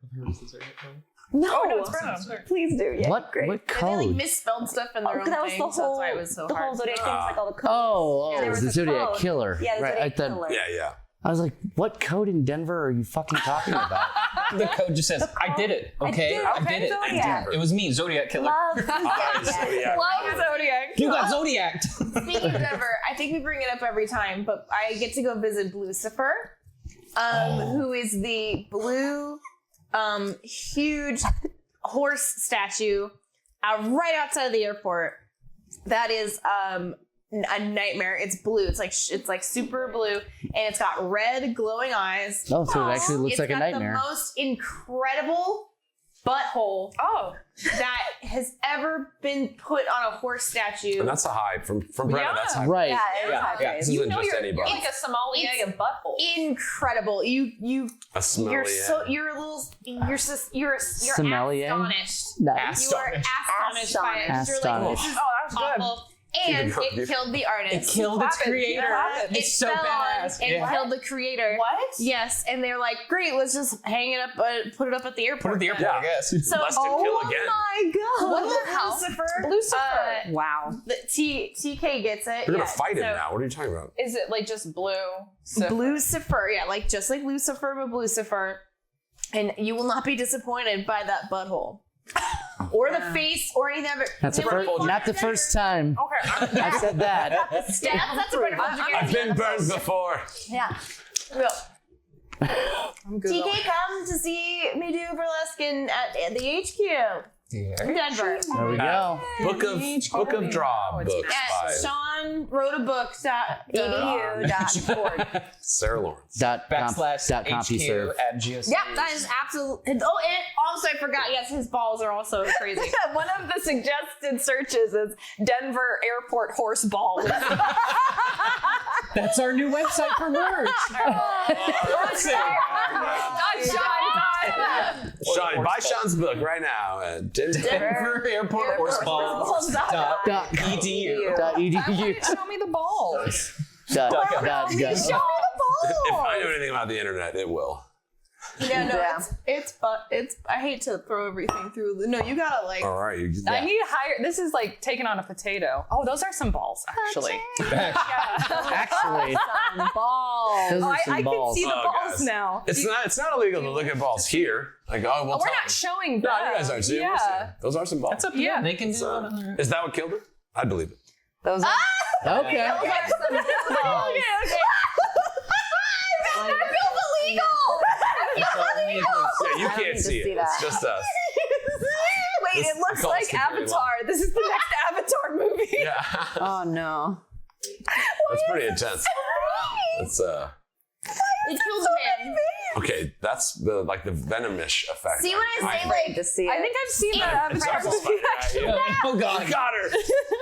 No,
no, it's Brenna.
Please do. Yeah,
What
great.
what
And they like
code?
misspelled stuff in their own
That was
thing,
the
so
whole,
that's why it was so
the
hard.
whole zodiac thing was like all the codes.
Oh,
there was
the
a
Zodiac
code.
Killer.
Yeah, the
right.
Zodiac
I thought.
Killer.
Yeah.
I was like, what code in Denver are you fucking talking about?
The code just says, I did it. Okay, I did it.
Zodiac.
It was me, Zodiac Killer.
Love
Zodiac.
Love Zodiac.
You got Zodiac.
Speaking of Denver, I think we bring it up every time, but I get to go visit Lucifer, who is the blue, huge horse statue right outside of the airport. That is a nightmare. It's blue. It's like super blue, and it's got red glowing eyes.
Oh, so it actually looks like a nightmare.
It's got the most incredible butthole that has ever been put on a horse statue.
And that's a high from Brenna.
Yeah.
That's high.
Right.
Yeah, it was high praise.
This isn't just anybody.
Like a sommelier butthole.
Incredible. You
A sommelier.
you're a little you're
Sommelier?
astonished.
Nice.
You are astonished by it. 'Cause you're like, this is awful. And it killed the artist.
It killed its creator.
It
It's so
fell on
badass.
and
Yeah.
killed the creator.
What?
Yes, and they're like, great, let's just hang it up, put it up at the airport.
Put it at the airport, I guess.
So,
Lest it kill again.
my god.
what the hell? Lucifer.
Wow.
The TK gets it.
You're
yeah.
gonna fight him
So,
now. What are you talking about?
Is it like just blue?
Lucifer, yeah, like just like Lucifer, but Lucifer. And you will not be disappointed by that butthole. Or the face, or anything of it.
That's not the first time
Okay.
I said that.
That's a better
I've been burned before.
Yeah. Real. TK come to see me do burlesque at the HQ. Denver.
There we go.
Book of Draw books by
Sean wrote a book.
edu.org.
Sarah Lawrence.
.com/HQ
@GOC.
Yep, that is absolutely. Oh, and also I forgot. Yes, his balls are also crazy.
One of the suggested searches is Denver Airport horse ball.
That's our new website for merch.
Sean, buy Sean's book right now at
Denver Airport Horseballs.edu.
Show me the balls.
If I know anything about the internet, it will.
Yeah, no, it's I hate to throw everything through. No, you gotta like.
All right.
I need higher. This is like taking on a potato. Oh, those are some balls, actually.
Actually,
Some balls.
those are
I
some
can
balls.
see the
Oh,
balls
guys.
now.
It's not illegal to look at balls here. Like, oh, well,
We're not showing
No,
that.
you guys aren't. See, we'll see. Those are some balls.
Yeah.
They can do
So,
it.
is that what killed her? I'd believe it.
Those are
Okay.
balls.
Yeah, you can't see
see
it.
that.
It's just us.
Wait,
This-
it looks
the
like
cost is very
Avatar. This is the next Avatar movie.
Yeah.
Oh no.
That's pretty intense. It's
It kills a man.
okay. That's the venomish effect.
See what I say?
Great
Like
to see
I
it.
think I've seen that
It's
Avatar
almost
movie.
funny.
Oh god.
Got her.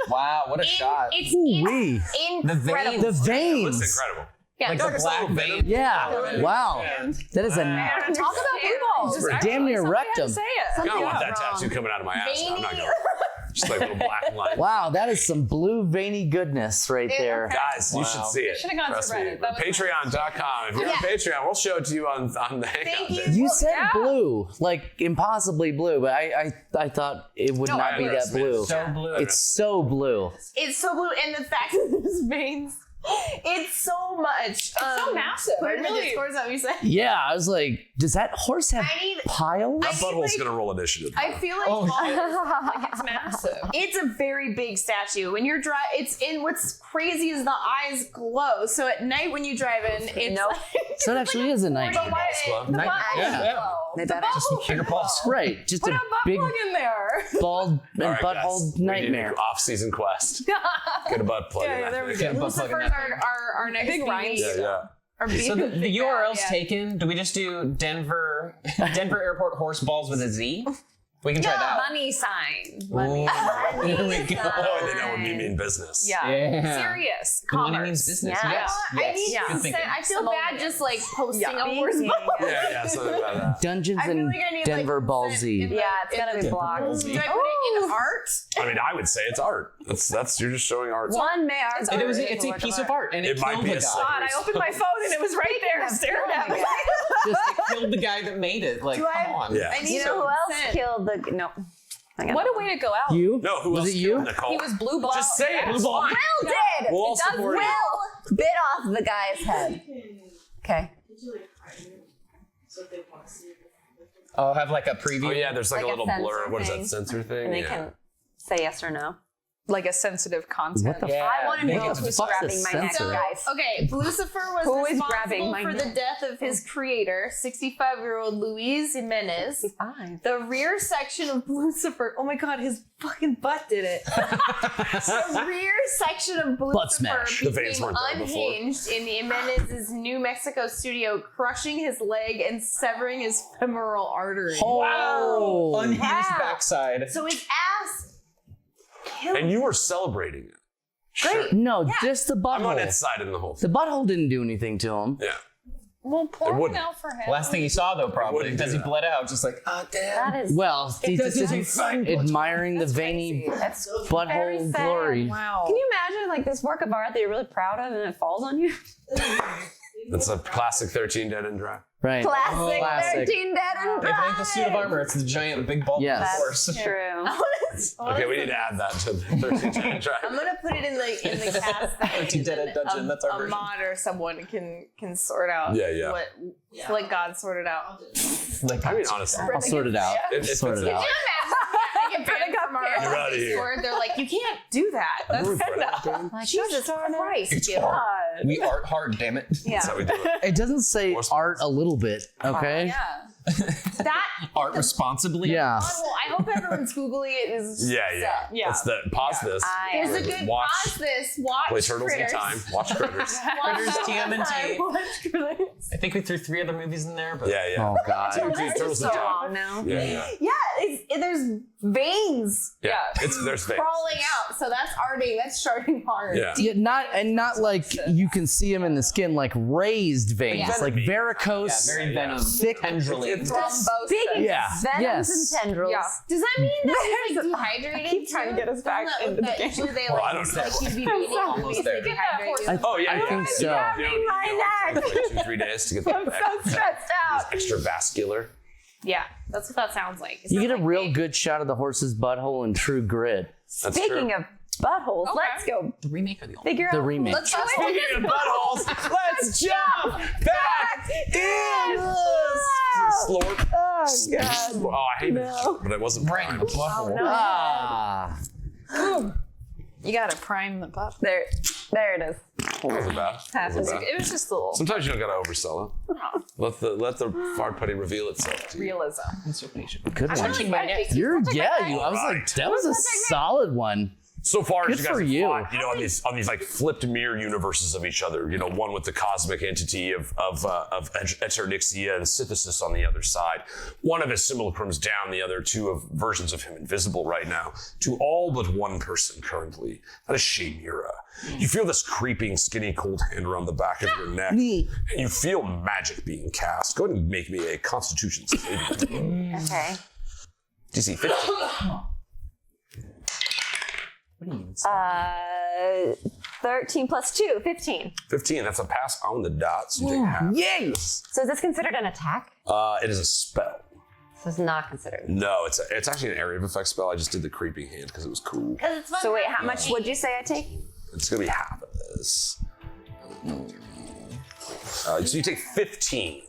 Wow, what a shot.
it's
Ooh-wee.
incredible.
The
Looks
veins.
incredible.
Yeah,
Like
no,
the black vein.
Yeah. Wow. That is a
Talk about blue balls.
Just
damn near rectum.
Say it.
I don't want that
wrong.
tattoo coming out of my ass. I'm not
Veiny.
going. Just like a little black line.
Wow, that is some blue veiny goodness right there.
Guys, you should see it.
Should've gone to
Trust me.
Reddit. That was
Patreon.com. If you're on Patreon, we'll show it to you on the Hangout.
Thank you.
You said blue, like impossibly blue, but I thought it would not be that blue.
So blue.
It's so blue.
It's so blue, and the fact that there's veins. It's so much. It's
so massive.
Put it in the
Really-
Discord, is that what you said?
Yeah, I was like, does that horse have
I need-
piles?
That butthole's going to roll initiative.
I feel like
It's massive.
it's a very big statue. When you're it's in. What's crazy is the eyes glow. So at night when you drive in, it's
Nope.
like,
So it actually is a night.
But why-
Club.
the
Night-
butt-
yeah.
They better.
Bigger balls.
Right, just
Put
a
a butt
big
plug in there.
bald and
All right,
butthole
guys, we need
nightmare.
an off-season quest. Get a butt plug in
Yeah,
that
there we
thing.
go.
Butt plug in
Lucifer's
that
our next
Big
BB.
rhymes.
Yeah.
So the URL's taken. Do we just do Denver Airport horse balls with a Z? We can try that.
Money sign.
Ooh, there we go.
Oh, they know we mean business.
Yeah.
Yeah.
Serious.
Good money
Commerce.
means business.
Yeah.
Yes.
I need
Yeah.
to
Good
send,
thinking.
I feel bad just like posting
Yeah.
a horse ball.
Yeah, something about that.
Dungeons
I feel
and
like I need
Denver
like,
Ball
send
Z.
in the-
Yeah, it's gotta be blocked.
Do I put it in art?
I mean, I would say it's art. That's you're just showing art.
One may art.
It's a piece of art, and it
might
killed
be
the
a
guy.
God, I opened my phone and it was right there staring at me.
Just killed the guy that made it. Like, come on.
Yeah.
I need
You know who else killed the? No. I got
What
that
a way to go out.
You?
No, who
Was
else
it you?
killed Nicole?
He was blue ball.
Just say it.
Yeah.
It's fine.
Will did.
We'll all
It does.
support you.
Will bit off the guy's head. Okay.
I'll have like a preview.
Oh yeah, there's like a
Like a
little blur.
sensor
What is
thing.
that sensor thing?
And they
Yeah.
can say yes or no.
Like a sensitive content.
What the
Yeah.
I want to
make
know
it
who's
fuck's a
grabbing my neck,
sensor?
guys.
Okay, Lucifer was
Who is
responsible
grabbing my
for the
neck?
death of his creator, 65-year-old Luis Jimenez.
Fine.
The rear section of Lucifer. Oh my god, his fucking butt did it. The rear section of
Butt smash.
Lucifer
The veins
became
weren't there before.
unhinged in Jimenez's New Mexico studio, crushing his leg and severing his femoral artery.
Wow.
Unhinged
Wow.
backside.
So his ass killed.
And you were celebrating it. Sure.
No, just the
I'm on
butthole.
its side in the whole
The
thing.
butthole didn't do anything to him.
Yeah.
Well, pour
It
one
wouldn't.
out for him.
Last thing he saw though, probably,
wouldn't
because
do
he
that.
bled out, just like, oh damn.
That is.
Well, he's
doesn't
just
find blood.
admiring the veiny
That's very
butthole
sad.
glory.
Wow.
Can you imagine like this work of art that you're really proud of and it falls on you?
It's a classic 13 Dead and Dry.
Right.
Classic,
Classic.
13 Dead and
If it ain't the suit of armor, it's the giant big bald
Yes.
horse.
True.
Okay, we need to add that to the 13 Dead and Dry.
I'm gonna put it in the cast that
13 Dead and Dungeon, that's our
a
version.
mod or someone can sort out.
Yeah.
What like God sorted out.
Like,
I mean, honestly,
I'll sort it out.
It's
Sort it out.
I get banned from our
You're outta here.
Discord. They're like, you can't do that. That's
Like,
Jesus Christ.
it's
Gil.
hard. We art hard, damn it.
that's how we do it.
It doesn't say
More
art a little bit, okay?
Yeah.
That
Art responsibly.
Yeah.
well, I hope everyone's googling it is
Yeah.
Yeah.
It's the pause this.
There's a good
Watch.
pause this. Watch
Play Turtles in
Critters.
Time. Watch Critters.
Critters, TMNT.
Watch Critters.
I think we threw 3 other movies in there, but
Yeah.
Oh, God.
Turtles in
so
Time.
long now.
Yeah.
There's veins
Yeah. There's veins.
crawling out, so that's arting. That's sharding hard.
Yeah.
Yeah, not like you can see them in the skin, like raised veins,
Yeah.
like varicose.
very venom.
thick.
Tendrily.
Big
Yeah.
venoms
Yes.
and tendrils.
Yeah.
Does that mean that he's like dehydrated?
keep trying to get us back into the game.
Usually they
Well, I
like,
don't know.
like you'd be reading
Almost there.
they dehydrate you.
Oh yeah.
I think so.
You don't need like 2-3 days to get that back.
So stressed out.
Extra vascular.
Yeah, that's what that sounds like.
You get a real good shot of the horse's butthole in True Grit.
That's
Speaking
true.
of buttholes, let's go
The remake or the old?
figure
The
out.
remake.
Let's go.
Speaking of buttholes, let's jump back in the slorp.
Oh God.
Oh, I hate it, but it wasn't
Right in the
prime.
butthole.
Ah.
You gotta prime the butt.
There it is.
It wasn't bad. It wasn't bad.
It was just a little
Sometimes you don't gotta oversell it. Let the fart putty reveal itself to you.
realism.
Good one.
Touching my neck.
You're I was
Alright.
like, that was a solid one.
So far as
Good
you guys
for
have
you.
fought, on these like flipped mirror universes of each other, one with the cosmic entity of Eternixia and Sithesis on the other side. One of his simulacrums down, the other two of versions of him invisible right now. To all but one person currently. That is Shaymira. You feel this creeping, skinny, cold hand around the back of your neck. And you feel magic being cast. Go ahead and make me a Constitution saving.
Okay.
DC 15.
13 plus 2, 15.
15, that's a pass on the dot, so you take half.
Yes.
So is this considered an attack?
It is a spell.
So it's not considered.
No, it's actually an area of effect spell. I just did the creeping hand because it was cool.
So wait, how much would you say I take?
It's gonna be half of this. So you take 15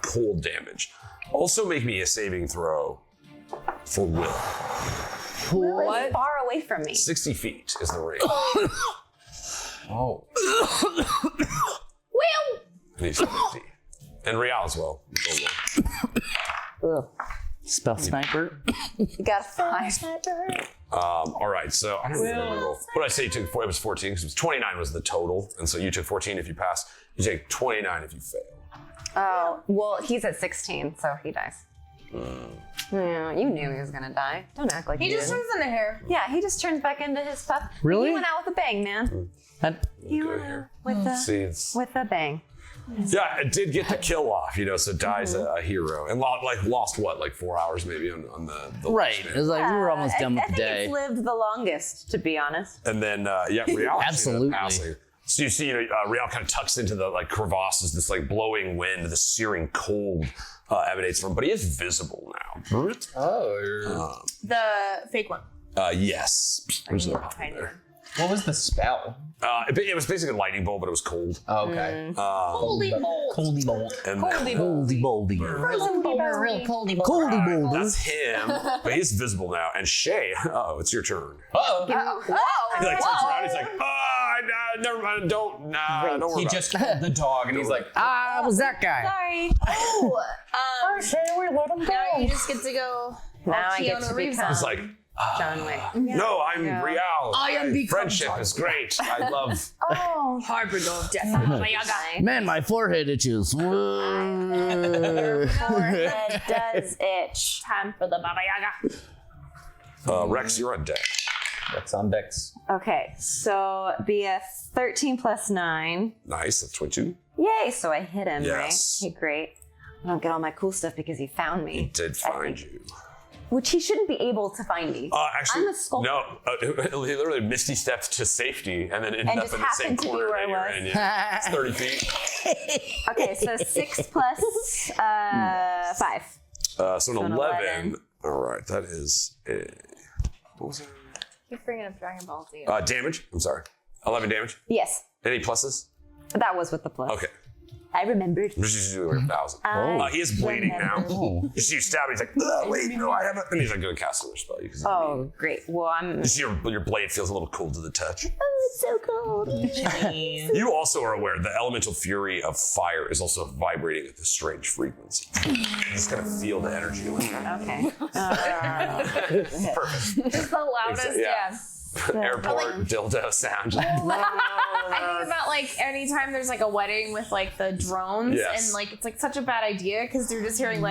cold damage. Also make me a saving throw for will.
Will is far away from me.
60 feet is the range.
Oh.
Will!
I need 50. And Real as well.
Spell sniper.
You got 5.
All right, so I don't remember. What did I say you took? It was 14 because 29 was the total, and so you took 14 if you pass. You take 29 if you fail.
Oh, well, he's at 16, so he dies. Yeah, you knew he was gonna die. Don't act like
He just turns into hair.
Yeah, he just turns back into his pup.
Really?
He went out with a bang, man. He went out with a bang.
Yeah, it did get the kill off, so dies a hero. And lost what, like 4 hours maybe on the
Right. It was like we were almost done with the
I
day.
think it's lived the longest, to be honest.
And then, Real
Absolutely.
passing. So you see, Real kind of tucks into the crevasses, this blowing wind, the searing cold emanates from him, but he is visible now.
Oh.
The fake one.
Yes. There's no problem there.
What was the spell?
It was basically a lightning bolt, but it was cold.
Oh, okay.
Coldy bolt.
Coldy bolt.
And
Coldy boldy.
Frozen boulder.
Real coldy
Coldy bolder.
that's him, but he's visible now. And Shay, it's your turn.
Oh.
He turns around, he's like, never mind, don't worry
He
about
just killed the dog, and he's like,
Ah, was that guy?
Sorry.
Oh.
we let him
Now you just get to go.
Now I get to become
It's like,
John Wick.
no, I'm Real.
I am become
Friendship is great. I love.
Oh,
Harbinger of death.
Man, my forehead itches.
forehead does itch.
Time for the Baba Yaga.
Rex, you're on deck.
Rex on decks.
Okay, so be a 13 plus 9.
Nice, that's 22.
Yay, so I hit him,
Yes.
right? Okay, great. I don't get all my cool stuff because he found me.
He did find you.
Which he shouldn't be able to find me.
Actually,
I'm a sculptor.
no. He literally misty stepped to safety and then ended
And
up
just
in the same
happened to be
corner
where I
that you're
was.
in. Yeah. It's 30 feet.
Okay, so 6 plus 5.
So an 11. All right, that is what was it?
Keep bringing up Dragon Ball Z.
Damage. I'm sorry. 11 damage.
Yes,
Any pluses?
that was with the plus.
Okay.
I remembered.
Just usually like 1,000. He is bleeding now. You see you stab him, he's like, wait, no, I haven't. And he's like, go cast another spell. You can see
Oh, great. Well, I'm.
you see your blade feels a little cool to the touch.
Oh, it's so cold.
You also are aware the elemental fury of fire is also vibrating at this strange frequency. You just kind of feel the energy.
Okay.
Perfect.
It's the loudest,
Yeah. Airport dildo sound.
I think about anytime there's a wedding with the drones
Yes.
and it's such a bad idea because they're just hearing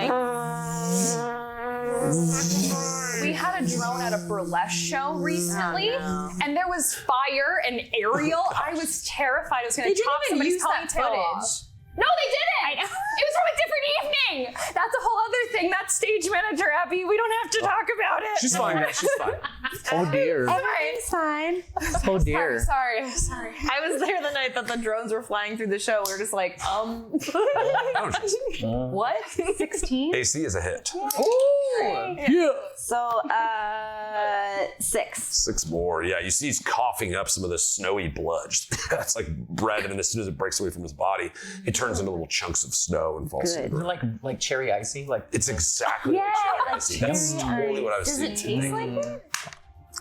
We had a drone at a burlesque show recently, and there was fire and aerial. I was terrified I was going to chop somebody's ponytail off. No, they didn't. It was from a different evening. That's a whole other thing. That's stage manager, Abby. We don't have to talk about it.
She's fine. She's fine.
Oh dear.
Everything's fine.
Oh dear.
Sorry.
I was there the night that the drones were flying through the show. We were just
What? 16?
AC is a hit.
Yeah.
So, 6.
6 more. Yeah, you see he's coughing up some of the snowy blood. That's like bread, and then as soon as it breaks away from his body, it turns into little chunks of snow and falls to the
Good.
ground.
Like cherry icy?
It's exactly like cherry icy. That's totally what I was
Does it
thinking.
taste like that?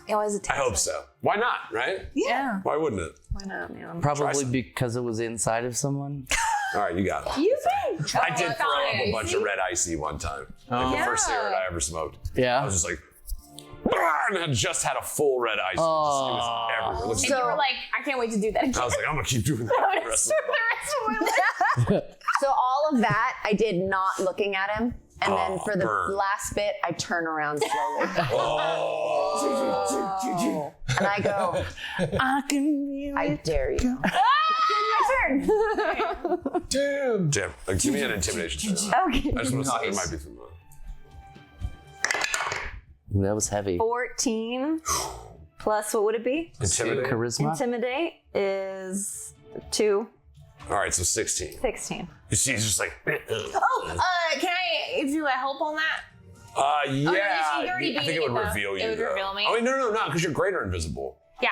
Oh, does it taste
I hope so. Why not, right?
Yeah.
Why wouldn't it?
Why not, man?
Probably because it was inside of someone.
All right, you got it.
You think?
I did throw up a bunch of red icy one time. Like the first cigarette I ever smoked. I
Yeah.
was just like, and I just had a full red icy. It was everywhere. It was-
and you were like, I can't wait to do that again.
I was like, I'm gonna keep doing that for the rest of my life.
So all of that, I did not looking at him. And then for the
burn.
last bit, I turn around slowly.
Oh.
And I go, I dare you. It's my turn.
Damn. Like, give me an intimidation check.
Okay.
I just want to say it might be familiar.
Ooh, that was heavy.
14 plus, what would it be?
Intimidate.
Charisma.
Intimidate is 2.
All right, so 16.
16.
You see, he's just like,
Oh, can I do a help on that?
yeah.
you already
I think
beat
it would
it, though.
reveal you.
It would
though.
reveal me.
Oh, wait, no, because you're greater invisible.
Yeah.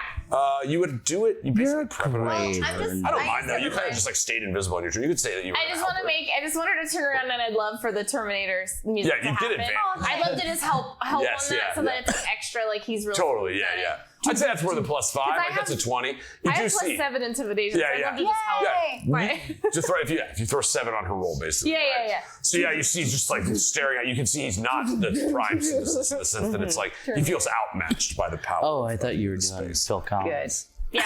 You would do it. You basically prep it up.
great.
I don't mind though. You kind of just like stayed invisible on your turn. You could say that you.
I just want to I just wanted to turn around and I'd love for the Terminator's music
Yeah, you
to
did
happen.
advance.
I'd love to just help
Yes,
on that
yeah,
so that it's extra, like he's really
Totally, yeah. I'd say that's more than +5.
I
Like that's a 20. You
I
do
have
see.
+7 intimidation.
Yeah,
so I'd
yeah.
love to just help.
Yeah.
Right.
Just throw if you throw 7 on her roll, basically.
Yeah,
right?
yeah, yeah.
So yeah, you see just like staring at. You can see he's not the prime Sithesis in the sense that it's like he feels outmatched by the power.
Oh, I thought you were doing Phil Collins.
Yeah.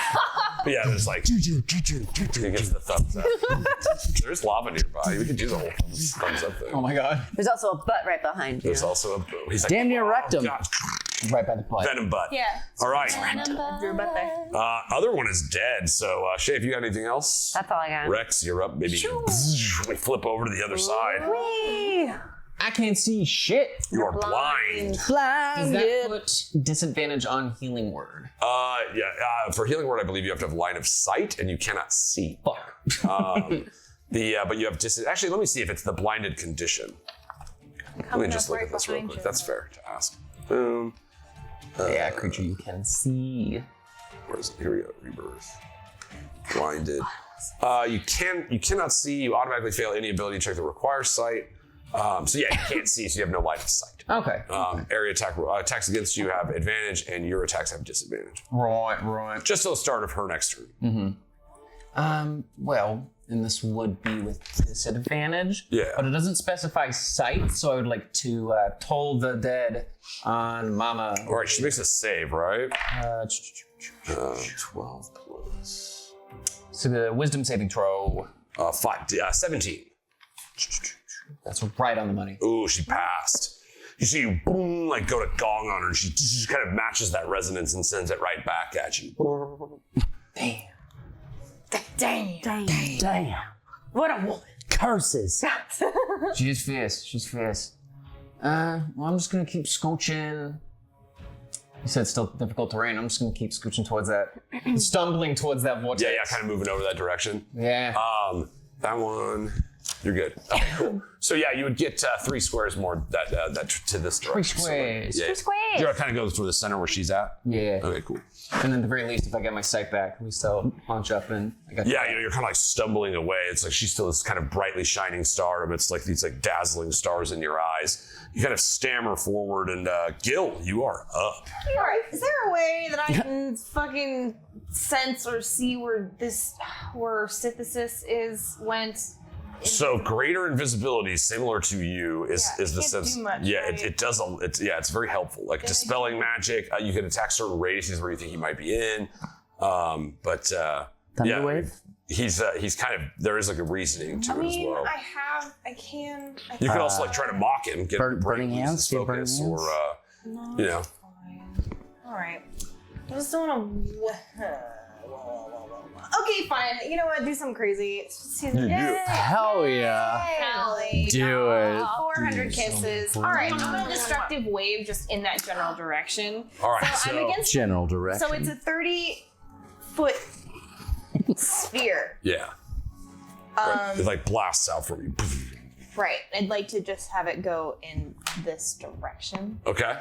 But yeah, there's like he gives the thumbs up. There's lava nearby. We could do the whole thumbs up thing.
Oh my god.
There's also a butt right behind you.
There's also a boo. He's like,
Damn near rectum.
God.
Right by the butt.
Venom butt.
Yeah.
All right.
Drew butt there.
Other one is dead. So Shay, if you got anything else?
That's all I got.
Rex, you're up. Maybe we flip over to the other side.
Whee!
I can't see shit.
You are blind.
Does that put disadvantage on healing word?
For healing word, I believe you have to have line of sight, and you cannot see.
Fuck.
But you have actually. Let me see if it's the blinded condition. Let me just look at this real quick. That's fair to ask. Boom.
Yeah, creature you can see.
Where is it? Here we go. Rebirth. Blinded. You cannot see. You automatically fail any ability check that requires sight. So yeah, you can't see, so you have no line of sight.
Okay.
Area attacks against you have advantage, and your attacks have disadvantage.
Right.
Just till the start of her next turn.
Well, and this would be with disadvantage.
Yeah.
But it doesn't specify sight, so I would like to toll the dead on Mama.
All right, she makes a save, right? 12 plus.
So the wisdom saving throw.
17.
That's right on the money.
Ooh, she passed. You see you boom, like go to gong on her, and she just kind of matches that resonance and sends it right back at you.
Damn.
What a woman.
Curses.
She's fierce. Well, I'm just gonna keep scooching. You said it's still difficult terrain. I'm just gonna keep scooching towards that, stumbling towards that vortex.
Yeah, kind of moving over that direction.
Yeah.
That one, you're good. Okay, cool. So yeah, you would get 3 squares more that to this direction.
3 squares.
So, yeah.
3 squares.
You're kind of go through the center where she's at.
Yeah.
Okay, cool.
And then at the very least, if I get my sight back, we still launch up and I got.
Yeah, you're kind of like stumbling away. It's like she's still this kind of brightly shining star amidst like these like dazzling stars in your eyes. You kind of stammer forward, and Gil, you are up.
All right. Is there a way that I can fucking sense or see where Sithesis went?
So greater invisibility, similar to you, is the
can't
sense.
do much,
yeah,
right?
it does. It's very helpful. Like dispelling magic, you can attack certain radiuses where you think he might be in.
Thunderwave?
He's kind of, there is like a reasoning to it as well.
I can.
You can also like try to mock him, get him to
burning
lose
hands?
his
Do you have burning
focus,
hands?
or you know.
All right. I just don't want to. Okay, fine. You know what? Do something crazy.
Hell yeah. Do it.
400 kisses. All right, I'm gonna destructive wave just in that general direction.
All right,
So I'm against.
General direction.
So it's a 30-foot sphere.
Yeah. Right. It like blasts out from you.
Right. I'd like to just have it go in this direction.
Okay.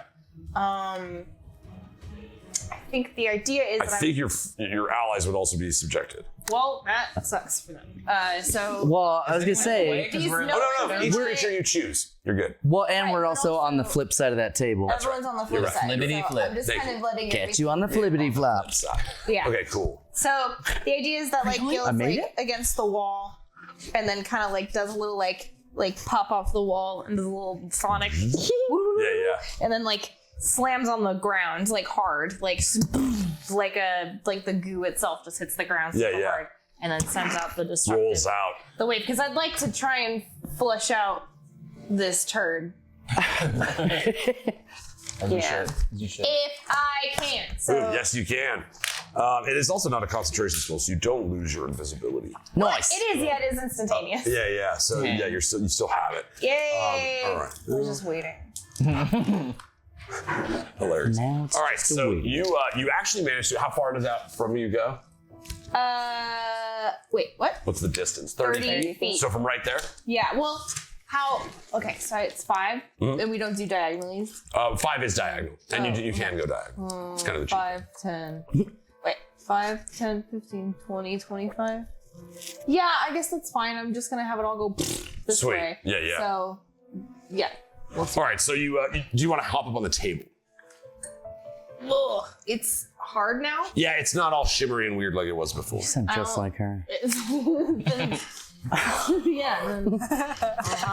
I think the idea is.
I think your allies would also be subjected.
Well, that sucks for them.
Well, I was gonna say.
These
No. Each creature you choose, you're good.
Well, and
Right,
we're
but
also on the flip side of that table.
Everyone's on the flip
You're right.
side.
Flippity
so
flip.
I'm just
Thank
kind
you.
of letting
Get you on the flippity flop.
Yeah.
Okay, cool.
So the idea is that like Gil
I
is
made
like against the wall, and then kind of like does a little like pop off the wall and does a little sonic,
Yeah.
and then like slams on the ground like hard, like the goo itself just hits the ground super
Yeah.
hard, and then sends out the destructive
Rolls out.
the wave because I'd like to try and flush out this turd.
You should.
If I can. So
Yes, you can. It is also not a concentration skill, so you don't lose your invisibility.
Nice.
it is, yeah, it is instantaneous.
Yeah. So yeah, you still have it.
Yay!
All right.
I was just waiting.
Hilarious.
Now it's
All right,
just a
so
wait.
you actually managed to. How far does that from you go?
Wait, what?
What's the distance?
30 feet.
So from right there.
Yeah, well, how? Okay, so it's 5, and we don't do diagonalies.
5 is diagonal, and you can go diagonal. It's kind of the cheap.
5, 10. Wait, 5, 10, 15, 20, 25. Yeah, I guess that's fine. I'm just gonna have it all go this
Sweet.
way.
Yeah.
So, yeah.
All right, so do you want to hop up on the table?
Ugh, it's hard now.
Yeah, it's not all shimmery and weird like it was before.
You sound just like her.
Yeah.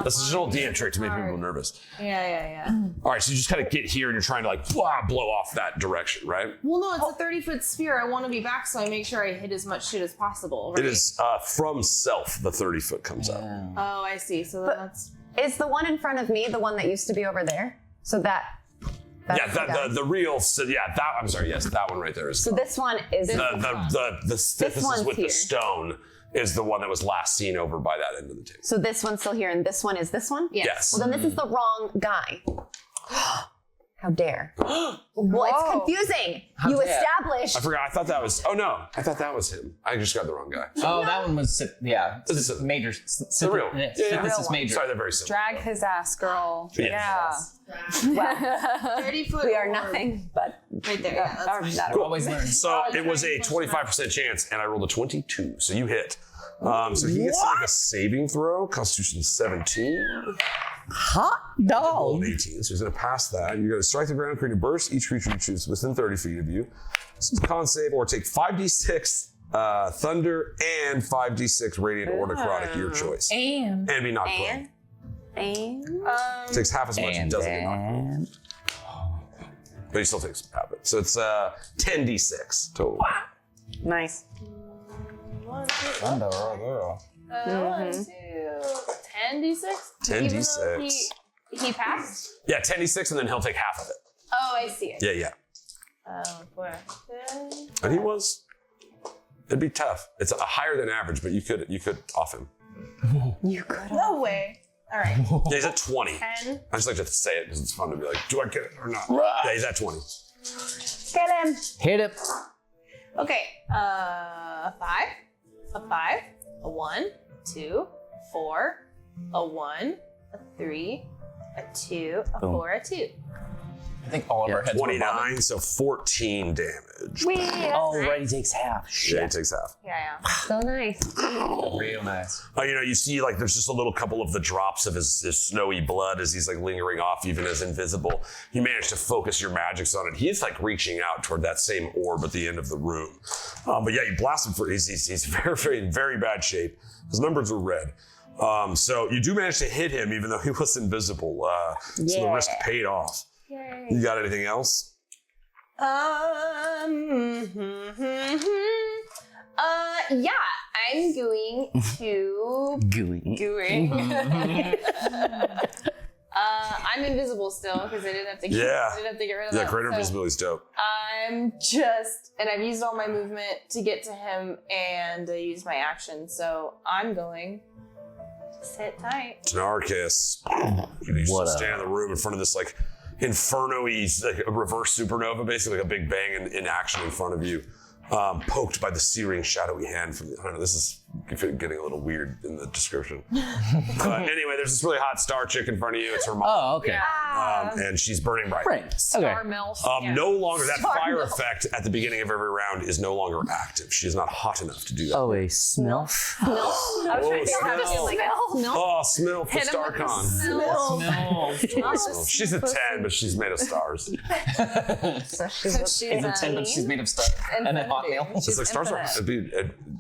This is an old DM trick to make people nervous.
Yeah.
All right, so you just kind of get here and you're trying to like blow off that direction, right?
Well, no, it's a 30-foot sphere. I want to be back, so I make sure I hit as much shit as possible. Right?
It is from self, the 30 foot comes up.
Oh, I see. So that's.
Is the one in front of me the one that used to be over there? So that's
The real, I'm sorry, yes, that one right there is.
So this one is
the Sithesis with the stone is the one that was last seen over by that end of the table.
So this one's still here, and this one is this one?
Yes.
Well, then this is the wrong guy. How dare. Well, it's confusing. You established.
I forgot. I thought that was. Oh no, I thought that was him. I just got the wrong guy.
Oh, that one was
This is
major.
the real.
This is major.
Sorry, they're very similar.
Drag his ass, girl.
Yes.
Yeah.
30-foot.
We are nothing but
Right there. Yeah, that's fine.
Cool.
Always learn.
So it was a 25% chance, and I rolled a 22, so you hit. So he gets to make a saving throw, Constitution 17.
Hot
Rolled
dog.
18, so he's going to pass that. You're going to strike the ground, create a burst. Each creature you choose within 30 feet of you. This is a con save, or take 5d6 thunder and 5d6 radiant or necrotic, your choice.
And
And be knocked prone. Takes half as much and doesn't get knocked prone. But he still takes half it. So it's 10d6 total.
nice.
1, 2, 10d6.
10d6.
He passed.
Yeah, 10d6, and then he'll take half of it.
Oh, I see it.
Yeah.
4, 10.
And he was. It'd be tough. It's a higher than average, but you could off him.
No way. All right.
Yeah, he's at 20.
10.
I just like to say it because it's fun to be like, do I get it or not? Yeah, he's at 20.
Get him.
Hit it.
Okay. 5. A 5. A 1. 2. 4. A 1. A 3. A 2. A 4. A 2.
I think all of our heads were
29, so 14 damage.
Already takes half.
Yeah, he takes half.
Yeah.
So nice.
real nice.
You see, like, there's just a little couple of the drops of his snowy blood as he's, like, lingering off, even as invisible. You manage to focus your magics on it. He's, like, reaching out toward that same orb at the end of the room. But yeah, you blast him for, he's very, very, very bad shape. His numbers are red. So you do manage to hit him, even though he was invisible. So the risk paid off.
Yay.
You got anything else?
Yeah, I'm going to.
Gooey.
I'm invisible still because I didn't have to.
Yeah.
I didn't have to get rid of
Yeah,
that.
greater
So
invisibility's dope.
and I've used all my movement to get to him, and I used my action, so I'm going to sit tight.
Tynaricus. You
What
stand in the room in front of this, like, inferno-y, like a reverse supernova, basically like a big bang in action in front of you, poked by the searing, shadowy hand from the, I don't know, this is getting a little weird in the description. But anyway, there's this really hot star chick in front of you. It's her mom.
Oh, okay.
And she's burning bright.
Right.
Star
Okay.
MILF.
No longer, that fire effect at the beginning of every round is no longer active. She is not hot enough to do that.
Oh, a smilf.
I was trying to figure out how to do like
Oh, Smilf for
Hit him with the
StarCon. She's a 10, but she's made of stars.
so she's
She's a 10, but she's made of stars. And a hot nail.
It's like stars are,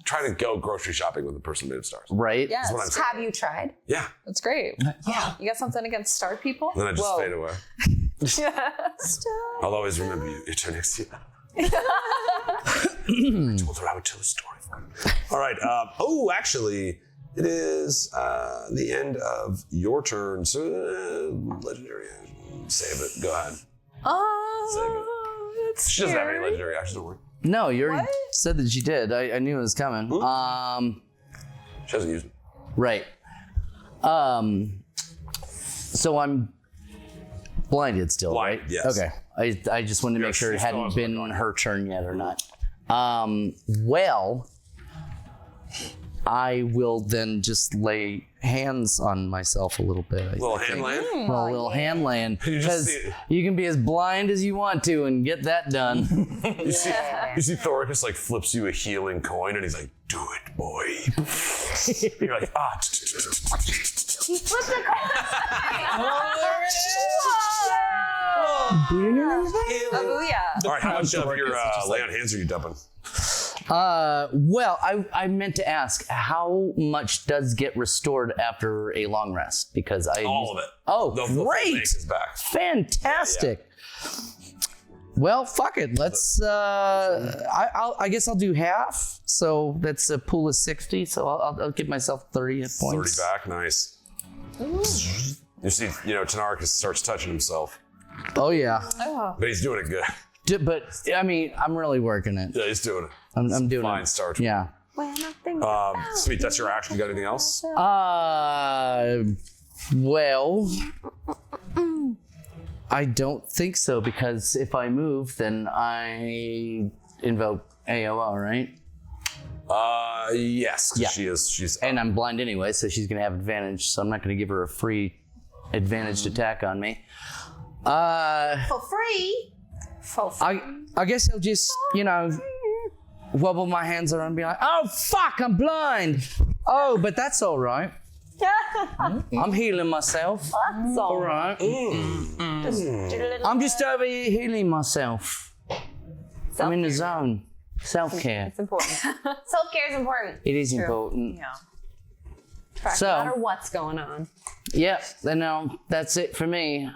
try to go grocery shopping with a person made of stars.
Right?
Yes,
What I'm saying.
Have you tried?
Yeah.
that's great. Yeah. You got something against star people?
Then I just
Whoa.
fade away. I'll always remember you, Eternixia. I told her I would tell a story for her. All right. Actually, it is the end of your turn. So, legendary action. Save it. Go ahead. Save it. She doesn't have any legendary actions, don't worry.
No, you already said that she did. I knew it was coming.
She hasn't used it.
Right. So I'm blinded still,
Blind,
right?
yes.
Okay. I just wanted to make sure it
still
hadn't
has
been
one going.
her turn yet or not. Well, I will then just lay hands on myself a little bit. I
Little
think.
hand land?
Well, a little hand laying.
You just
Because
see it.
you can be as blind as you want to and get that done.
You see Tynaricus like flips you a healing coin and he's like, do it, boy. You're like, ah.
He flipped a coin.
Booyah.
All right, how much of your lay on hands are you dumping?
Well, I meant to ask, how much does get restored after a long rest? Because
all of it.
Oh,
The full
great!
base is back.
Fantastic. Well, fuck it. Let's. I guess I'll do half. So that's a pool of 60. So I'll give myself 30 hit points.
30 back, nice. You see, Tynaricus starts touching himself,
Oh yeah.
but he's doing it good.
But I mean, I'm really working it.
Yeah, he's doing it.
I'm doing
Fine
it.
start.
Yeah.
Sweet, that's your action. You got anything else?
Well, I don't think so, because if I move, then I invoke AOL, right?
Yes.
Yeah.
She's.
And I'm blind anyway, so she's gonna have advantage. So I'm not gonna give her a free advantaged attack on me.
For free.
I guess I'll just, wobble my hands around and be like, oh fuck, I'm blind. Oh, but that's all right. I'm healing myself.
That's all
right. I'm just over here healing myself. I'm in the zone. Self-care.
It's important. Self-care is important.
It is important.
Yeah.
So,
No matter what's going on.
yeah, then that's it for me.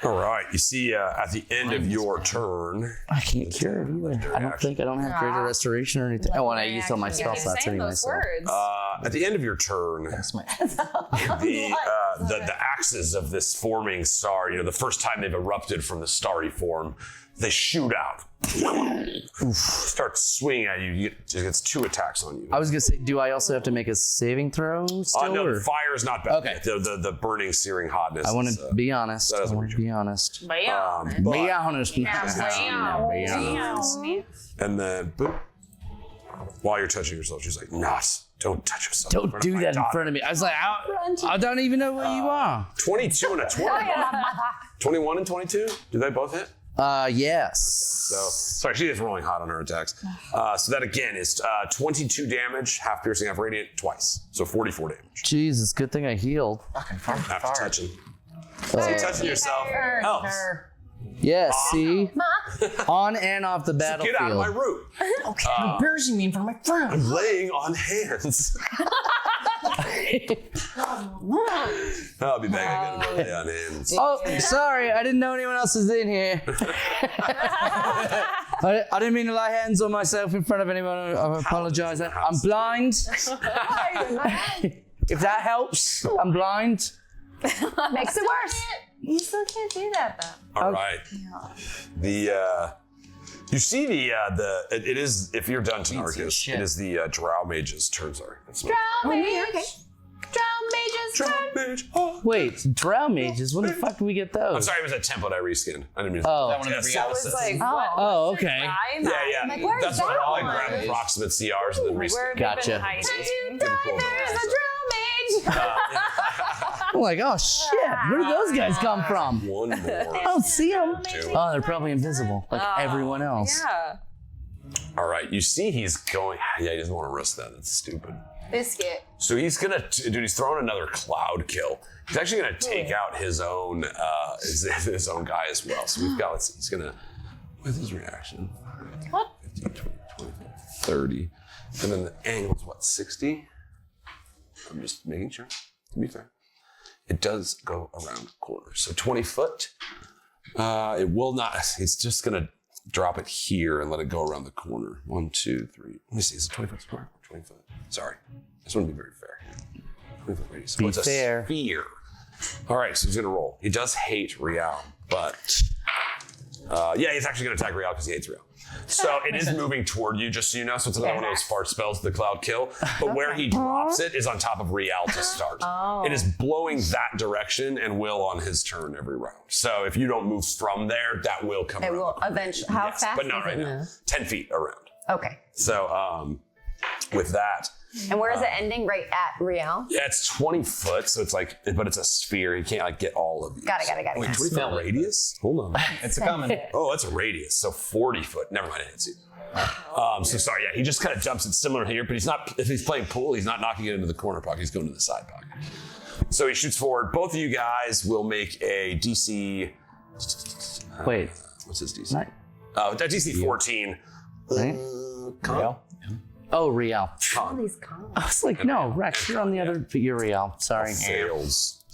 All right. You see, at the end of your turn,
I can't cure it either. I don't have greater restoration or anything. Oh, and I used all my spell
Keep
slots
saying
anyway.
those
So.
words.
at the end of your turn, the axes of this forming star, the first time they've erupted from the starry form, they shoot out. Start swinging at you. It gets 2 attacks on you.
I was gonna say, do I also have to make a saving throw still?
No,
or?
the fire is not bad.
Okay.
The burning, searing hotness.
I want to be honest.
that
I
doesn't
want
reach
to be honest.
but-
Be honest. Be honest.
And then, boop. While you're touching yourself, she's like, "Nos, don't touch yourself. in
Don't
front
do
of my
that in
daughter."
front of me. I was like, I don't even know where you are.
22 and a 20. 21 and 22. Do they both hit?
Yes.
So, sorry, she is rolling hot on her attacks. So that again is 22 damage, half piercing, half radiant, twice. So 44 damage.
Jesus, good thing I healed.
After touching. See, touching yourself helps.
Yes, see? On and off the battlefield.
Get out of my route.
Okay, embarrassing me in front of my friend.
I'm laying on hands. I'll be back again to lay on hands.
Oh, sorry, I didn't know anyone else was in here. I didn't mean to lay hands on myself in front of anyone. I apologize. I'm blind. If that helps, I'm blind.
Makes it worse. You still can't do that though.
All right. You see it is, if you're done, Tynaricus, it is the Drow Mage's turn. Sorry. That's my-
Drow mages.
Drow Mage. Oh.
Wait, Drow mages? When the fuck did we get those?
I'm sorry, it was a template I reskinned. I didn't mean to.
Oh.
That one in the
Yes.
reality.
I was like,
Oh.
what?
Oh, okay.
Yeah.
Like, where's
That's what
that
I
one?
grab approximate CRs and then reskin.
Where have
Gotcha.
you been hiding?
There's a drow mage.
I'm like, oh shit, where did those guys come from?
One more.
I don't see them.
Two.
Oh, they're probably invisible, like everyone else.
Yeah.
All right, you see he's going. Yeah, he doesn't want to risk that. That's stupid.
Biscuit.
So he's gonna, he's throwing another cloud kill. He's actually gonna take out his own, his own guy as well. So we've got. Let's see. He's gonna, with his reaction.
What?
15, 20, 25, 30, and then the angle's what, 60? I'm just making sure. To be fair, it does go around corners. So 20 foot. It will not. It's just gonna drop it here and let it go around the corner. 1, 2, 3. Let me see. Is it 20 foot square? 20 foot. Sorry. I just want to be very fair. 20 foot radius.
Be
it's
fair.
a sphere. All right, so he's gonna roll. He does hate Real, but yeah, he's actually gonna attack Real because he hates Real. So it is moving toward you, just so you know. So it's another one of those fart spells, the cloud kill. But where he drops it is on top of Real to start. It is blowing that direction and will on his turn every round. So if you don't move from there, that will come
It
around.
will eventually. How
Yes,
fast
but not
does
right
it
now.
move?
10 feet around.
Okay.
So with that,
And where is it ending? Right at Real?
yeah, it's 20 foot, so it's like, but it's a sphere. You can't like get all of these.
Got it.
Wait, 20 foot
Smell it.
radius? Hold on.
It's a common.
Oh, that's a radius. So 40 foot. Never mind, I didn't see. So sorry, yeah, he just kind of dumps it similar here, but he's not, if he's playing pool, he's not knocking it into the corner pocket, he's going to the side pocket. So he shoots forward. Both of you guys will make a DC
Wait.
What's his DC?
Not,
That DC 14.
right?
Real?
Oh, Real.
All these cons.
I was like, no, Rex, you're on the other. You're Real. Sorry.
Fails.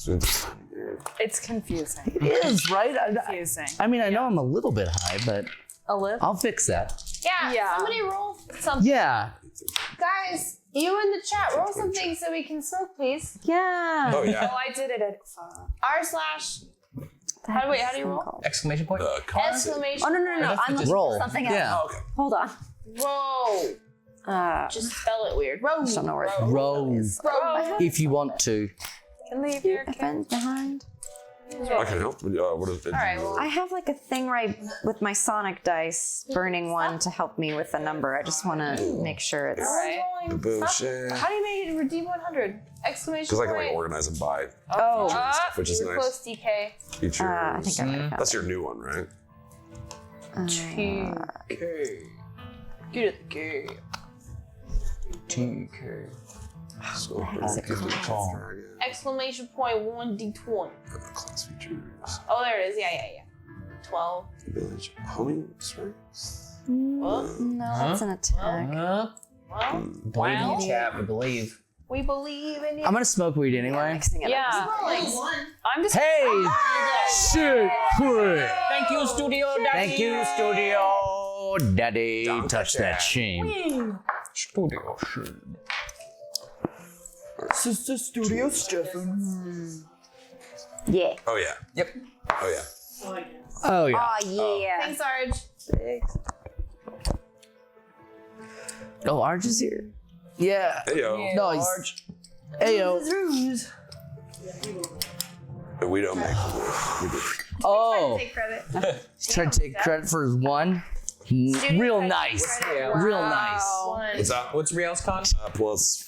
It's confusing.
It is, right?
Confusing.
I mean, I know I'm a little bit high, but
A lip.
I'll fix that.
Yeah, somebody roll something.
Yeah.
Guys, you in the chat, roll something so we can smoke, please.
Yeah.
Oh, yeah.
Oh, I did it at
r/. How do you roll?
Exclamation point.
Exclamation.
Oh, no. I'm looking
Roll.
for something else.
Yeah.
Okay.
Hold on.
Roll. Just spell it weird. Roll.
I don't know where it
Roll
Roll.
if you want to.
Can leave your
friends behind.
I can help. What is it?
All right. Well,
I have like a thing right with my Sonic dice, burning one to help me with a number. I just want to make sure it's.
rolling.
Boom,
Stop.
shit.
How do you make it redeem 100? Exclamation
Because I can
point.
like organize them by
Oh,
stuff, which is
You were
nice.
close, DK.
Features.
I think I might have
That's your new one, right?
TK. Get it, TK.
TK.
So,
Exclamation point 1d20.
class features.
Oh, there it is. Yeah. 12.
Village. Homing strengths.
What?
no, that's an attack.
Well,
Believe in the chat, we believe.
we believe in you.
I'm gonna smoke weed anyway.
Mixing it up.
Yeah. I'm just.
Hey, shit, quick.
Thank you, Studio Daddy.
Thank you, Studio Daddy. Touch that shame.
Studio shit.
Sister Studio Stefan.
Yeah.
Oh, yeah.
Yep.
Oh, yeah.
Oh yeah.
Oh, yeah.
Thanks, Sarge.
Oh, Arj is here. Yeah.
Hey, yo.
No, he's. Ayo.
We don't make we do.
Oh,
Take credit.
trying to take credit for his one. Real nice. Real nice.
What's that?
What's Riel's con?
Plus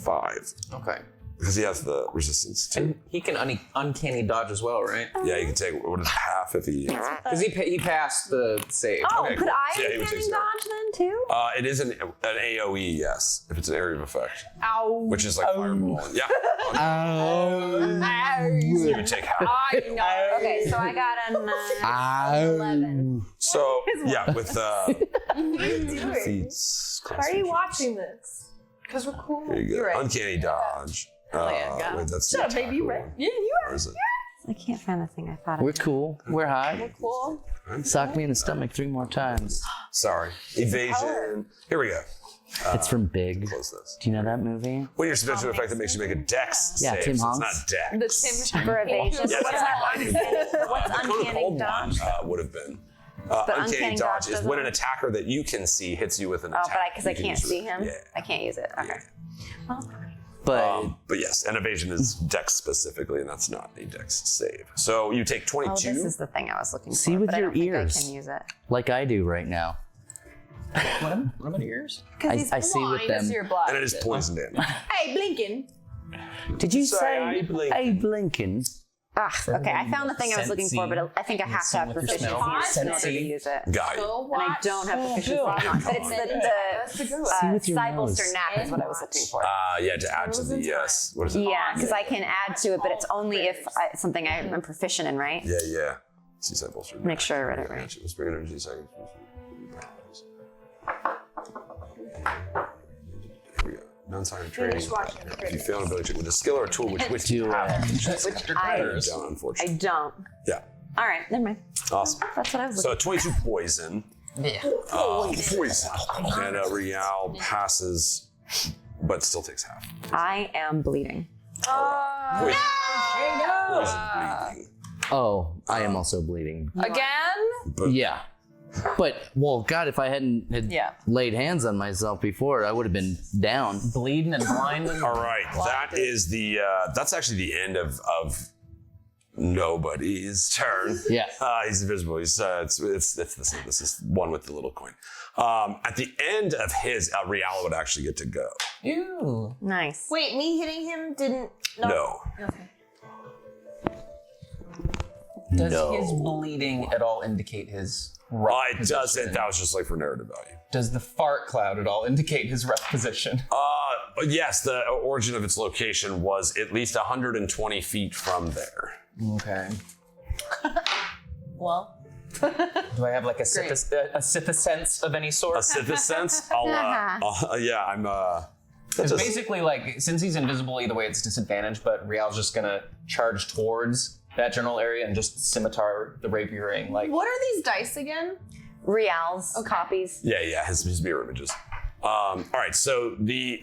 5.
Okay.
Because he has the resistance too.
And he can uncanny dodge as well, right?
Yeah, you can take what is half if he.
Because he passed the save.
Oh,
Okay,
could
cool.
I
Yeah, he would
uncanny
take zero.
dodge then too?
It is an AOE, yes, if it's an area of effect,
Ow.
which is like fireball. Yeah.
Oh.
You would take half.
I know.
Okay, so I got a 11.
So yeah, with feats.
Why are you watching this? Because we're cool.
There you go.
You're right.
Uncanny dodge. Wait, that's
Shut up,
the
baby. You
attack
right.
one.
Yeah, you
Or
are.
is it?
I can't find the thing I thought
We're
of.
cool. We're hot.
Cool.
Sock me in the stomach 3 more times.
Sorry. Evasion. Here we go.
It's from Big.
Close this.
Do you know that movie?
When you're subject to an effect that makes you make a dex
Yeah,
save,
Tim
so it's
Honks.
not dex.
The Tim
For evasion.
Yes,
What's that What's
the Conan
uncanny
Cold
dodge?
one would have been.
But
Uncanny
uncanny
dodge
dodge
is when an
doesn't-
attacker that you can see hits you with an
Oh,
attack.
but because I
You can
can't
use it.
see him,
Yeah.
I can't use it. Okay.
But
But yes, and evasion is dex specifically, and that's not a dex save. So you take 22.
Oh, this is the thing I was looking
See
for.
with
but I
your
don't think
ears.
I can use it.
like I do right now,
What about yours?
I see with them.
You're black.
and it is poisoned in.
Hey, Blinken.
Did you
Sorry,
say
Blinken.
a Blinken?
Okay, I found the thing I was looking for, but I think I have to have
with your
proficiency
smell.
in order to
Sensei.
use it.
Got you.
Go
And I
watch.
don't have proficiency on it. But it's the
See with your
Cybolster
nose.
nap is what I was looking for.
Yeah, to add to the yes. What is it?
Yeah, because I can add to it, but it's only if it's something I'm proficient in, right?
Yeah. See bolster.
Make sure I read it right.
Whispering energy seconds. Here we go. Non-science training. If you fail an ability check with a skill or a tool which
Do
you have,
I
down, unfortunately.
don't.
Yeah.
All right, never mind.
Awesome.
That's what I was
So
looking
22 poison.
Yeah.
Poison. And Rial passes, but still takes half.
for. I am bleeding.
Poison. Poison bleeding.
Oh, I am also bleeding.
Again?
Yeah. But, well, God, if I hadn't had
Yeah.
laid hands on myself before, I would have been down.
Bleeding and blinding.
All right, that is the. That's actually the end of nobody's turn.
Yeah.
He's invisible. He's it's the same. This is one with the little coin. At the end of his, Rial would actually get to go.
Ew.
Nice.
Wait, me hitting him didn't.
No.
Okay.
Does
No.
his bleeding at all indicate his
It
rough
doesn't.
position?
That was just like for narrative value.
Does the fart cloud at all indicate his rough position?
Yes, the origin of its location was at least 120 feet from there.
Okay.
Well.
Do I have like a Sithesis of any sort?
A Sithesis? I'm
It's basically like, since he's invisible, either way it's disadvantage, but Rial's just gonna charge towards that general area and just scimitar the rapiering. Like,
What are these dice again?
Reals, copies.
Yeah, his mirror images. All right, so the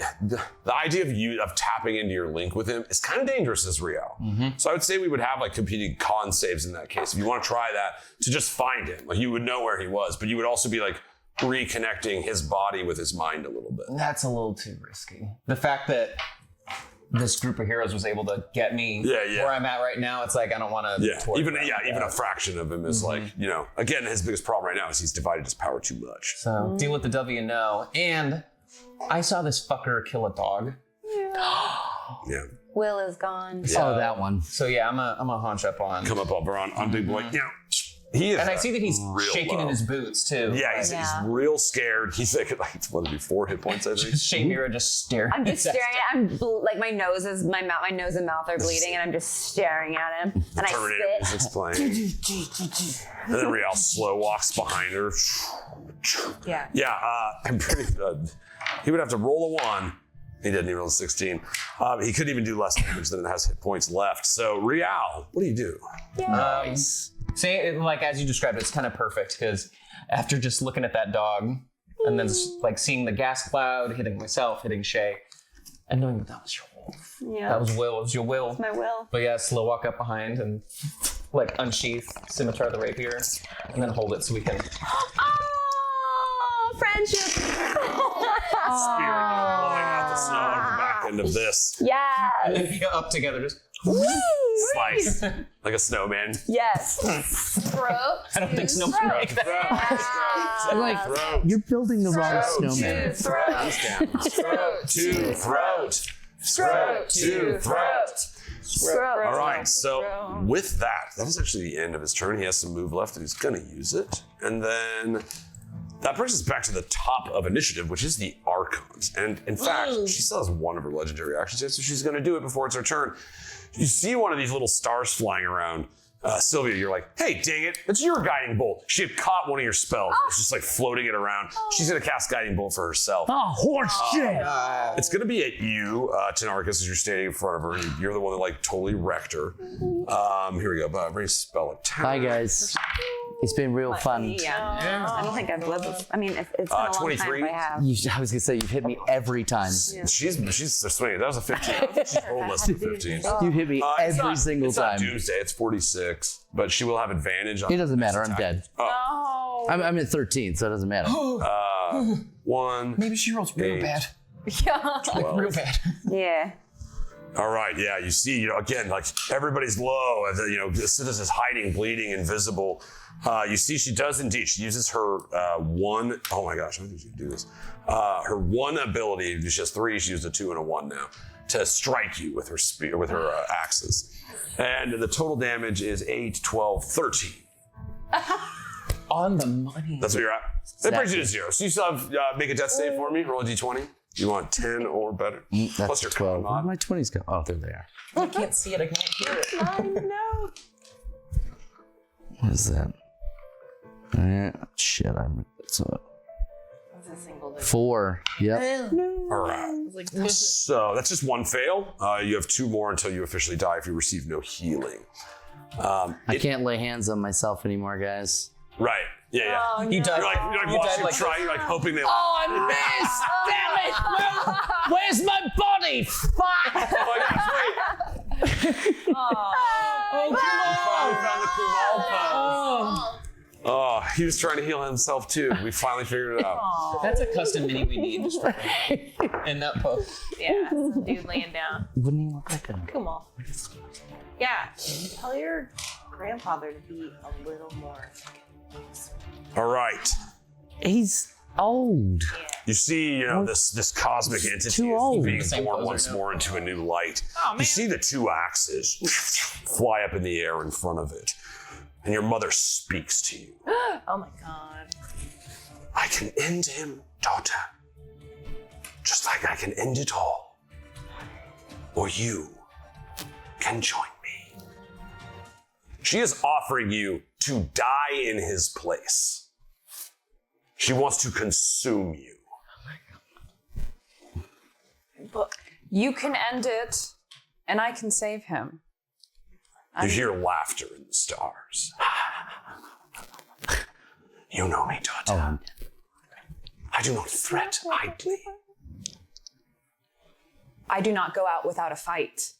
idea of tapping into your link with him is kind of dangerous as Rial. So I would say we would have like competing con saves in that case. If you want to try that to just find him, like you would know where he was, but you would also be like reconnecting his body with his mind a little bit.
that's a little too risky. The fact that this group of heroes was able to get me where I'm at right now, it's like I don't want to.
Even a fraction of him is like, again, his biggest problem right now is he's divided his power too much.
So deal with the W no. And I saw this fucker kill a dog.
Yeah.
Will is gone.
Oh, that one.
So yeah, I'm a hunch up on.
Come up on Big Boy. He is.
And I see that he's shaking
low.
in his boots too.
Yeah, he's real scared. He's like, what did he 4 hit points? I think.
Shamira just staring.
I'm just staring at him. Like my nose and mouth are bleeding, and I'm just staring at him. And
Terminator
I
music's playing. And then Rial slow walks behind her.
Yeah.
Yeah, I'm pretty good. He would have to roll a 1. He didn't even roll a 16. He couldn't even do less damage than it has hit points left. So Rial, what do you do?
Say, like as you described it, it's kind of perfect because after just looking at that dog and then like seeing the gas cloud hitting myself, hitting Shay, and knowing that was your wolf.
Yeah.
That was Will. It was your Will.
My Will.
But yeah, slow walk up behind and like unsheath, scimitar the rapier, and then hold it so we can.
Oh, friendship.
Spear blowing out the snow on the back end of this.
Yes.
Up together, just.
Slice. Like a snowman.
Yes.
Throat.
I don't think snowmen make that.
Like, you're building the wrong snowman.
Throat to throat. Throat to throat. All right, so with that is actually the end of his turn. He has some move left and he's going to use it. And then that brings us back to the top of initiative, which is the Archons. And in fact, she still has one of her legendary actions yet, so she's going to do it before it's her turn. You see one of these little stars flying around. Sylvia, you're like, hey, dang it, it's your guiding bolt. She had caught one of your spells. It's just like floating it around. She's going to cast guiding bolt for herself.
Oh, horse shit.
It's going to be at you, Tynaricus, as you're standing in front of her. And you're the one that like totally wrecked her. Here we go. Bring spell attack.
Hi, guys. It's been real fun.
Yeah. I don't think I've lived this. I mean, it's been a long
23.
time if I have.
I was gonna say you've hit me every time.
She's swinging. That was a 15. She's rolled less than 15.
You hit me every single
it's
time.
Not Doomsday. It's 46, but she will have advantage on
It doesn't matter. I'm dead.
Oh.
I'm at 13, so it doesn't matter.
1.
Maybe she rolls real
8,
bad.
Yeah.
12.
Real bad.
Yeah.
All right, yeah, you see, again, like everybody's low, Sithesis is hiding, bleeding, invisible. You see, she does indeed. She uses her one. Oh my gosh, I think she can do this. Her one ability. She has 3. She used a 2 and a 1 now to strike you with her spear, with her axes, and the total damage is 8, 12, 13.
On the money.
That's what you're at. That brings you to 0. So you still have make a death save for me. Roll a d20. You want 10 or better.
That's
Plus your
12.
con mod.
My 20s go. Oh, there they are.
I can't see it. I can't hear it.
I know.
What is that? Shit, it's a 4. Yep.
All right. So that's just one fail. You have 2 more until you officially die if you receive no healing.
I can't lay hands on myself anymore, guys.
Right. Yeah.
Oh,
You died.
You're like watching them try. You're like hoping they.
Oh, I missed! Damn it! Where's my body? Fuck!
Oh my gosh, wait.
Oh,
We found the Kumal pose. Oh, he was trying to heal himself too. We finally figured it out.
That's a custom mini we need just for in that pose.
yeah. Some dude laying down.
Wouldn't he look like a...
Come on. Yeah. Tell your grandfather to be a little more.
All right.
He's old.
You see, this cosmic entity
too old.
being
Same
born
pose
once
right now.
more into a new light.
Oh, man.
You see the 2 axes fly up in the air in front of it. And your mother speaks to you.
Oh my god.
I can end him, daughter. Just like I can end it all. Or you can join me. She is offering you to die in his place. She wants to consume you.
But you can end it, and I can save him.
You hear laughter in the stars. You know me, daughter. I do not threat idly.
I do not go out without a fight.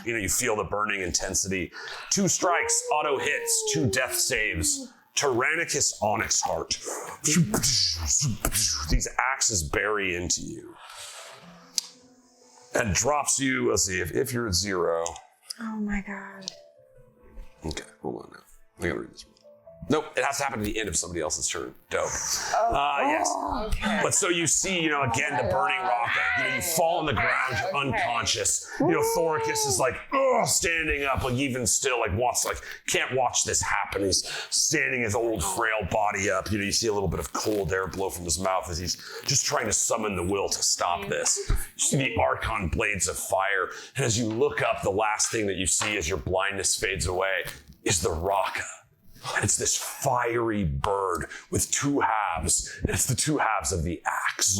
You know, you feel the burning intensity. 2 strikes, auto hits, 2 death saves. Tynaricus Onyxheart. These axes bury into you. And drops you, let's see, if you're at 0.
Oh my god.
Okay, hold on now. I gotta read this one. Nope, it has to happen at the end of somebody else's turn. Dope. Yes.
Okay.
But so you see, you know, again, the burning rock. You know, you fall on the ground, you're unconscious. You know, Thoricus is like, standing up, like even still, like wants, like can't watch this happen. He's standing his old frail body up. You know, you see a little bit of cold air blow from his mouth as he's just trying to summon the will to stop this. You see the Archon blades of fire, and as you look up, the last thing that you see as your blindness fades away is the Raka. And it's this fiery bird with 2 halves, and it's the 2 halves of the axe.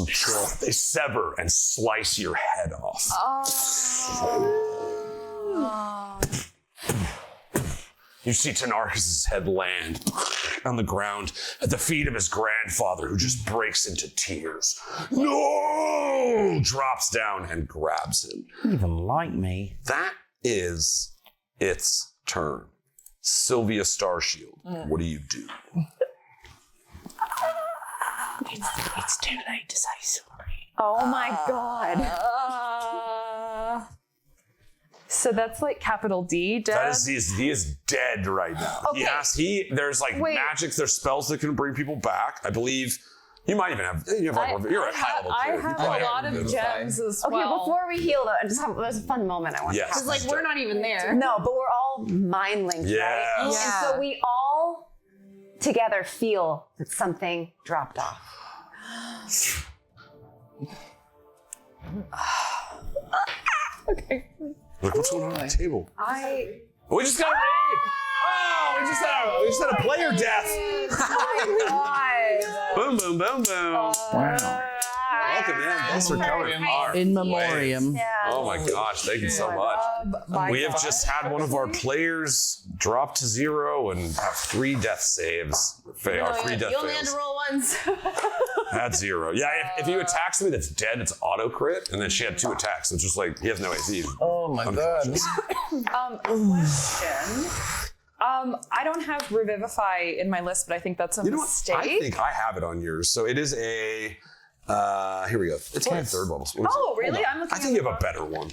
They sever and slice your head off. You see Tynaricus' head land on the ground at the feet of his grandfather, who just breaks into tears. No! Drops down and grabs him.
You even like me.
That is its turn. Sylvia Starshield, what do you do?
It's too late to say sorry.
Oh my god.
So that's like capital D, dead?
That is, he is dead right now.
Okay.
There's like magic, there's spells that can bring people back. I believe you might even have, you're a high level
I
player.
have a lot of gems as
Okay,
well.
before we heal though, there's a fun moment I want to have.
Because like we're not even there.
No, but we're all mind linked, right?
Yes.
And so we all together feel that something dropped off.
Okay.
Look what's going on the table. We just got a raid. We just had a player death.
Oh my god.
Boom, boom, boom, boom.
Wow.
Welcome in. Thanks for coming.
In memoriam.
Oh my gosh, thank you so much. We have just had one of our players drop to 0 and have 3 death saves. Or 3 death
You only had
fails.
to roll once.
That's 0. Yeah, if you attack somebody that's dead, it's auto crit, and then she had 2 attacks. So it's just like, he has no AC.
Oh my god.
Question. I don't have Revivify in my list, but I think that's a
You know what?
mistake.
I think I have it on yours. So it is a, here we go. It's only a 3rd level. So
Oh, really? I'm looking
I think you have a better one.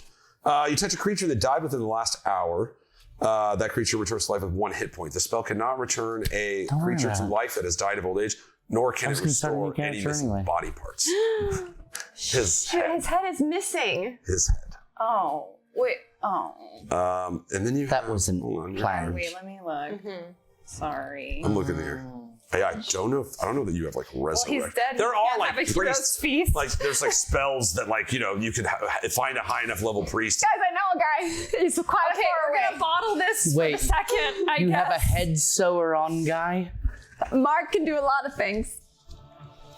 You touch a creature that died within the last hour. That creature returns to life with 1 hit point. The spell cannot return a creature to life that has died of old age, nor can it restore any missing body parts. His
His head is missing.
His head.
Oh, wait. Oh.
And then you.
That wasn't planned.
Wait, let me look. Sorry.
I'm looking here. Hey, I don't know that you have like resurrect.
He's dead.
There
He
are
can't
like
have a hero's
priests,
feast.
like there's like spells that like you could find a high enough level priest.
Guys, I know a guy. He's quite
Okay,
far
we're
away.
gonna bottle this
Wait,
for a second. I
You
guess.
have a head sewer on guy?
Mark can do a lot of things.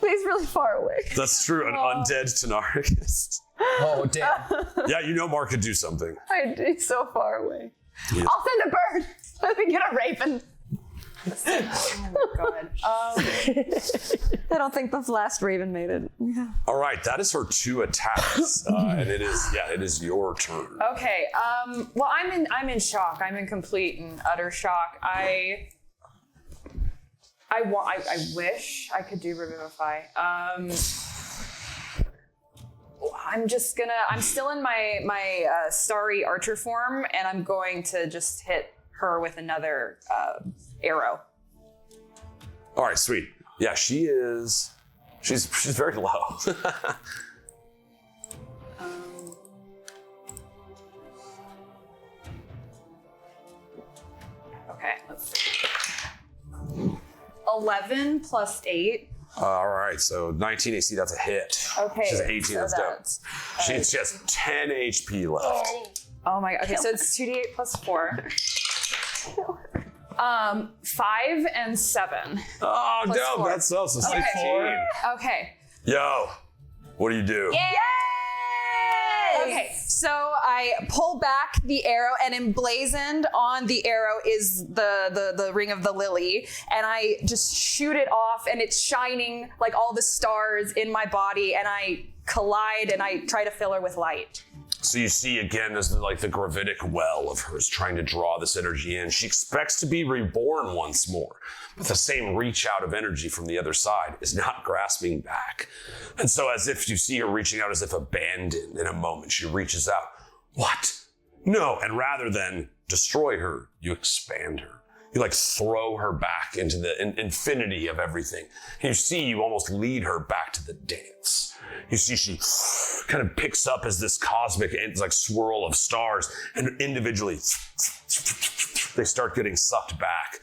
But he's really far away.
That's true. An undead Tynaricus.
Oh damn.
Yeah, Mark could do something.
He's so far away.
He is.
I'll send a bird. Let me get a raven.
I don't think the last raven made it.
All right, that is her 2 attacks, and it is your turn.
Okay. Well, I'm in shock. I'm in complete and utter shock. I wish I could do Revivify. I'm still in my starry archer form, and I'm going to just hit her with another arrow.
All right, sweet. Yeah, she's very low.
Okay, let's see. 11 plus 8.
All right, so 19 AC, that's a hit.
Okay,
She's 18,
so
that's dope.
that's-
She's just 10 HP left.
Oh my god. Okay, so it's 2d8 plus 4. 5 and 7.
Oh,
Plus
dope.
4.
That's also 16.
Okay.
Yo, what do you do?
Yay! Okay, so I pull back the arrow, and emblazoned on the arrow is the ring of the lily, and I just shoot it off, and it's shining like all the stars in my body, and I collide, and I try to fill her with light.
So you see again as the gravitic well of hers trying to draw this energy in. She expects to be reborn once more, but the same reach out of energy from the other side is not grasping back. And so as if you see her reaching out as if abandoned in a moment, she reaches out. What? No, and rather than destroy her, you expand her. You throw her back into the infinity of everything. And you see you almost lead her back to the dance. You see she kind of picks up as this cosmic swirl of stars, and individually they start getting sucked back.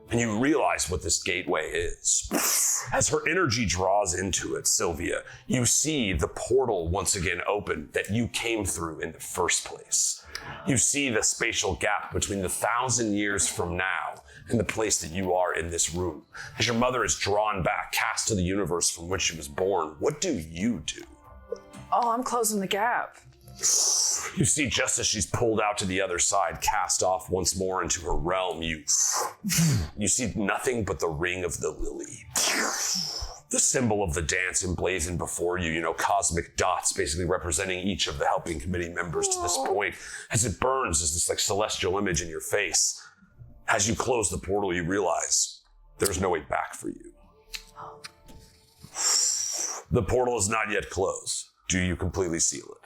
And you realize what this gateway is. As her energy draws into it, Sylvia, you see the portal once again open that you came through in the first place. You see the spatial gap between the 1,000 years from now and the place that you are in this room. As your mother is drawn back, cast to the universe from which she was born, what do you do?
Oh, I'm closing the gap.
You see, just as she's pulled out to the other side, cast off once more into her realm, you see nothing but the ring of the lily. The symbol of the dance emblazoned before you, cosmic dots basically representing each of the helping committee members to this point. As it burns as this celestial image in your face. As you close the portal, you realize there's no way back for you. The portal is not yet closed. Do you completely seal it?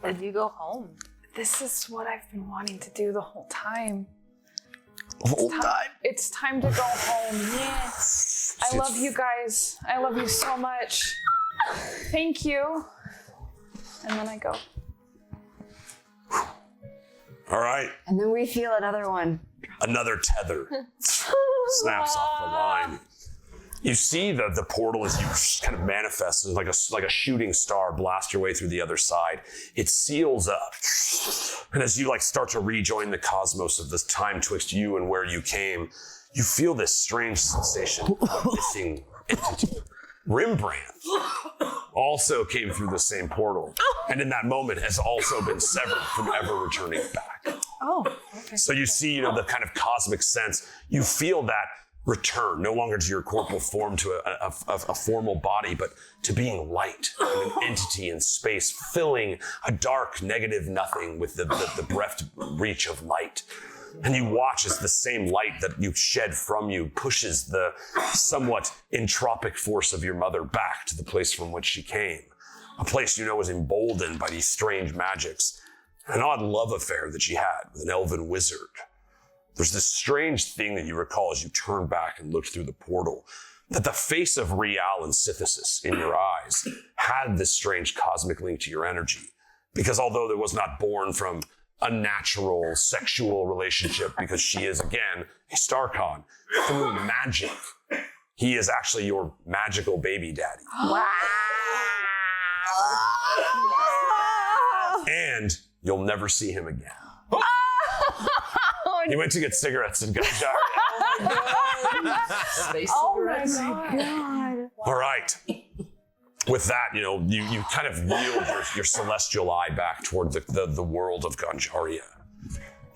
Did you go home?
This is what I've been wanting to do the whole time.
It's
time to go home. Yes. I love you guys. I love you so much. Thank you. And then I go.
All right.
And then we feel another one.
Another tether snaps off the line. You see the portal as you kind of manifest like a shooting star blast your way through the other side. It seals up. And as you start to rejoin the cosmos of this time twixt you and where you came, you feel this strange sensation of missing entity. Rembrandt also came through the same portal, and in that moment has also been severed from ever returning back.
Oh, okay.
So you see, the kind of cosmic sense. You feel that return, no longer to your corporal form, to a formal body, but to being light, and an entity in space, filling a dark, negative nothing with the breath reach of light. And you watch as the same light that you shed from you pushes the somewhat entropic force of your mother back to the place from which she came. A place is emboldened by these strange magics. An odd love affair that she had with an elven wizard. There's this strange thing that you recall as you turn back and looked through the portal, that the face of Rial and Sithesis in your eyes had this strange cosmic link to your energy. Because although there was not born from a natural sexual relationship, because she is, again, a Starcon, through magic, he is actually your magical baby daddy.
Wow.
And you'll never see him again. He went to get cigarettes in Ganjaria.
Oh my God.
All right. With that, you kind of yield your celestial eye back toward the world of Ganjaria.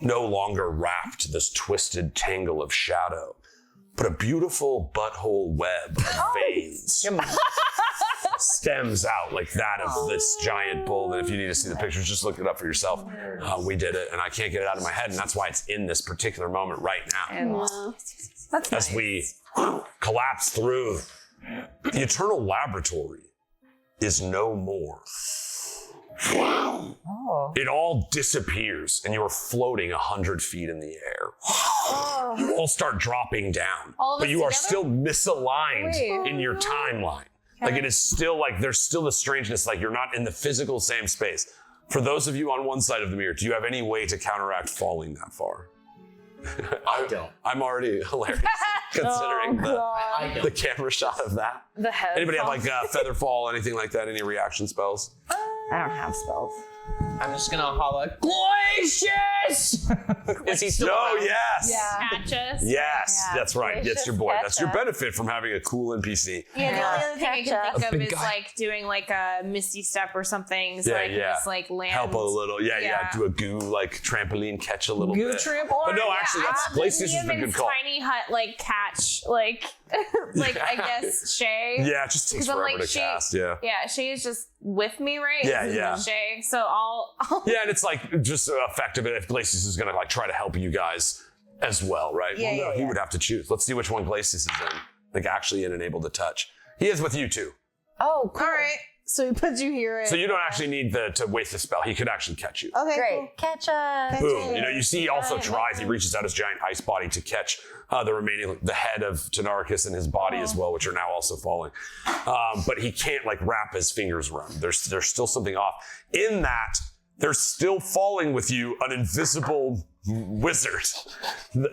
No longer wrapped in this twisted tangle of shadow, but a beautiful butthole web of veins stems out like that of this giant bull. And if you need to see the pictures, just look it up for yourself. We did it, and I can't get it out of my head, and that's why it's in this particular moment right now.
That's
As we collapse through, the Eternal Laboratory is no more. It all disappears, and you are floating 100 feet in the air. You all start dropping down, but you are still misaligned in your timeline. Like it is still there's still the strangeness, you're not in the physical same space. For those of you on one side of the mirror, do you have any way to counteract falling that far?
I don't.
I'm already hilarious considering the camera shot of that.
The head.
Anybody have feather fall, anything like that? Any reaction spells?
I don't have spells.
I'm just gonna holla,
Glacius!
Sesh!
Is he still
No,
around?
yes.
Catch us.
Yes,
Yeah.
that's right. That's your boy. That's your
Gotcha.
benefit from having a cool NPC.
Yeah, the only other thing I can
Gotcha.
think of
big
is
guy.
like doing like a misty step or something, so
Yeah,
I can
yeah.
just like land.
Help a little. Yeah,
Yeah.
do a goo like trampoline catch a little
Goo
bit.
tramp?
But no, actually, that's Glacius has been a good call.
Tiny hut like catch like like I guess Shay.
Yeah, it just takes
'Cause I'm
forever
like,
to
she-
cast. Yeah.
Yeah, Shay is just with me, right?
Yeah,
This is
yeah.
Shay. So I'll
Yeah, and it's like just effective if Glacius is gonna like try to help you guys as well, right?
Yeah,
well, no,
yeah,
he
yeah.
would have to choose. Let's see which one Glacius is in. Like actually in and able to touch. He is with you too.
Oh, cool.
all right. So he puts you here.
So you don't actually need to waste the spell. He could actually catch you.
Okay,
Great.
cool.
Catch us.
Boom. You know, you see he also tries, he reaches out his giant ice body to catch the head of Tynaricus and his body as well, which are now also falling. But he can't like wrap his fingers around. There's still something off. In that, there's still falling with you an invisible wizard.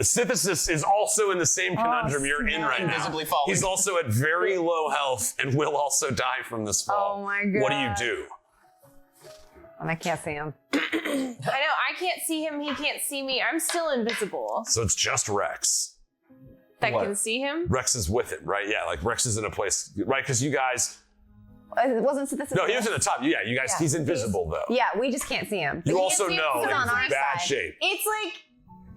Sithesis is also in the same conundrum you're in right now.
Invisibly falling.
He's also at very low health and will also die from this fall.
Oh my
What do you
God.
do?
And I can't see him.
I know I can't see him. He can't see me. I'm still invisible.
So it's just Rex.
That
What?
can see him.
Rex is with it, right? Yeah, like Rex is in a place, right? Because you guys,
It wasn't Sithesis.
no, he was in the top. Yeah, you guys, he's invisible though.
Yeah, we just can't see him.
You
He
also
can't see
know
him.
that
He's
he's
on
in
our
bad
side.
shape.
It's like,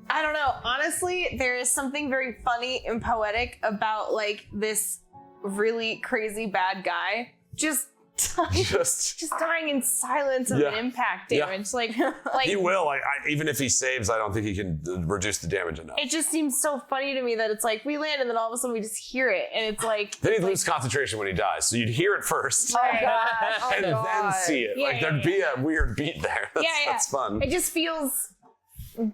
I don't know. Honestly, there is something very funny and poetic about like this really crazy bad guy just dying,
Just,
just dying in silence of
Yeah.
an impact
Yeah.
damage. Like
he will. Like, even if he saves, I don't think he can reduce the damage enough.
it just seems so funny to me that it's like we land and then all of a sudden we just hear it and it's like
Then he'd lose concentration when he dies. So you'd hear it first and then see it.
Yeah,
like there'd be a weird beat there. That's fun.
It just feels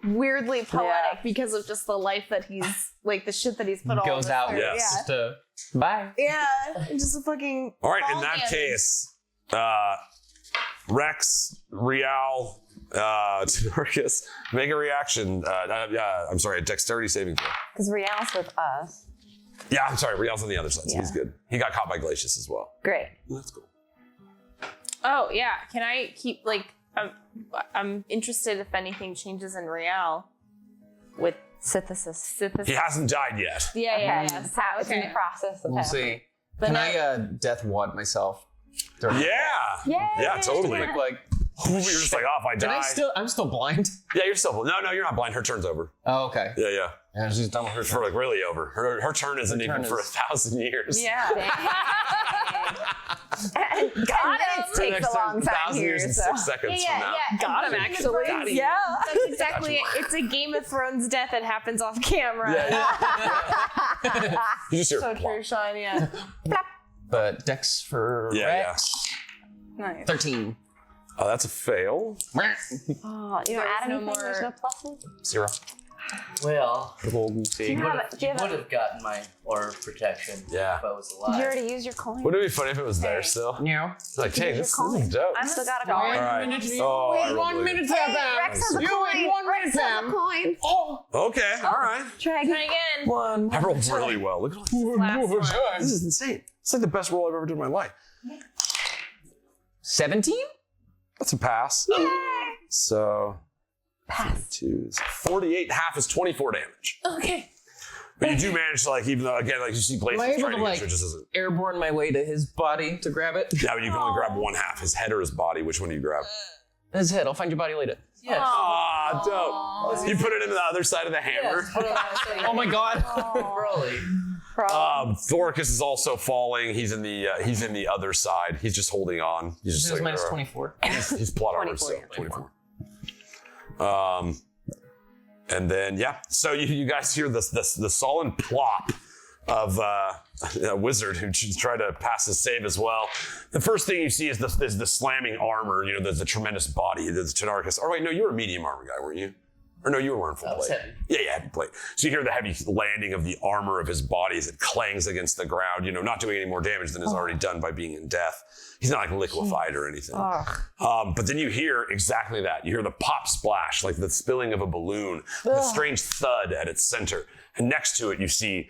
weirdly poetic
Yeah.
because of just the life that he's like the shit that he's put all
Goes
of us
out.
through.
Yes.
Just to bye.
Yeah, just a fucking.
All right, in
ball
that
damage.
case, Rex, Rial, Tynaricus, make a reaction. I'm sorry, a dexterity saving throw.
Because Rial's with us.
Yeah, I'm sorry, Rial's on the other side, so
Yeah.
he's good. He got caught by Glacius as well.
Great.
That's cool.
Oh yeah, can I keep like? I'm interested if anything changes in Real with
Sithesis.
He hasn't died yet.
yeah.
That's how it's in the process of
We'll
happening.
see.
But
Can
not-
I death wad myself? during the fall?
Yeah. Yeah, totally.
Quick, like,
You're just like, oh, if I die.
I'm still blind.
Yeah, you're still. No, you're not blind. Her turn's over.
Oh, okay.
Yeah.
Yeah, she's done with her
For like really over. Her turn isn't even
turn
for
is-
1,000 years.
Yeah.
God, it takes a long time
1,000
here.
years and
So.
6 seconds from now.
Got him, actually.
Yeah.
That's exactly it. It's a Game of Thrones death that happens off camera.
You just hear
So
plop.
true, Sean. Yeah.
But Dex for
Yeah.
Rex.
Nice.
13.
Oh, that's a fail.
Oh, you don't
There's
add
no
anything? There's
more-
no pluses?
0.
Well,
Do you have
would
a,
have gotten my aura of protection
Yeah.
if I was
did
alive.
you already use your coin?
Wouldn't it be funny if it was there still?
Yeah.
It's like, hey, this is dope.
I still got a
All
coin.
right. Oh, I rolled really good.
Rex has a coin. Rex has a coin.
Okay, all right.
Try again.
Again.
I rolled really well. Look at all
Last one.
this. Is insane. It's like the best roll I've ever done in my life.
17?
That's a pass. So,
Pass.
48, half is 24 damage.
Okay.
But you do manage to, like, even though, again, like you see Glacius
Am I able
trying
to,
to
like-
get you, it just isn't.
Airborne my way to his body to grab it.
Yeah, but you can only grab one half, his head or his body. Which one do you grab?
His head. I'll find your body later.
Yes.
Ah, dope. You put it into the other side of the hammer.
Oh my god.
Probably.
Thoricus is also falling. He's in the other side. He's just holding on. He's just
This is
like,
minus 24.
He's plot armor, so 24. And then so you guys hear the sullen plop of a wizard who tried to pass his save as well. The first thing you see is the slamming armor. You know, there's a tremendous body. There's Tynaricus. Oh wait, no, you were a medium armor guy, weren't you? Or no, you were wearing full
I was
plate.
heavy.
Yeah, heavy plate. So you hear the heavy landing of the armor of his body as it clangs against the ground, you know, not doing any more damage than is already done by being in death. He's not like liquefied or anything. But then you hear exactly that. You hear the pop splash, like the spilling of a balloon, with a strange thud at its center. And next to it, you see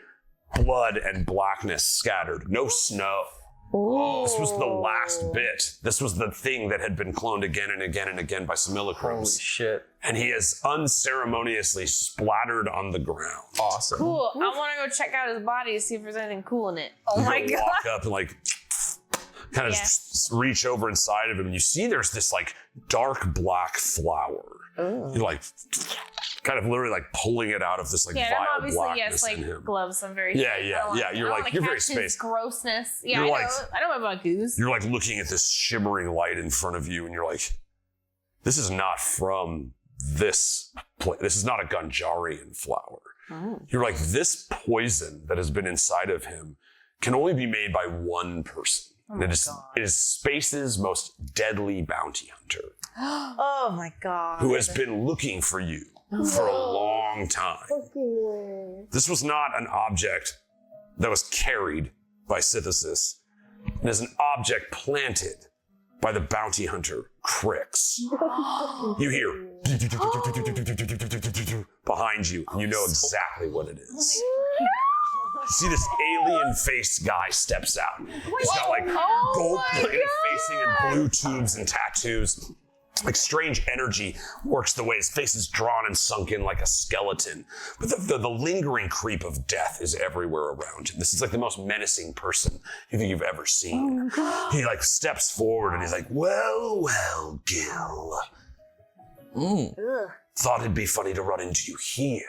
blood and blackness scattered. No snow. This was the last bit. This was the thing that had been cloned again and again and again by simulacrums.
Holy shit.
And he is unceremoniously splattered on the ground.
Awesome.
Cool. I want to go check out his body to see if there's anything cool in it. Oh
You
my
gotta
god.
walk up and like kind of just reach over inside of him, and you see there's this like dark black flower. You're like kind of literally like pulling it out of this like
Yeah, I'm
vile
obviously
blackness
like
in him.
gloves. I'm very
Yeah,
I
yeah,
don't
yeah.
wanna-
You're
I don't
like
wanna
you're very
catch his
space.
grossness. Yeah,
You're
I
like-
know. I know about goose.
You're like looking at this shimmering light in front of you, and you're like, this is not from this place. This is not a Ganjarian flower. You're like, this poison that has been inside of him can only be made by one person. And it is Space's most deadly bounty hunter,
Oh my god.
who has been looking for you for a long time. This was not an object that was carried by Sithesis. It is an object planted by the bounty hunter Crix. You hear behind you, and you know exactly what it is. You see this alien-faced guy steps out. He's got like gold-plated facing and blue tubes and tattoos. Like strange energy works the way his face is drawn and sunk in like a skeleton. But the lingering creep of death is everywhere around him. This is like the most menacing person you think you've ever seen. He like steps forward and he's like, well, Gil. Thought it'd be funny to run into you here.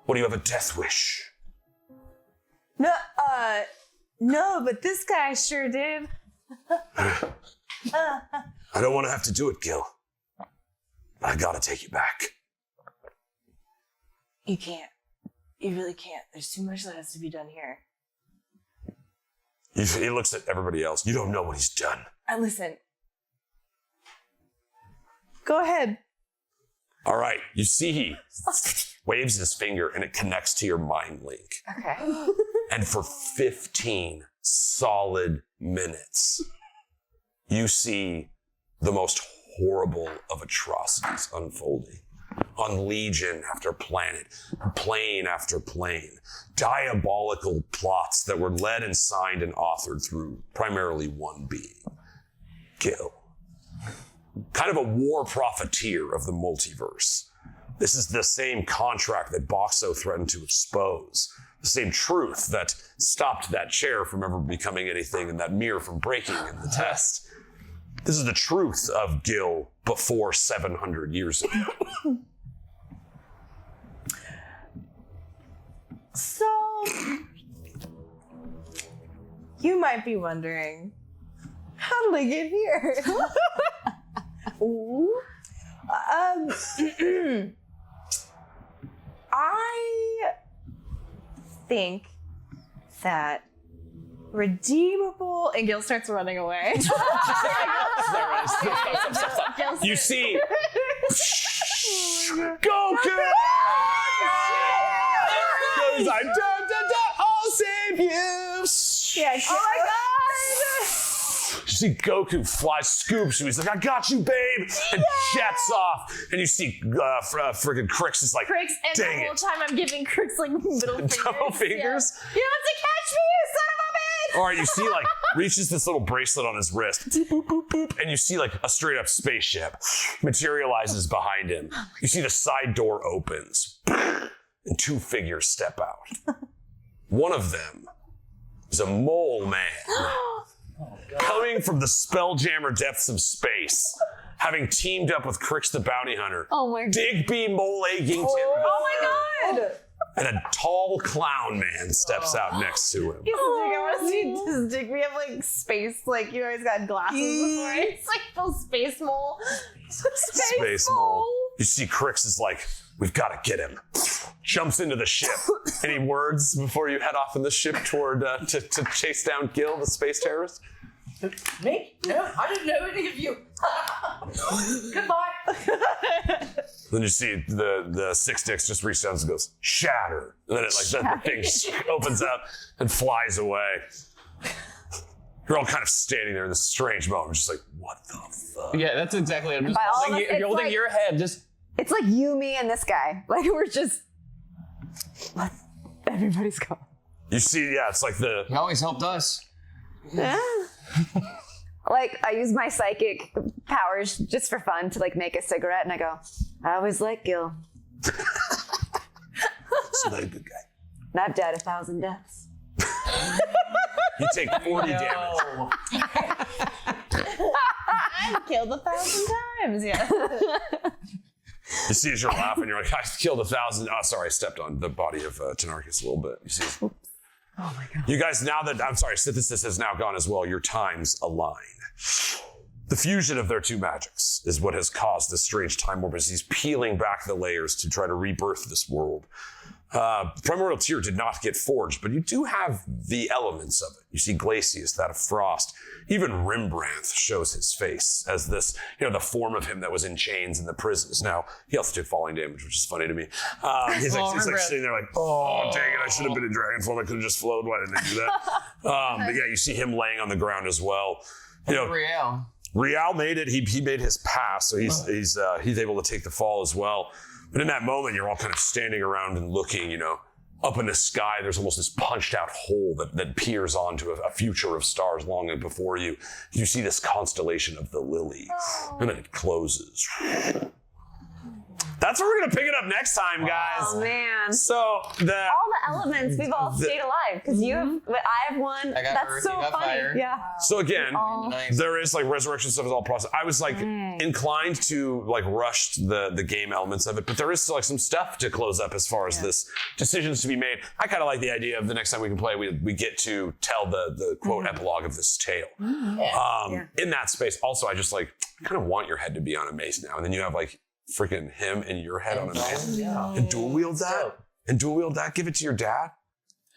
What, do you have a death wish?
No, but this guy sure did.
I don't want to have to do it, Gil. But I gotta take you back.
You can't. You really can't. There's too much that has to be done here.
He looks at everybody else. You don't know what he's done.
Listen. Go ahead.
All right, you see he waves his finger and it connects to your mind link.
Okay.
And for 15 solid minutes, you see the most horrible of atrocities unfolding on legion after planet, plane after plane, diabolical plots that were led and signed and authored through primarily one being, Gil. Kind of a war profiteer of the multiverse. This is the same contract that Boxo threatened to expose. The same truth that stopped that chair from ever becoming anything and that mirror from breaking in the test. This is the truth of Gil before 700 years ago.
So, you might be wondering, how did I get here? I think that redeemable, and Gil starts running away.
You see Goku! Goku's like, I'll save you!
Yeah,
Oh my god! You see Goku fly, scoops you. He's like, I got you, babe! And jets off. And you see friggin' Crix is like,
Crix, and
dang
the whole
it.
time I'm giving Crix like middle fingers.
Double fingers?
Yeah. You have to catch me, you son of a bitch!
All right, you see, like, reaches this little bracelet on his wrist, boop, boop, boop, boop, and you see, like, a straight-up spaceship materializes behind him. You see the side door opens, and two figures step out. One of them is a mole man, coming from the spelljammer depths of space, having teamed up with Crix the Bounty Hunter.
Oh my god.
Digby Mole Eggington.
Oh my god!
And a tall clown man steps out next to him.
I want to see does Digby have like space, like, you know, he's got glasses before. It's like full space mole.
Space mole. You see Crix is like, we've got to get him. Jumps into the ship. Any words before you head off in the ship toward to chase down Gil, the space terrorist?
Me? No, I didn't know any of you. Goodbye.
Then you see the six dicks just reach down and goes, shatter. And then it the thing opens up and flies away. You're all kind of standing there in this strange moment, just like, what the fuck?
Yeah, that's exactly it. I'm just
By all
holding,
of us,
you're
it's
holding
like-
your head. Just
It's like you, me, and this guy. Like, we're just. Everybody's gone.
You see, yeah, it's like
he always helped us.
Like, I use my psychic powers just for fun to like make a cigarette, and I go, I always like Gil.
So they're a good guy.
And I've died 1,000 deaths.
You take 40 damage.
I've killed 1,000 times. Yeah.
You see as you're laughing, you're like, I killed 1,000. Oh, sorry, I stepped on the body of Tynaricus a little bit. You see?
Oh my god.
You guys, now that, I'm sorry, Sithesis has now gone as well, your times align. The fusion of their two magics is what has caused this strange time warp as he's peeling back the layers to try to rebirth this world. Primordial Tear did not get forged, but you do have the elements of it. You see Glacius, that of frost. Even Rembrandt shows his face as this, the form of him that was in chains in the prisons. Now, he also took falling damage, which is funny to me. He's like sitting there like, oh, dang it, I should have been in dragon form. I could have just flowed. Why didn't I do that? But yeah, you see him laying on the ground as well. Rial made it. He made his pass, so he's able to take the fall as well. But in that moment, you're all kind of standing around and looking, up in the sky. There's almost this punched out hole that peers onto a future of stars long before you. You see this constellation of the lily, and then it closes. That's where we're gonna pick it up next time, guys.
Oh man.
So
all the elements, we've all stayed alive because you have, I have one. That's
earth,
so
you got
funny.
fire.
Yeah.
So again,
Nice.
there is like resurrection stuff is all process. I was like inclined to like rush the game elements of it, but there is still like some stuff to close up as far as this decisions to be made. I kind of like the idea of the next time we can play, we get to tell the quote epilogue of this tale. In that space. Also, I just like kind of want your head to be on a mace now, and then you have like freaking him and your head on a mace, and dual wield that, give it to your dad,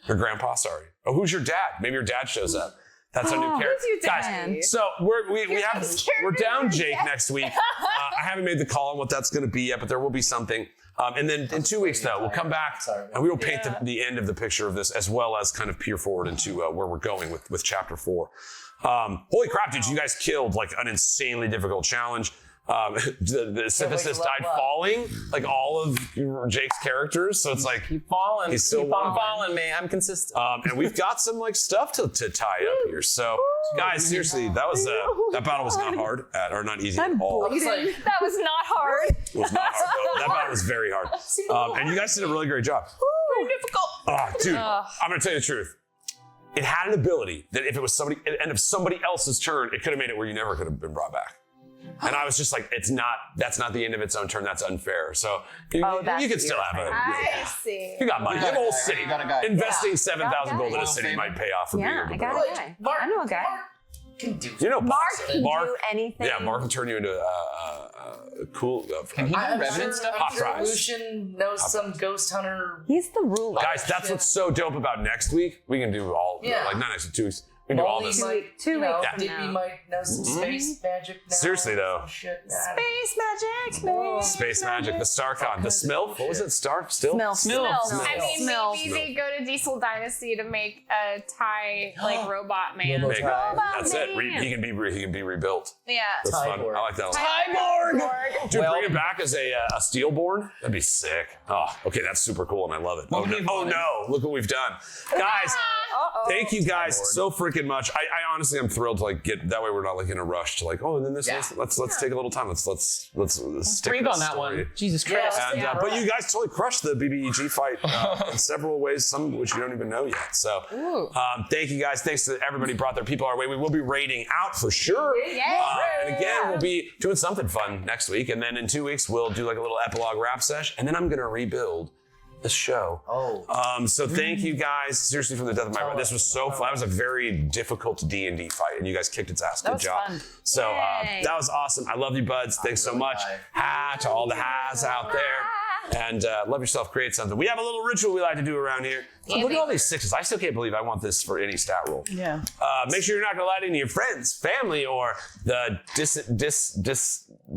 your grandpa. Sorry. Oh, who's your dad? Maybe your dad shows up. That's a new character.
Who's your dad?
Guys, so we're down Jake next week. I haven't made the call on what that's going to be yet, but there will be something. And then in 2 weeks, though, we'll come back and we will paint the end of the picture of this, as well as kind of peer forward into where we're going with chapter 4. Holy crap, dude! You guys killed like an insanely difficult challenge. The Sithesis died falling, like all of Jake's characters. So it's like
Keep falling.
He's still
Keep on falling, man. I'm consistent.
and we've got some like stuff to tie up here. So guys, seriously, that battle was not hard or not easy at all.
That was not hard.
It was not hard though. That battle was very hard. And you guys did a really great job.
Very difficult.
Dude, I'm gonna tell you the truth. It had an ability that if it was somebody else's turn, it could have made it where you never could have been brought back. And I was just like, that's not the end of its own turn. That's unfair. So you could still have it.
I see.
You got money. You have a whole city.
You got a guy.
Investing 7,000 gold in a city might pay off for being able to
got a guy. I know a guy.
Can do.
You know,
Mark can do anything.
Yeah, Mark will turn you into a cool.
Can he do
I'm
revenant stuff?
Hot
sure
fries.
Lucian knows some ghost hunter.
He's the ruler.
Guys, that's what's so dope about next week. We can do all, not next week, 2 weeks. We can do all this.
Might,
2 weeks from
Digby
now.
might know some space magic now.
Seriously, though.
Shit.
Space magic.
Space magic, the StarCon, the Smilf. What was it? Still?
Smilf.
I mean, maybe they go to Diesel Dynasty to make a Thai robot man.
That's it. He can be rebuilt.
Yeah.
That's fun. I like that a lot. Dude, bring him back as a Steelborn? That'd be sick. Oh, okay, that's super cool, and I love it. Oh no, look what we've done. Guys, thank you guys so freaking much. I honestly am thrilled to like get that way we're not like in a rush to like, and then this let's take a little time. Let's stick
breathe
this
on that
story.
one. Jesus Christ.
And, but you guys totally crushed the BBEG fight in several ways, some of which you don't even know yet. So thank you guys. Thanks to everybody who brought their people our way. We will be raiding out for sure. And again, we'll be doing something fun next week. And then in 2 weeks, we'll do like a little epilogue rap sesh. And then I'm going to rebuild the show. So thank you guys. Seriously, from the depth of my heart. This was so fun. That was a very difficult D&D fight, and you guys kicked its ass. Good job.
Fun.
So that was awesome. I love you, buds. Thanks so much. Ha to all the has out there. And love yourself. Create something. We have a little ritual we like to do around here. Look at all these 6s. I still can't believe I want this for any stat roll.
Yeah.
Make sure you're not going to lie to any of your friends, family, or the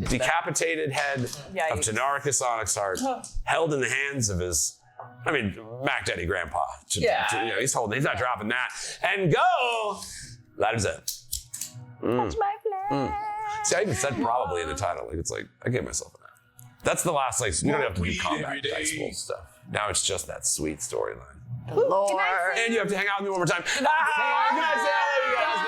decapitated head of Tynaricus Onyxheart, held in the hands of his, Mac Daddy Grandpa. He's not dropping that. And go, that is it.
Touch my flag.
See, I even said probably in the title. It's like, I gave myself an F. That's the last, you don't have to do combat dice roll stuff. Now it's just that sweet storyline.
Lord.
And you have to hang out with me one more time. Good night, Sally. You guys.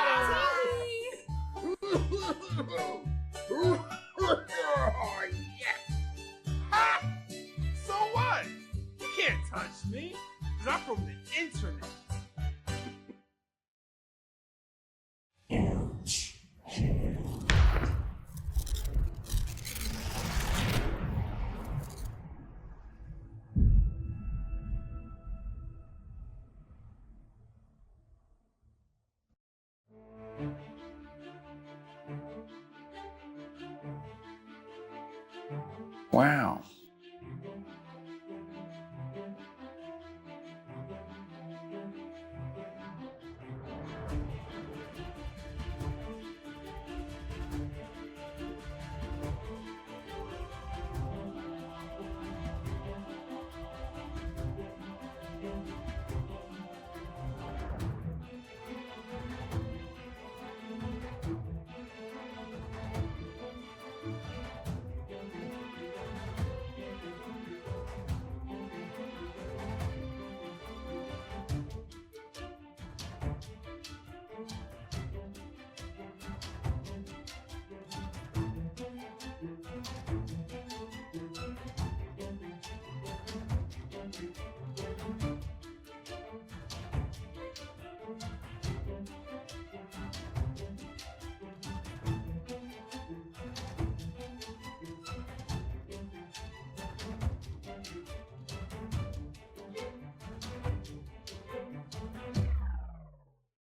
Wow.